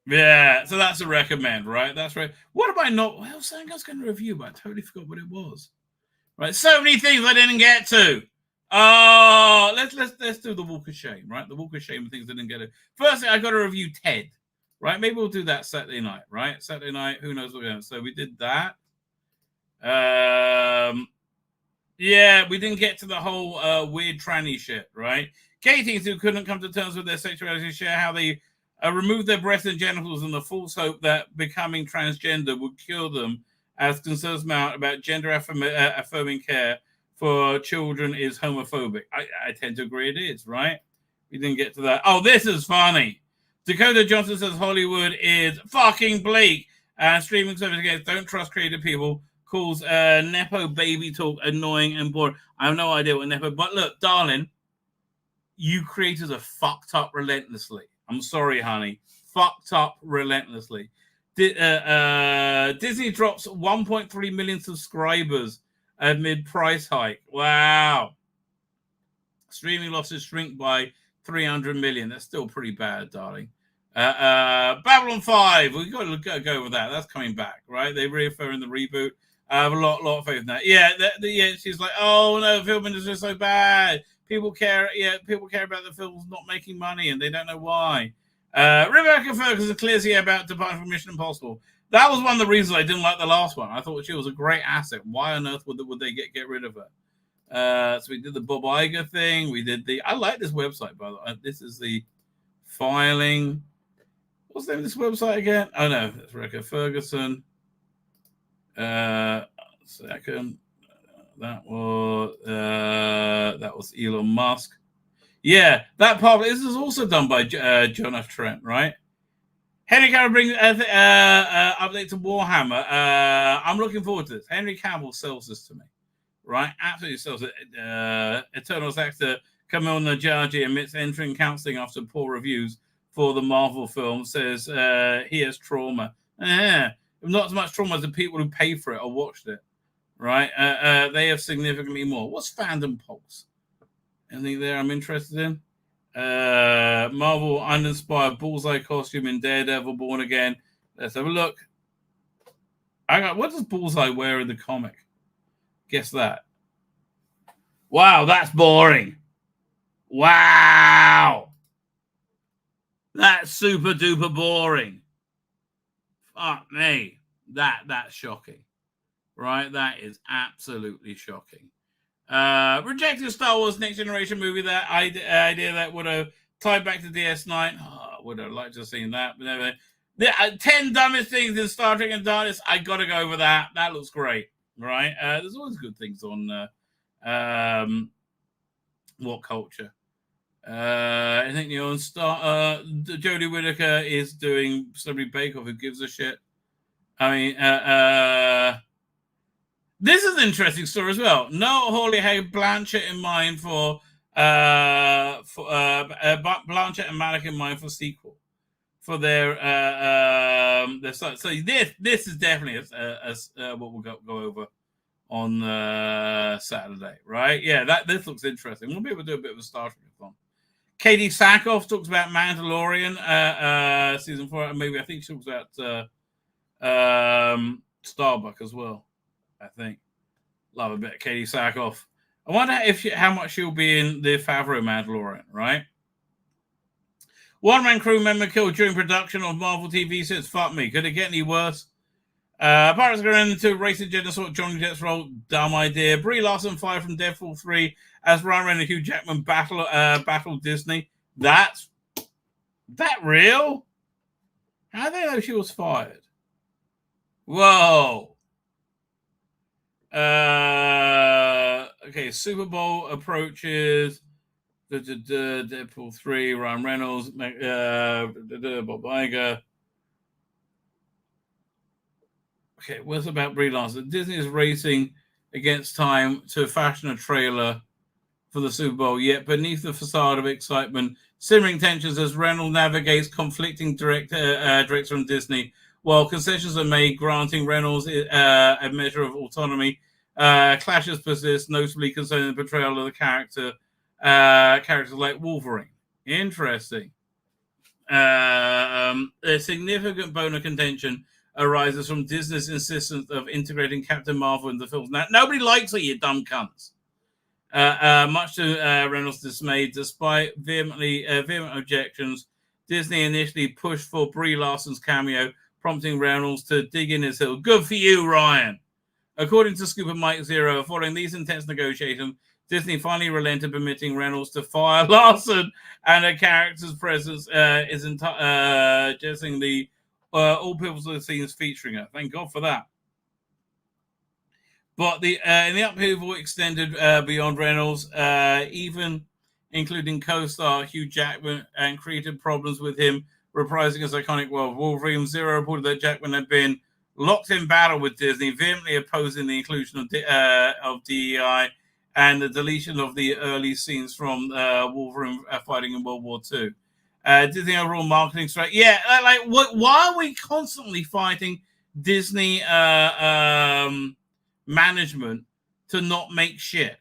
Yeah, so that's a recommend, right? That's right. What am I not? Well, something I was going to review, but I totally forgot what it was. Right, so many things I didn't get to. Oh, let's do the Walk of Shame, right? The Walk of Shame and things I didn't get to. Firstly, I got to review Ted, right? Maybe we'll do that Saturday night, right? Saturday night, who knows what we're going to. So we did that. Yeah, we didn't get to the whole weird tranny shit, right? Katie's who couldn't come to terms with their sexuality share how they removed their breasts and genitals in the false hope that becoming transgender would cure them, as concerns mount about gender affirming care for children is homophobic. I tend to agree it is, right? We didn't get to that. Oh, this is funny. Dakota Johnson says Hollywood is fucking bleak. And streaming service against don't trust creative people. Calls Nepo baby talk annoying and boring. I have no idea what Nepo... But look, darling, you creators are fucked up relentlessly. I'm sorry, honey. Fucked up relentlessly. Disney drops 1.3 million subscribers amid price hike. Wow. Streaming losses shrink by 300 million. That's still pretty bad, darling. Babylon 5. We've got to go with that. That's coming back, right? They reaffirm the reboot. I have a lot of faith in that. Yeah, yeah. She's like, oh no, the film industry is so bad. People care. Yeah, people care about the films not making money, and they don't know why. Rebecca Ferguson clears here about departing from Mission Impossible. That was one of the reasons I didn't like the last one. I thought she was a great asset. Why on earth would they get rid of her? So we did the Bob Iger thing. We did the. I like this website, by the way. This is the filing. What's the name of this website again? Oh no, that's Rebecca Ferguson. Second, that was Elon Musk. Yeah, that part. This is also done by John F. Trent, right? Henry Cavill brings update to Warhammer. I'm looking forward to this. Henry Cavill sells this to me, right? Absolutely sells it. Eternals actor Kamil Najaji admits entering counseling after poor reviews for the Marvel film. Says he has trauma. Not as much trauma as the people who paid for it or watched it, right? They have significantly more. What's Fandom Pulse? Anything there I'm interested in? Marvel uninspired Bullseye costume in Daredevil Born Again. Let's have a look. What does Bullseye wear in the comic? Guess that. Wow, that's boring. Wow. That's super duper boring. Fuck me. That's shocking. Right? That is absolutely shocking. Rejected Star Wars Next Generation movie, that idea that would have tied back to DS9. Oh, I would have liked to have seen that. But anyway, the 10 dumbest things in Star Trek and Darkness. I got to go over that. That looks great. Right? There's always good things on What Culture. I think the own star Jodie Whittaker is doing Celebrity Bake Off. Who gives a shit? I mean, this is an interesting story as well. No, Hawley had Blanchett in mind for Blanchett and Malik in mind for sequel for their site. So this is definitely what we'll go over on Saturday, right? Yeah, this looks interesting. We'll be able to do a bit of a Star Trek film. Katie Sackhoff talks about Mandalorian season 4, and maybe I think she talks about Starbuck as well. I think love a bit of Katie Sackhoff. I wonder how much she'll be in the Favreau Mandalorian, right? One-man crew member killed during production of Marvel TV series. Fuck me, could it get any worse? Pirates going into racing Jenna sort Johnny Depp's role. Dumb idea. Brie Larson fired from Deadpool 3 as Ryan Reynolds and Hugh Jackman battle Disney. That real? How do they know she was fired? Whoa. Okay, Super Bowl approaches. Deadpool 3, Ryan Reynolds, Bob Iger. Okay, what's about Brie Larson? Disney is racing against time to fashion a trailer for the Super Bowl, yet beneath the facade of excitement, simmering tensions as Reynolds navigates conflicting directs from Disney, while concessions are made granting Reynolds a measure of autonomy. Clashes persist, notably concerning the portrayal of the characters like Wolverine. Interesting. A significant bone of contention arises from Disney's insistence of integrating Captain Marvel in the films. Now, nobody likes it, you dumb cunts. Much to Reynolds' dismay, despite vehement objections, Disney initially pushed for Brie Larson's cameo, prompting Reynolds to dig in his heels. Good for you, Ryan. According to Scoop and Mike Zero, following these intense negotiations, Disney finally relented, permitting Reynolds to fire Larson, and a character's presence is suggesting the all pivotal scenes featuring her. Thank God for that. But in the upheaval extended beyond Reynolds, even including co-star Hugh Jackman, and created problems with him reprising his iconic role. Wolverine. Zero reported that Jackman had been locked in battle with Disney, vehemently opposing the inclusion of DEI and the deletion of the early scenes from Wolverine fighting in World War II. Disney overall marketing strategy. Yeah, why are we constantly fighting Disney management to not make shit?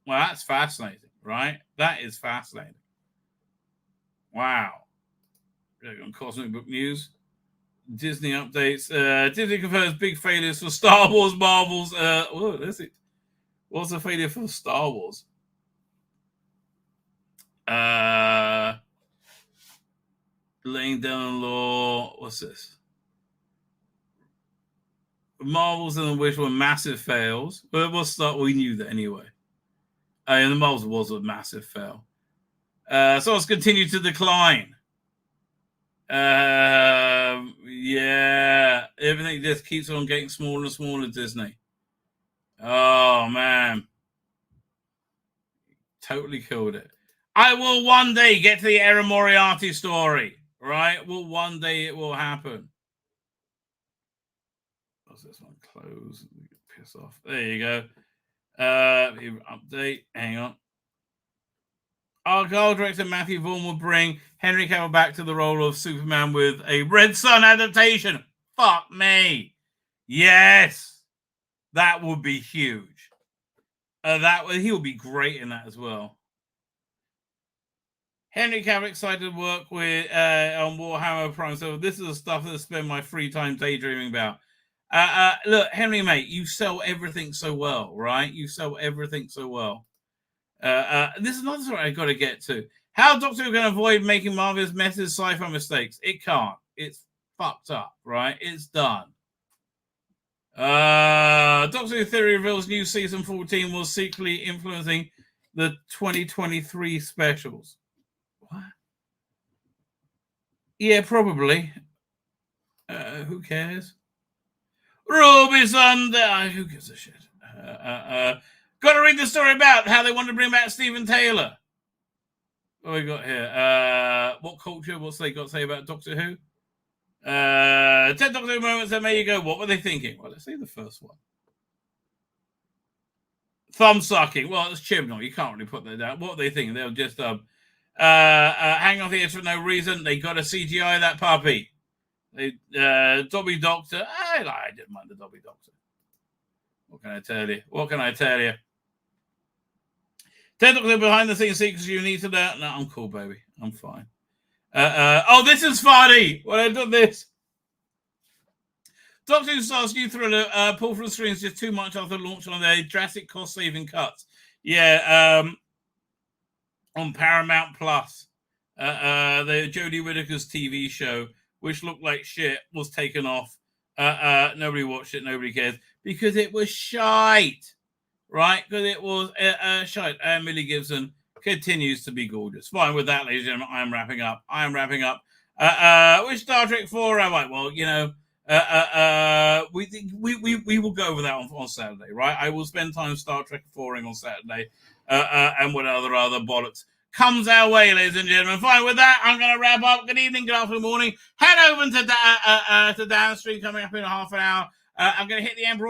Well, that's fascinating, right? That is fascinating. Wow. On Cosmic Book News. Disney updates. Disney confirms big failures for Star Wars, Marvel's. That's it. What's the failure for Star Wars? Laying down the law. What's this? Marvel's and the Wish were massive fails. But we'll start. We knew that anyway. And the Marvels was a massive fail. So it's continued to decline. Yeah, everything just keeps on getting smaller and smaller, Disney. Oh man, totally killed it. I will one day get to the Erin Moriarty story, right? Well, one day it will happen. What's this one? Close. Piss off. There you go. Update. Hang on. Our goal director Matthew Vaughn will bring Henry Cavill back to the role of Superman with a Red Son adaptation. Fuck me. Yes. That would be huge. He'll be great in that as well. Henry Cavill excited to work with on Warhammer Prime. So this is the stuff that I spend my free time daydreaming about. Look, Henry, mate, you sell everything so well, right? You sell everything so well. This is another story I got to get to. How Doctor Who can avoid making marvelous messes, sci-fi mistakes? It can't. It's fucked up, right? It's done. Doctor Who theory reveals new season 14 was secretly influencing the 2023 specials. What? Yeah, probably. Who cares? Ruby Sunday. Who gives a shit? Got to read the story about how they want to bring back Stephen Taylor. What we got here? What culture? What's they got to say about Doctor Who? 10 Doctor Who moments, and there you go. What were they thinking? Well, let's see the first one. Thumb sucking. Well, it's Chibnall. You can't really put that down. What are they thinking? They'll just hang on here for no reason. They got to CGI that puppy. Dobby Doctor. I didn't mind the Dobby Doctor. What can I tell you? What can I tell you? 10 Doctor behind the scenes secrets you need to know. No, I'm cool, baby. I'm fine. Oh, this is funny. When I done this. Doctor Who stars new thriller pulled from the screens just too much after launch on their drastic cost-saving cuts. Yeah, on Paramount Plus. The Jodie Whittaker's TV show, which looked like shit, was taken off. Nobody watched it. Nobody cares. Because it was shite. Right? Because it was shite. And Millie Gibson continues to be gorgeous. Fine with that, ladies and gentlemen. I'm wrapping up. Which Star Trek 4 am I? Well, you know, we will go over that on Saturday, right? I will spend time Star Trek 4ing on Saturday, and what other bollocks comes our way, ladies and gentlemen. Fine with that, I'm going to wrap up. Good evening, good afternoon, morning. Head over to Dan's stream coming up in a half an hour. I'm going to hit the Emperor